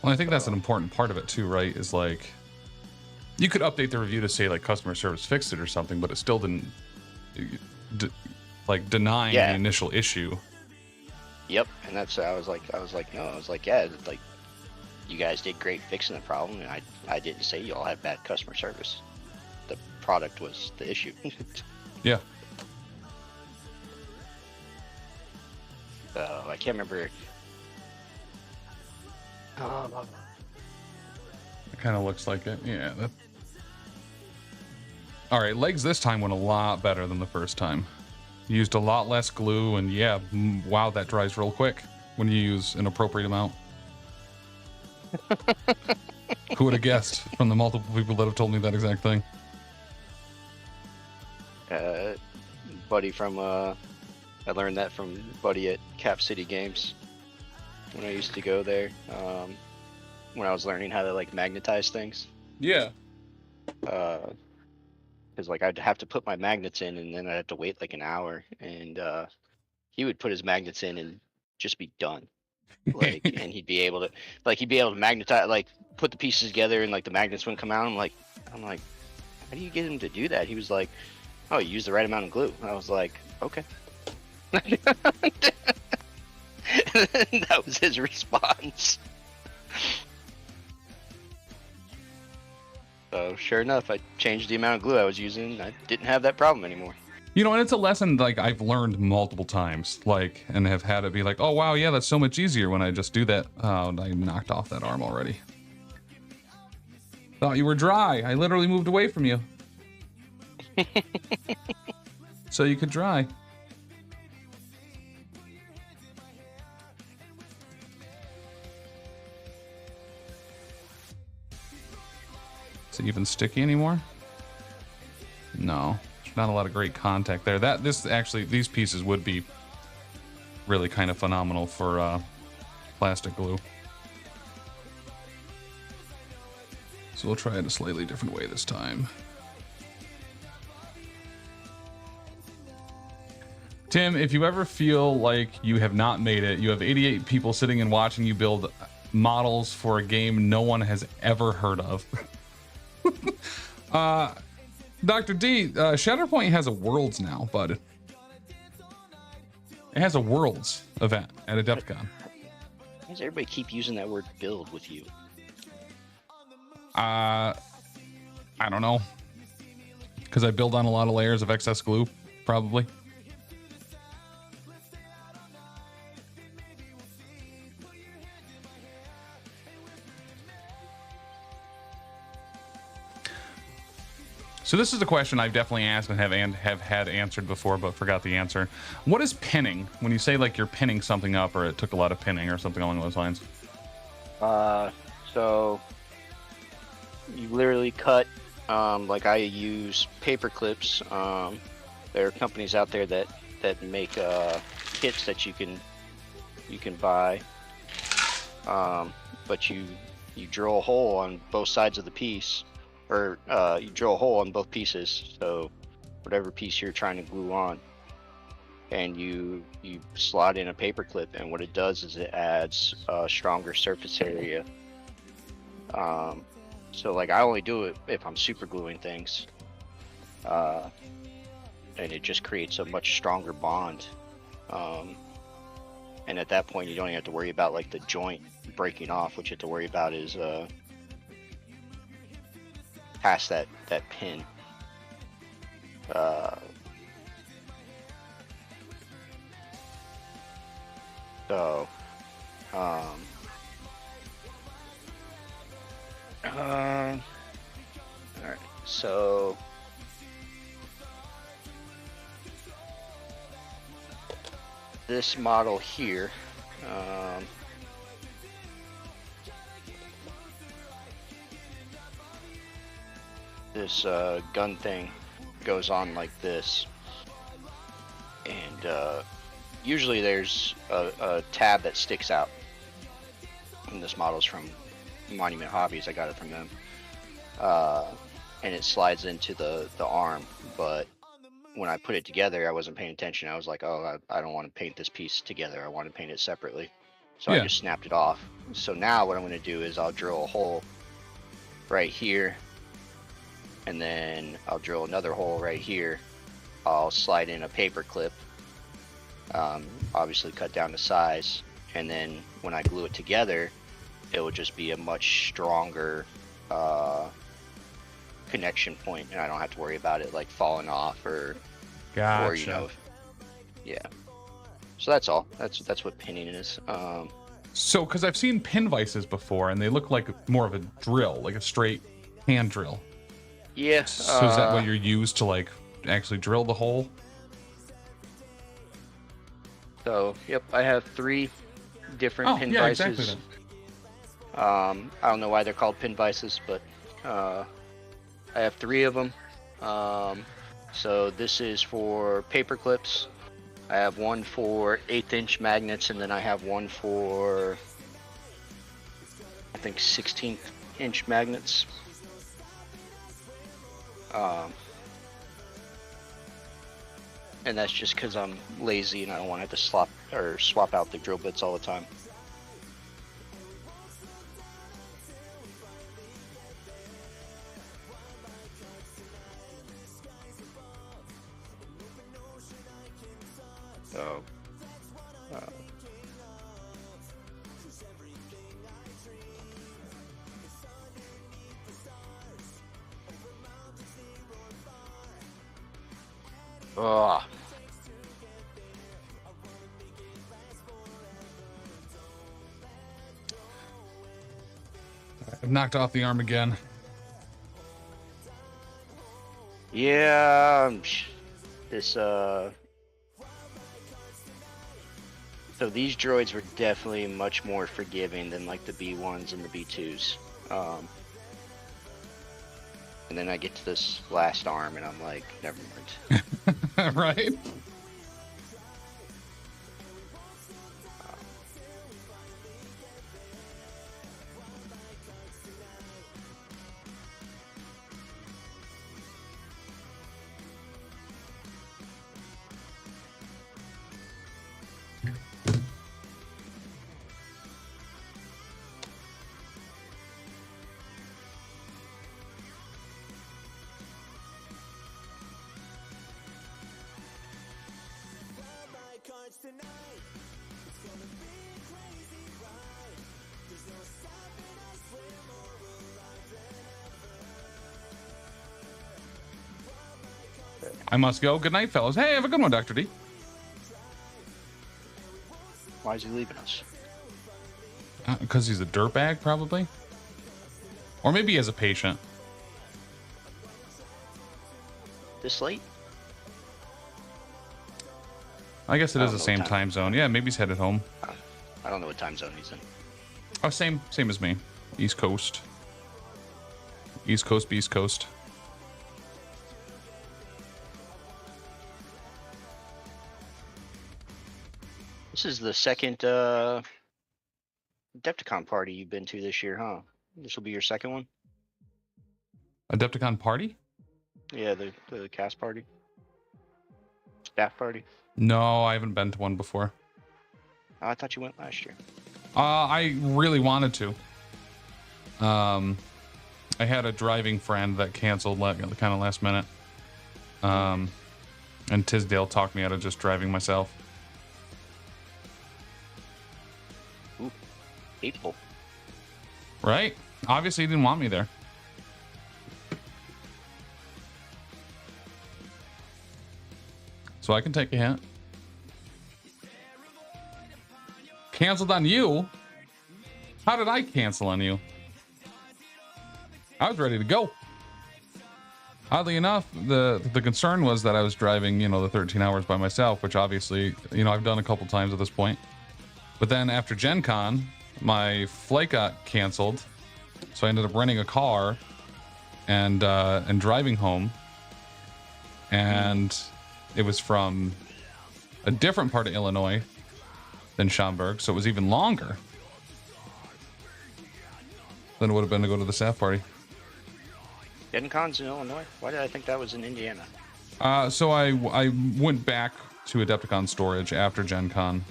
Well, I think that's an important part of it too, right? Is like, you could update the review to say like customer service fixed it or something, but it still didn't like denying the initial issue. Yep, and that's I was like, yeah, like you guys did great fixing the problem, and I didn't say you all had bad customer service. The product was the issue. Yeah. I can't remember. It kind of looks like it. Yeah. All right, legs this time went a lot better than the first time. Used a lot less glue, and yeah, wow, that dries real quick when you use an appropriate amount. Who would have guessed from the multiple people that have told me that exact thing? Buddy from I learned that from Buddy at Cap City Games when I used to go there. When I was learning how to like magnetize things. Yeah. Because like I'd have to put my magnets in, and then I'd have to wait like an hour, and he would put his magnets in and just be done. Like, and he'd be able to magnetize, like put the pieces together, and like the magnets wouldn't come out. I'm like, how do you get him to do that? He was like, oh, you use the right amount of glue. And I was like, okay. That was his response. So sure enough, I changed the amount of glue I was using. I didn't have that problem anymore. You know, and it's a lesson like I've learned multiple times, like, and have had it be like, oh wow, yeah, that's so much easier when I just do that. Oh, I knocked off that arm already. Thought you were dry. I literally moved away from you. So you could dry. Is it even sticky anymore? No, there's not a lot of great contact there. These pieces would be really kind of phenomenal for plastic glue. So we'll try it a slightly different way this time. Tim, if you ever feel like you have not made it, you have 88 people sitting and watching you build models for a game no one has ever heard of. Dr. D, Shatterpoint has a Worlds now, bud. It has a Worlds event at Adepticon. does everybody keep using that word build with you? I don't know. Because I build on a lot of layers of excess glue, probably. So this is a question I've definitely asked and have had answered before, but forgot the answer. What is pinning? When you say like you're pinning something up, or it took a lot of pinning, or something along those lines. So you literally cut. Like I use paper clips. There are companies out there that make kits that you can buy. But you drill a hole on both sides of the piece. Or you drill a hole on both pieces, so whatever piece you're trying to glue on, and you slot in a paper clip, and what it does is it adds a stronger surface area. So like I only do it if I'm super gluing things, and it just creates a much stronger bond. And at that point, you don't even have to worry about like the joint breaking off. What you have to worry about is past that pin. So all right, so this model here, this gun thing goes on like this, and usually there's a tab that sticks out, and this model's from Monument Hobbies. I got it from them, and it slides into the arm, but when I put it together, I wasn't paying attention. I was like, oh, I don't want to paint this piece together. I want to paint it separately, so I just snapped it off. So now what I'm going to do is I'll drill a hole right here, and then I'll drill another hole right here. I'll slide in a paper clip, obviously cut down to size, and then when I glue it together, it will just be a much stronger connection point, and I don't have to worry about it like falling off or you know, yeah. So that's all. That's what pinning is. So because I've seen pin vices before, and they look like more of a drill, like a straight hand drill. Yeah. So is that what you're used to, like, actually drill the hole? So, yep, I have 3 different pin vices. Exactly. I don't know why they're called pin vices, but I have 3 of them. So this is for paper clips. I have one for 1/8" magnets, and then I have one for, I think, 16" magnets. And that's just because I'm lazy and I don't want to have to swap out the drill bits all the time. So, I've knocked off the arm again. yeah, this so these droids were definitely much more forgiving than like the B1s and the B2s. And then I get to this last arm and I'm like, never mind. Right? I must go. Good night, fellas. Hey, have a good one, Dr. D. Why is he leaving us? Because he's a dirtbag, probably. Or maybe he has a patient. This late? I guess it is the same time zone. Yeah, maybe he's headed home. I don't know what time zone he's in. Oh, same as me. East Coast. East Coast, Beast Coast. This is the second Adepticon party you've been to this year, huh? This will be your second one? Adepticon party? Yeah, the cast party. Staff party. No, I haven't been to one before. Oh, I thought you went last year. I really wanted to. I had a driving friend that canceled kind of last minute. And Tisdale talked me out of just driving myself. Ooh, hateful. Right? Obviously, he didn't want me there. So I can take a hint. Canceled on you? How did I cancel on you? I was ready to go. Oddly enough, the concern was that I was driving, the 13 hours by myself, which obviously, I've done a couple times at this point. But then after Gen Con, my flight got canceled. So I ended up renting a car and driving home. And it was from a different part of Illinois than Schaumburg, so it was even longer than it would have been to go to the staff party. Gen Con's in Illinois? Why did I think that was in Indiana? So I went back to Adepticon storage after Gen Con.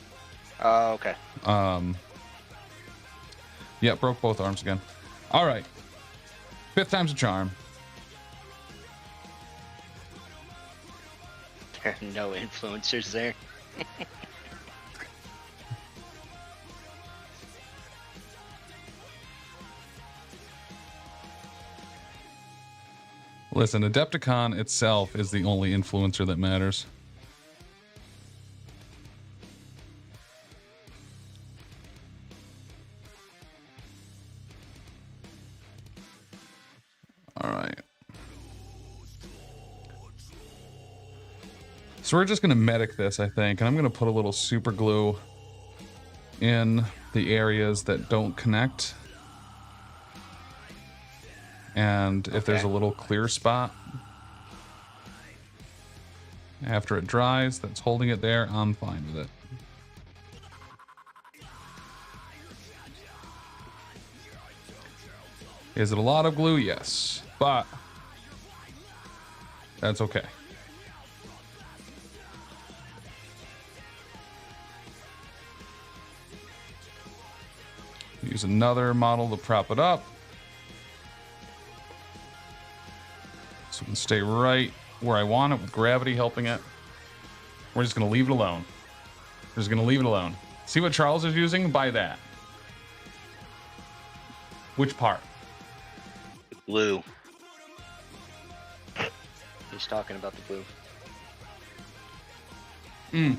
Oh, okay. Yeah, broke both arms again. All right. 5th time's a charm. There are no influencers there. Listen, Adepticon itself is the only influencer that matters. All right. So we're just going to medic this, I think, and I'm going to put a little super glue in the areas that don't connect. And if there's a little clear spot after it dries that's holding it there, I'm fine with it. Is it a lot of glue? Yes, but that's okay. Use another model to prop it up. So it can stay right where I want it with gravity helping it. We're just going to leave it alone. We're just going to leave it alone. See what Charles is using? Buy that. Which part? Glue. He's talking about the glue.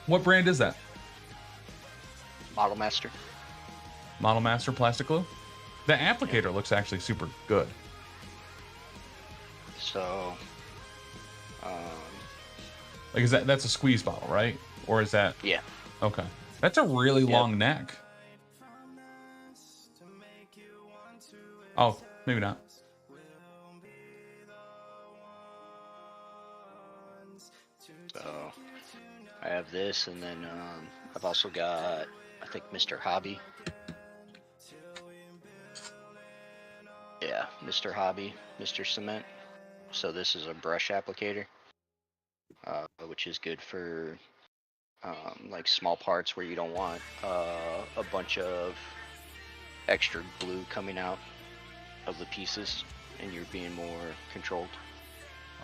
What brand is that? Model Master. Model Master plastic glue? The applicator looks actually super good. So, like, is that's a squeeze bottle, right? Or is that? Yeah. Okay. That's a really long neck. Oh, maybe not. So, I have this, and then I've also got, I think, Mr. Hobby. Yeah, Mr. Hobby, Mr. Cement. So this is a brush applicator, which is good for like small parts where you don't want a bunch of extra glue coming out of the pieces, and you're being more controlled.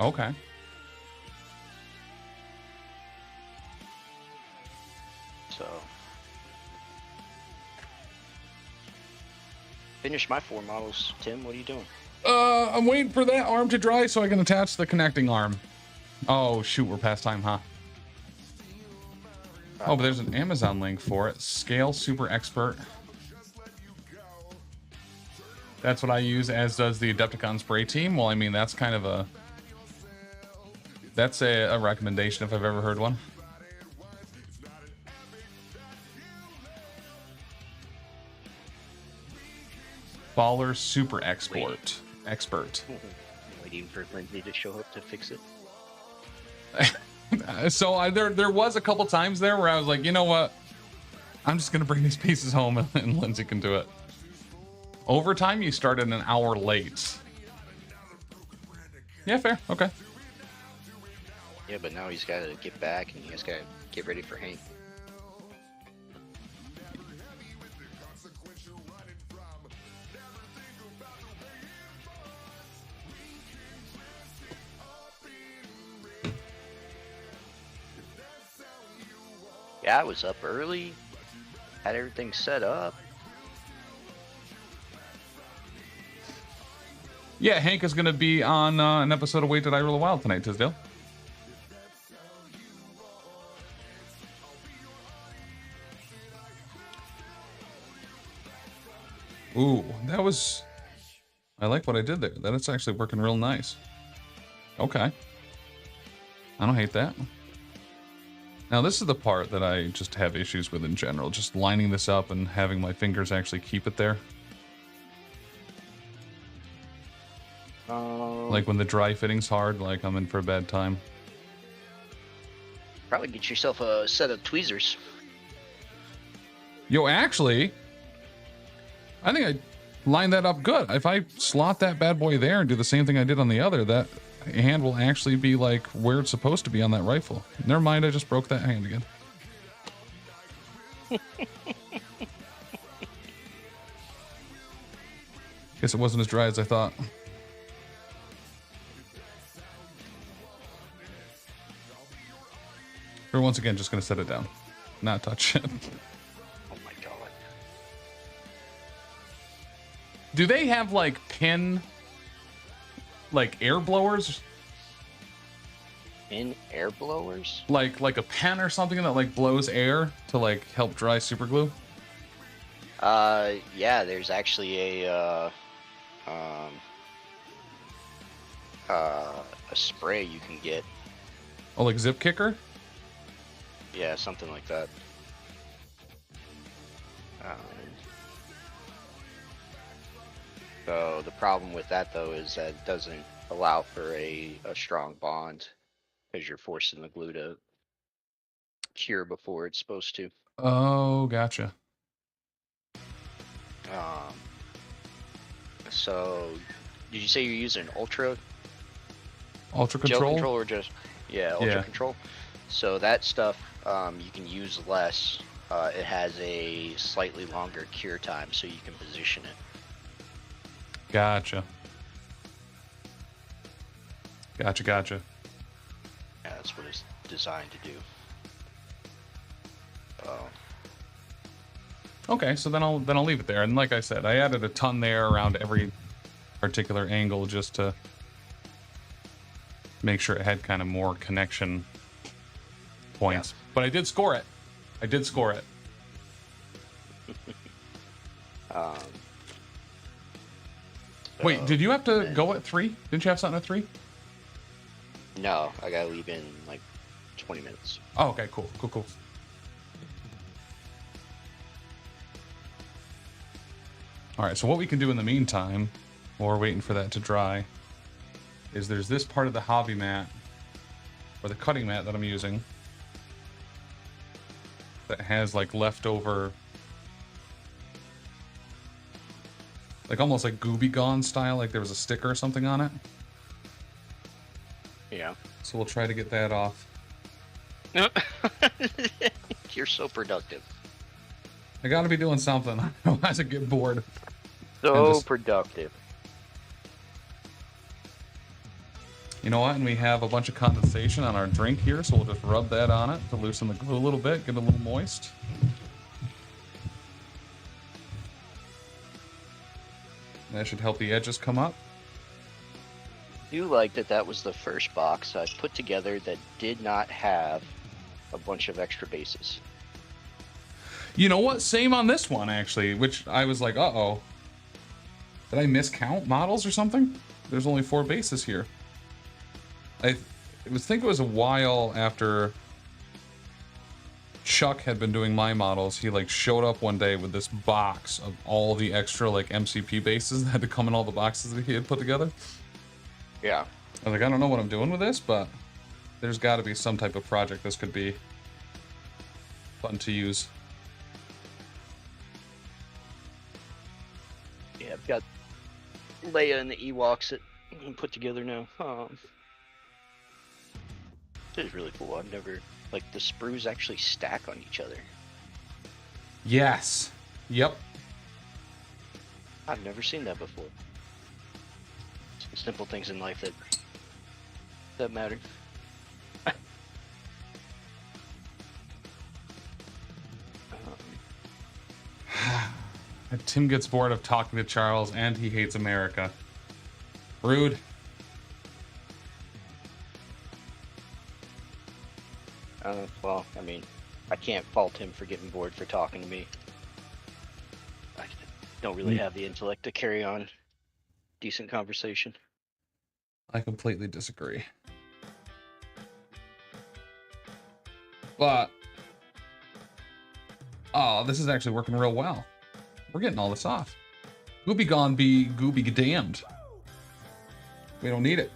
Okay. So, finish my 4 models, Tim. What are you doing? I'm waiting for that arm to dry so I can attach the connecting arm. Oh, shoot, we're past time, huh? Oh, but there's an Amazon link for it. Scale Super Expert. That's what I use, as does the Adepticon spray team. Well, I mean, that's kind of a... That's a recommendation if I've ever heard one. Baller Super Expert. Expert. Waiting for Lindsay to show up to fix it. So there was a couple times there where I was like, you know what? I'm just going to bring these pieces home and Lindsay can do it. Overtime, you started an hour late. Yeah, fair. Okay. Yeah, but now he's got to get back and he's got to get ready for Hank. Yeah, I was up early, had everything set up. Yeah, Hank is going to be on an episode of Wait Did I Roll a Wild tonight, Tisdale. Ooh, that was... I like what I did there. That it's actually working real nice. Okay. I don't hate that. Now, this is the part that I just have issues with in general. Just lining this up and having my fingers actually keep it there. Like when the dry fitting's hard, like I'm in for a bad time. Probably get yourself a set of tweezers. Yo, actually, I think I lined that up good. If I slot that bad boy there and do the same thing I did on the other, that hand will actually be like where it's supposed to be on that rifle. Never mind, I just broke that hand again. Guess it wasn't as dry as I thought. Or once again, just gonna set it down, not touch it. Oh my god. Do they have like pin, like air blowers? In air blowers? Like a pen or something that like blows air to like help dry super glue? Yeah, there's actually a spray you can get. Oh, like zip kicker? Yeah, something like that. So the problem with that though is that it doesn't allow for a strong bond because you're forcing the glue to cure before it's supposed to. Oh, gotcha. So did you say you're using ultra Ultra gel control? control or just ultra control? So that stuff you can use less. It has a slightly longer cure time, so you can position it. Gotcha. Gotcha. Yeah, that's what it's designed to do. Okay, so then I'll leave it there. And like I said, I added a ton there around every particular angle just to make sure it had kind of more connection points. Yeah. But I did score it. Wait, did you have to go at 3? Didn't you have something at 3? No, I gotta leave in like 20 minutes. Oh, okay, cool. All right, so what we can do in the meantime, while we're waiting for that to dry, is there's this part of the hobby mat, or the cutting mat that I'm using, that has like leftover, like almost like Gooby Gone style, like there was a sticker or something on it. Yeah. So we'll try to get that off. You're so productive. I gotta be doing something, otherwise I get bored. So productive. You know what? And we have a bunch of condensation on our drink here, so we'll just rub that on it to loosen the glue a little bit, get it a little moist. That should help the edges come up. do like that that was the first box I put together that did not have a bunch of extra bases. You know what? Same on this one, actually, which I was like, uh-oh. Did I miscount models or something? There's only 4 bases here. I think it was a while after Chuck had been doing my models. He like showed up one day with this box of all the extra like MCP bases that had to come in all the boxes that he had put together. Yeah. I was like, I don't know what I'm doing with this, but there's got to be some type of project this could be fun to use. Yeah, I've got Leia and the Ewoks that you can put together now. This is really cool. I've never, like, the sprues actually stack on each other. Yes. Yep. I've never seen that before. Some simple things in life that matter. Tim gets bored of talking to Charles, and he hates America. Rude. Well, I mean, I can't fault him for getting bored for talking to me. I don't really have the intellect to carry on decent conversation. I completely disagree. But, oh, this is actually working real well. We're getting all this off. Gooby gone be gooby damned. We don't need it.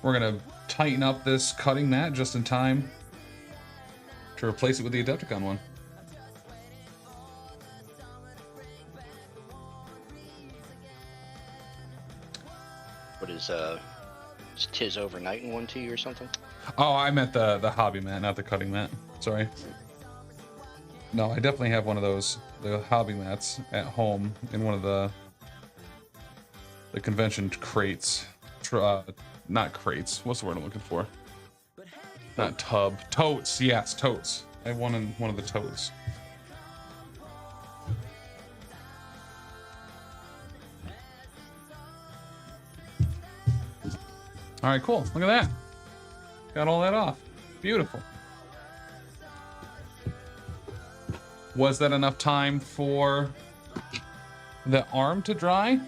We're gonna tighten up this cutting mat just in time to replace it with the Adepticon one. What is Tis Overnight in 1T or something? Oh, I meant the hobby mat, not the cutting mat. Sorry. No, I definitely have one of those, the hobby mats at home in one of the convention crates. Not crates. What's the word I'm looking for? Not tub. Totes. Yes, totes. I have one in one of the totes. All right, cool. Look at that. Got all that off. Beautiful. Was that enough time for the arm to dry?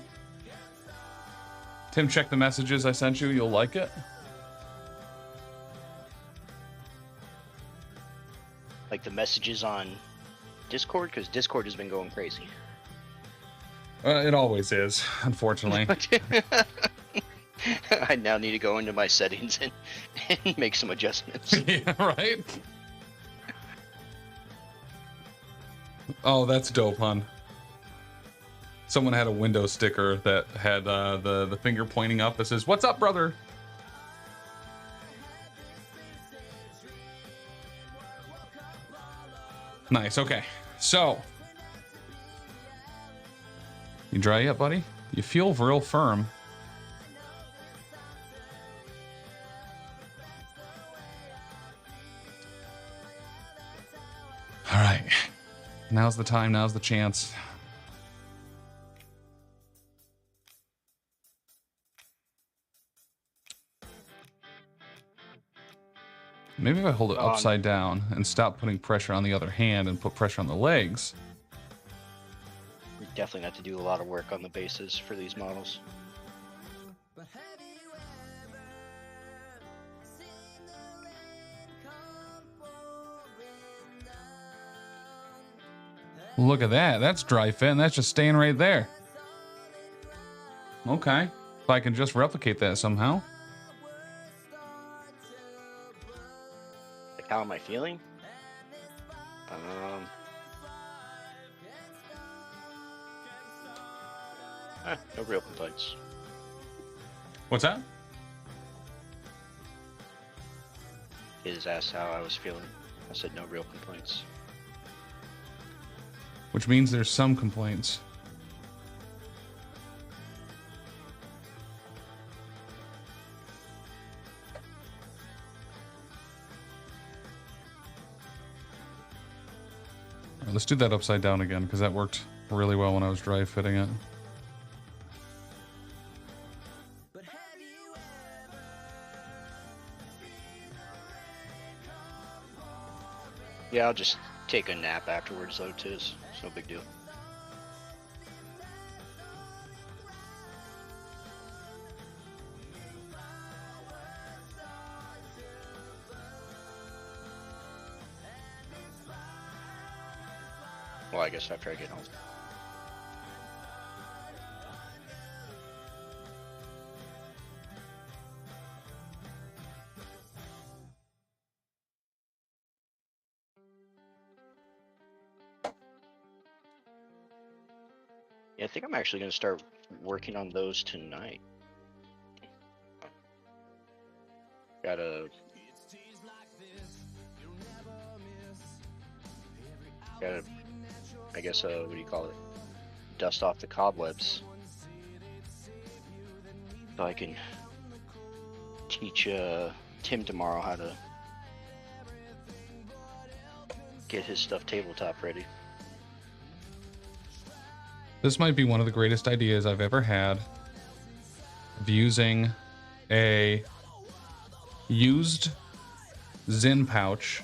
Tim, check the messages I sent you. You'll like it. Like the messages on Discord? Because Discord has been going crazy. It always is, unfortunately. I now need to go into my settings and make some adjustments. Yeah, right? Oh, that's dope, hon. Someone had a window sticker that had the finger pointing up that says, "What's up, brother?" Nice, okay. So, you dry yet, buddy? You feel real firm. All right. Now's the time, now's the chance. Maybe if I hold it upside down and stop putting pressure on the other hand and put pressure on the legs. You definitely have to do a lot of work on the bases for these models. Look at that. That's dry fit, and that's just staying right there. Okay. If I can just replicate that somehow. How am I feeling? No real complaints. What's that? He just asked how I was feeling. I said no real complaints. Which means there's some complaints. let's do that upside down again, because that worked really well when I was dry fitting it. Yeah, I'll just take a nap afterwards, though, too. It's no big deal. Well, I guess after I get home. Yeah, I think I'm actually going to start working on those tonight. Gotta, I guess, what do you call it? Dust off the cobwebs. So I can teach Tim tomorrow how to get his stuff tabletop ready. This might be one of the greatest ideas I've ever had of using a used Zin pouch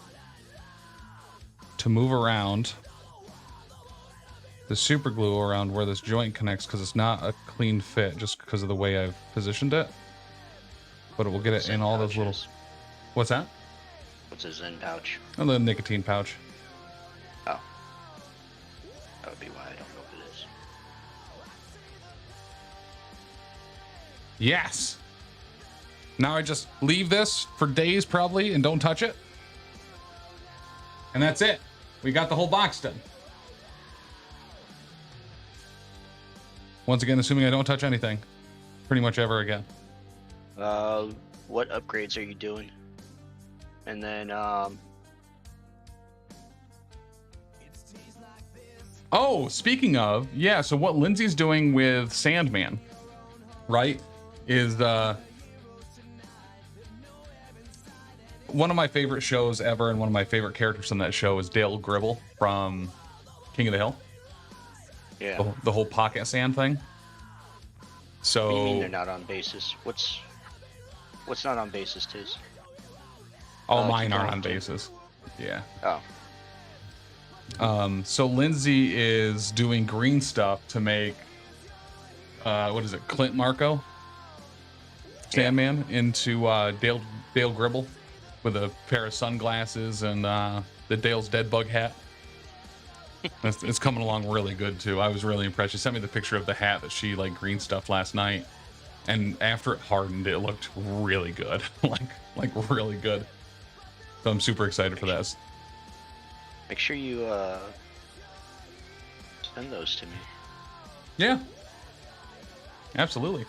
to move around the super glue around where this joint connects, because it's not a clean fit just because of the way I've positioned it. But it will get it in all those little... What's that? What's a Zin pouch? A little nicotine pouch. Oh. That would be why I don't know what it is. Yes! Now I just leave this for days probably and don't touch it. And that's it. We got the whole box done. Once again, assuming I don't touch anything pretty much ever again. What upgrades are you doing? And then, Oh, speaking of, yeah, so what Lindsay's doing with Sandman, right, is one of my favorite shows ever, and one of my favorite characters on that show is Dale Gribble from King of the Hill. Yeah. The whole pocket sand thing. So What do you mean they're not on basis? What's not on basis, Tiz? all mine aren't on basis. Yeah. Oh. So Lindsay is doing green stuff to make what is it, Clint Marco Sandman into Dale Gribble with a pair of sunglasses and the Dale's dead bug hat. It's coming along really good too. I was really impressed. She sent me the picture of the hat that she like green stuffed last night, and after it hardened, it looked really good, like really good. So I'm super excited for that. Make sure you send those to me. Yeah, absolutely.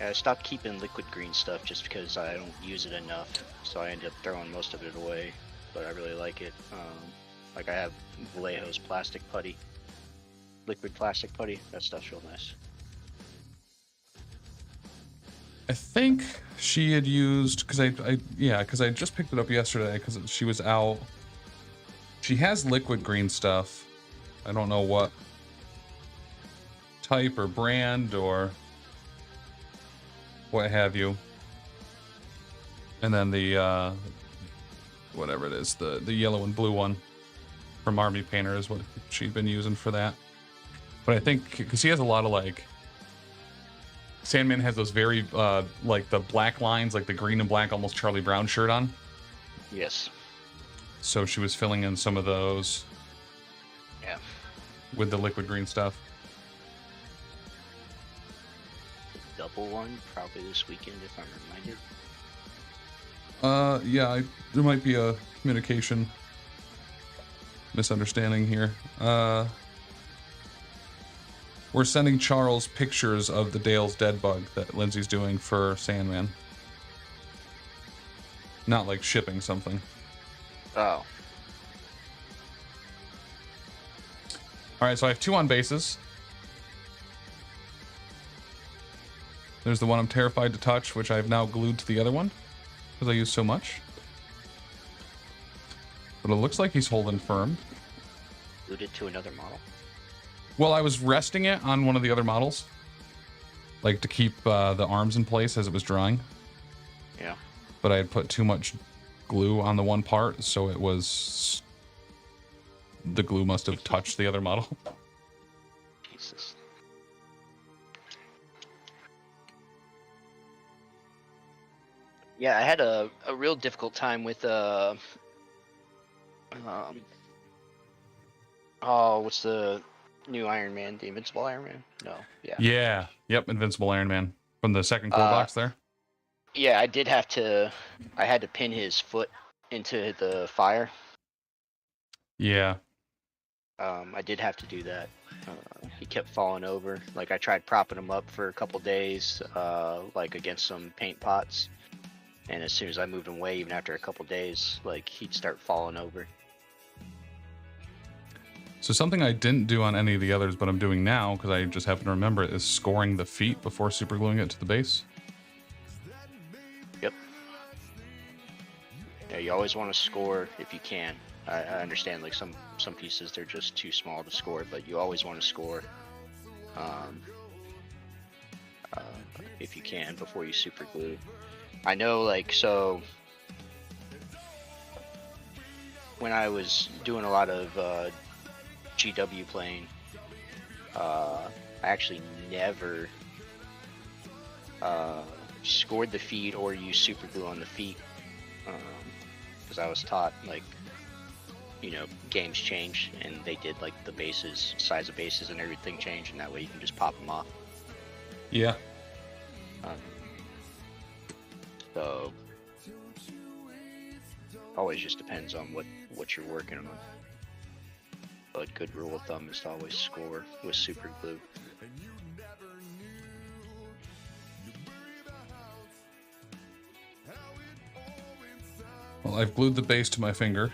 I stopped keeping liquid green stuff just because I don't use it enough, so I end up throwing most of it away. But I really like it. Like I have Vallejo's plastic putty, liquid plastic putty. That stuff's real nice. I think she had used, because I just picked it up yesterday because she was out. She has liquid green stuff. I don't know what type or brand or what have you. And then the whatever it is, the yellow and blue one from Army Painter is what she's been using for that. But I think because he has a lot of like, Sandman has those very like the black lines, like the green and black, almost Charlie Brown shirt on. Yes. So she was filling in some of those. Yeah. With the liquid green stuff. Double one probably this weekend if I'm reminded. Yeah, there might be a communication misunderstanding here. We're sending Charles pictures of the Dale's dead bug that Lindsay's doing for Sandman. Not like shipping something. Oh. Alright, so I have 2 on bases. There's the one I'm terrified to touch, which I've now glued to the other one because I use so much. But it looks like he's holding firm. Glued it to another model? Well, I was resting it on one of the other models. Like to keep the arms in place as it was drying. Yeah. But I had put too much glue on the one part, so it was... The glue must have touched the other model. Jesus. Yeah, I had a real difficult time with oh, what's the new Iron Man? The Invincible Iron Man? No, yeah. Yeah, yep, Invincible Iron Man from the second core box there. Yeah, I had to pin his foot into the fire. Yeah. I did have to do that. He kept falling over. Like I tried propping him up for a couple days, like against some paint pots. And as soon as I moved him away, even after a couple days, like he'd start falling over. So something I didn't do on any of the others, but I'm doing now, because I just happen to remember it, is scoring the feet before super gluing it to the base. Yep. Yeah, you always want to score if you can. I understand like some pieces, they're just too small to score, but you always want to score if you can before you super glue. I know, like, so when I was doing a lot of GW playing, I actually never scored the feet or used super glue on the feet, because I was taught, like, you know, games change, and they did, like, the bases, size of bases and everything change, and that way you can just pop them off. Yeah. So always just depends on what you're working on. But good rule of thumb is to always score with super glue. Well, I've glued the base to my finger.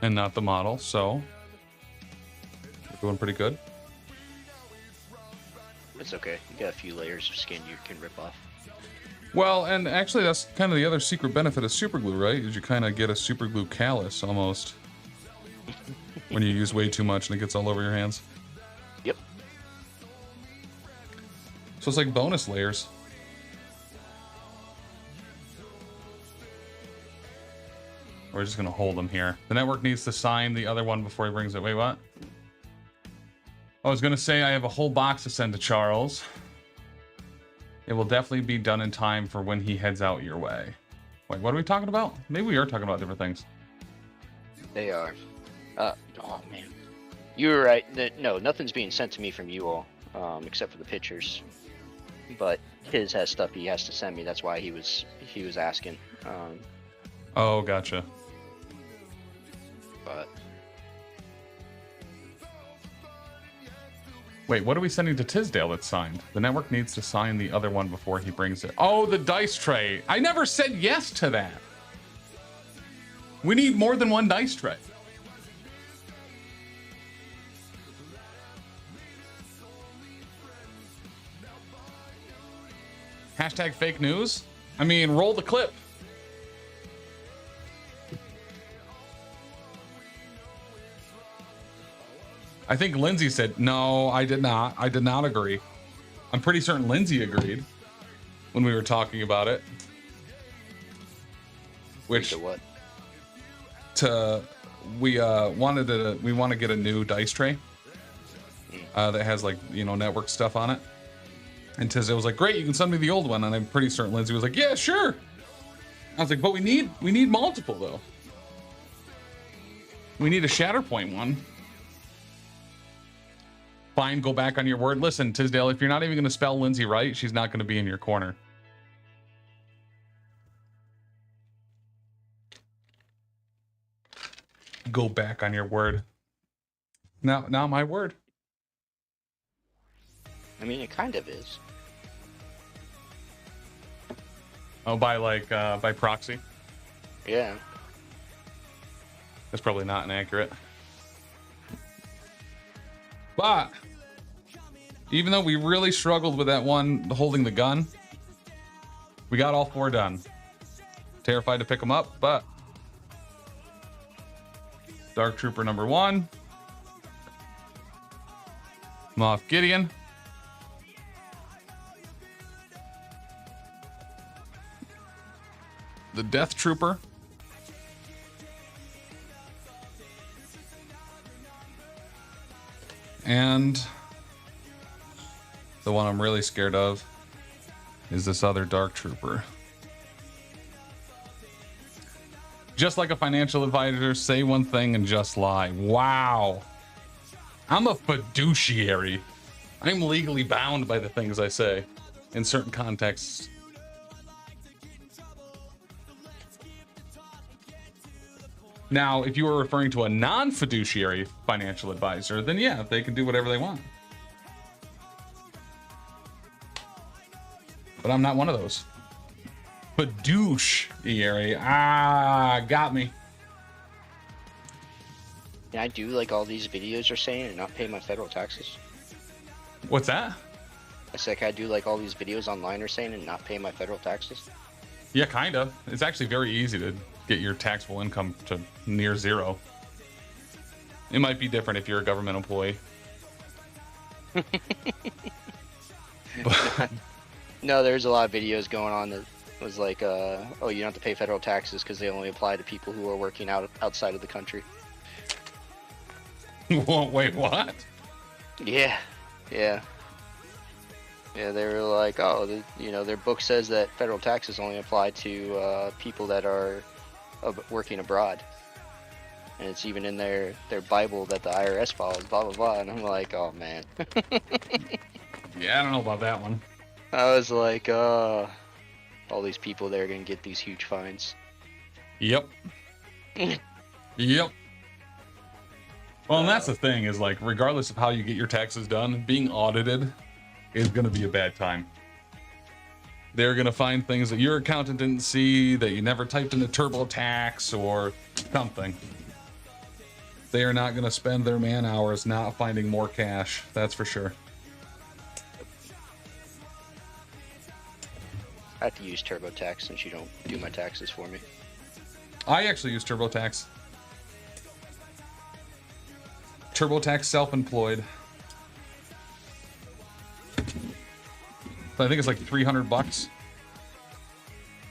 And not the model, so we're doing pretty good. It's okay. You got a few layers of skin you can rip off. Well, and actually that's kind of the other secret benefit of super glue, right? Is you kind of get a super glue callus almost when you use way too much and it gets all over your hands. Yep. So it's like bonus layers. We're just gonna hold them here. The network needs to sign the other one before he brings it. Wait, what? I was gonna say I have a whole box to send to Charles. It will definitely be done in time for when he heads out your way. Wait, what are we talking about? Maybe we are talking about different things. They are. Oh man, you were right. No, nothing's being sent to me from you all, except for the pictures. But his has stuff he has to send me. That's why he was asking. Oh, gotcha. But wait, what are we sending to Tisdale that's signed? The network needs to sign the other one before he brings it. Oh, the dice tray. I never said yes to that. We need more than one dice tray. Hashtag fake news? I mean, roll the clip. I think Lindsay said, no, I did not. I did not agree. I'm pretty certain Lindsay agreed when we were talking about it. Which, what? We want to get a new dice tray that has, like, you know, network stuff on it. And Tisdale was like, great, you can send me the old one. And I'm pretty certain Lindsay was like, yeah, sure. I was like, but we need multiple though. We need a Shatterpoint one. Fine, go back on your word. Listen, Tisdale, if you're not even going to spell Lindsay right, she's not going to be in your corner. Go back on your word. Now my word. I mean, it kind of is. Oh, by proxy? Yeah. That's probably not inaccurate. But Even though we really struggled with that one holding the gun, we got all 4 done. Terrified to pick them up, but Dark Trooper number 1, Moff Gideon, the Death Trooper, and the one I'm really scared of is this other Dark Trooper. Just like a financial advisor, say one thing and just lie. Wow. I'm a fiduciary. I'm legally bound by the things I say in certain contexts. Now, if you were referring to a non-fiduciary financial advisor, then yeah, they can do whatever they want. But I'm not one of those. Fiduciary. Got me. Can I do like all these videos are saying and not pay my federal taxes? What's that? I said, can I do like all these videos online are saying and not pay my federal taxes? Yeah, kind of. It's actually very easy to get your taxable income to near 0. It might be different if you're a government employee. But no, there's a lot of videos going on that was like, oh, you don't have to pay federal taxes because they only apply to people who are working outside of the country. Wait, what? Yeah. Yeah, they were like, oh, their book says that federal taxes only apply to people that are working abroad. And it's even in their Bible that the IRS follows, blah, blah, blah. And I'm like, oh, man. Yeah, I don't know about that one. I was like, all these people there are going to get these huge fines. Yep. Yep. Well, and that's the thing is, like, regardless of how you get your taxes done, being audited is going to be a bad time. They're going to find things that your accountant didn't see, that you never typed into TurboTax or something. They are not going to spend their man hours not finding more cash. That's for sure. I have to use TurboTax since you don't do my taxes for me. I actually use TurboTax. TurboTax self-employed. So I think it's like $300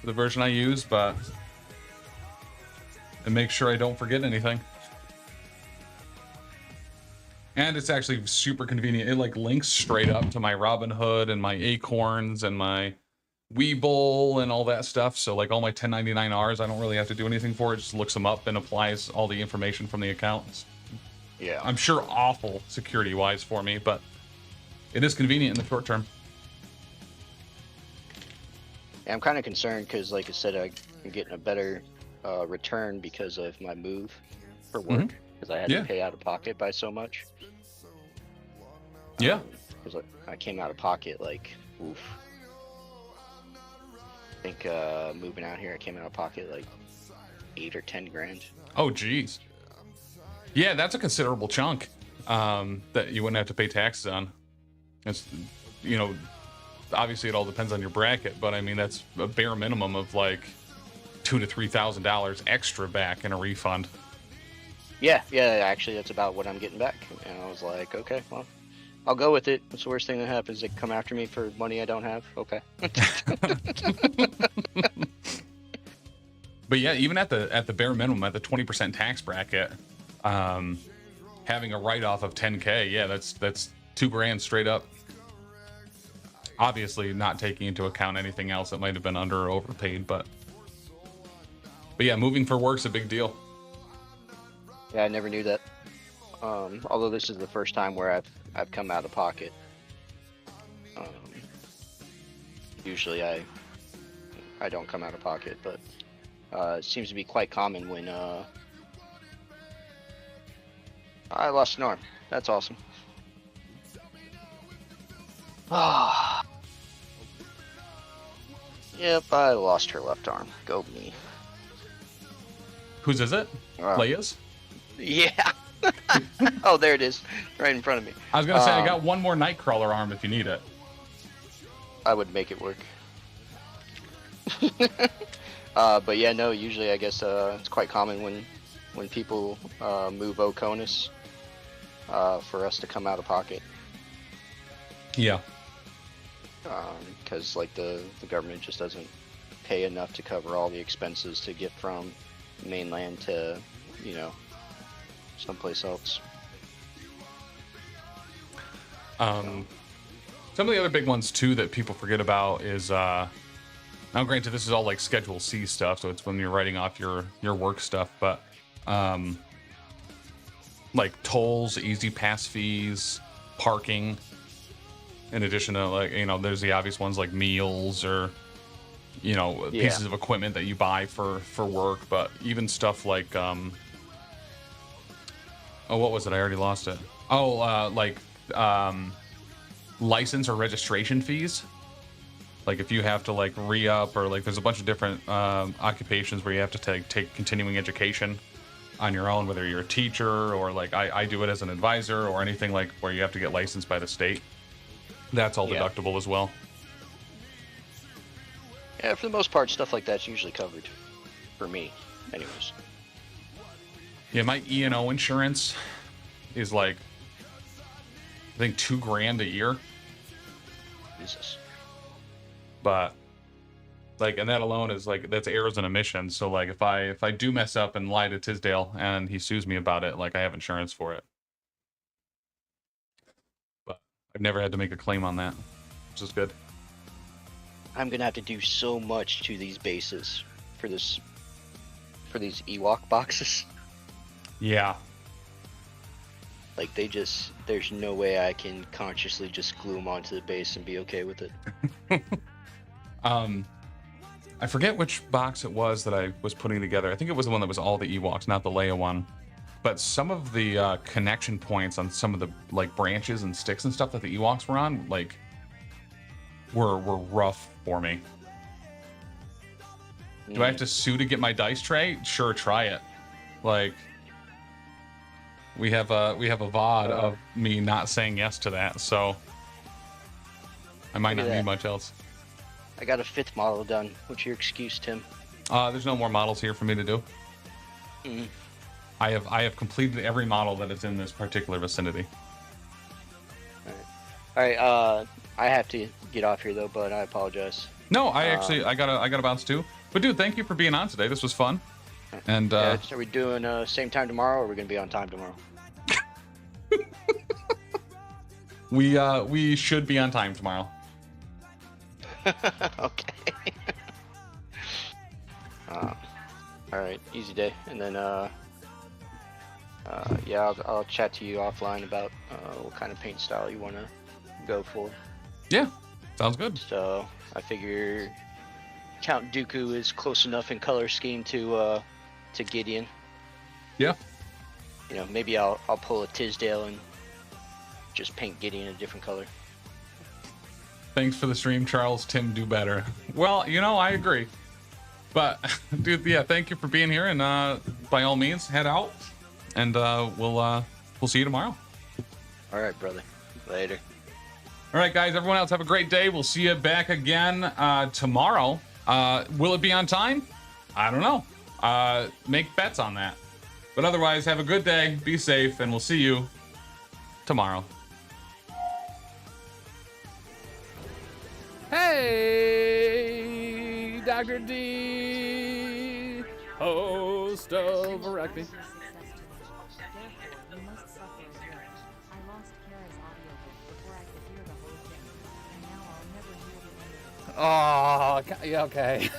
for the version I use, but and make sure I don't forget anything. And it's actually super convenient. It like links straight up to my Robinhood and my Acorns and my Webull and all that stuff. So like all my 1099Rs, I don't really have to do anything for it. It just looks them up and applies all the information from the accounts. Yeah. I'm sure awful security-wise for me, but it is convenient in the short term. Yeah, I'm kind of concerned because, like I said, I'm getting a better return because of my move for work, because I had to pay out of pocket by so much. Yeah. Because I came out of pocket, like, oof. I think moving out here, I came out of pocket like 8 or 10 grand. Oh, geez. Yeah, that's a considerable chunk that you wouldn't have to pay taxes on. It's, obviously it all depends on your bracket, but I mean, that's a bare minimum of like $2,000 to $3,000 extra back in a refund. Yeah, actually that's about what I'm getting back. And I was like, okay, well, I'll go with it. What's the worst thing that happens? They come after me for money I don't have? Okay. But yeah, even at the bare minimum, at the 20% tax bracket, having a write-off of $10K, yeah, that's $2,000 straight up. Obviously not taking into account anything else that might have been under or overpaid, but yeah, moving for work's a big deal. Yeah, I never knew that. Although this is the first time where I've come out of pocket. Usually I don't come out of pocket, but it seems to be quite common when I lost an arm. That's awesome. Ah. Yep, I lost her left arm. Go me. Whose is it? Leia's? Yeah. Oh, there it is, right in front of me. I was gonna say I got one more Nightcrawler arm if you need it. I would make it work. But yeah, no. Usually, I guess it's quite common when people move Oconus for us to come out of pocket. Yeah. Because like the government just doesn't pay enough to cover all the expenses to get from mainland to, you know, someplace else. Some of the other big ones too that people forget about is now granted this is all like Schedule C stuff, so it's when you're writing off your work stuff, but like tolls, easy pass fees, parking, in addition to, like, you know, there's the obvious ones like meals or, you know, pieces of equipment that you buy for work, but even stuff like oh, what was it? I already lost it. Oh, license or registration fees. Like if you have to like re-up, or like there's a bunch of different occupations where you have to take continuing education on your own, whether you're a teacher or like I do it as an advisor or anything like where you have to get licensed by the state. That's all deductible as well. Yeah, for the most part, stuff like that's usually covered for me, anyways. Yeah, my E&O insurance is like, I think $2,000 a year. Jesus. But like, and that alone is like, that's errors and omissions. So like, if I do mess up and lie to Tisdale and he sues me about it, like I have insurance for it. But I've never had to make a claim on that, which is good. I'm gonna have to do so much to these bases for these Ewok boxes. Yeah. Like there's no way I can consciously just glue them onto the base and be okay with it. I forget which box it was that I was putting together. I think it was the one that was all the Ewoks, not the Leia one. But some of the connection points on some of the like branches and sticks and stuff that the Ewoks were on, like, were rough for me. Do I have to sue to get my dice tray? Sure, try it. Like, we have a VOD of me not saying yes to that, so I might not need much else. I got a 5th model done. What's your excuse, Tim? There's no more models here for me to do. I have completed every model that is in this particular vicinity. All right. I have to get off here though, but I apologize. No, I gotta bounce too. But dude, thank you for being on today. This was fun. And are we doing same time tomorrow, or are we gonna be on time tomorrow? We should be on time tomorrow. Okay. All right, easy day, and then yeah, I'll chat to you offline about what kind of paint style you want to go for. Yeah, sounds good. So I figure Count Dooku is close enough in color scheme to Gideon. Yeah. You know, maybe I'll pull a Tisdale and just paint Gideon a different color. Thanks for the stream, Charles. Tim, do better. Well, you know, I agree. But, dude, yeah, thank you for being here. And by all means, head out. And we'll see you tomorrow. All right, brother. Later. All right, guys. Everyone else, have a great day. We'll see you back again tomorrow. Will it be on time? I don't know. Make bets on that. But otherwise, have a good day. Be safe. And we'll see you tomorrow. Hey, Dr. D, host of ProAcryl. Oh, yeah, okay.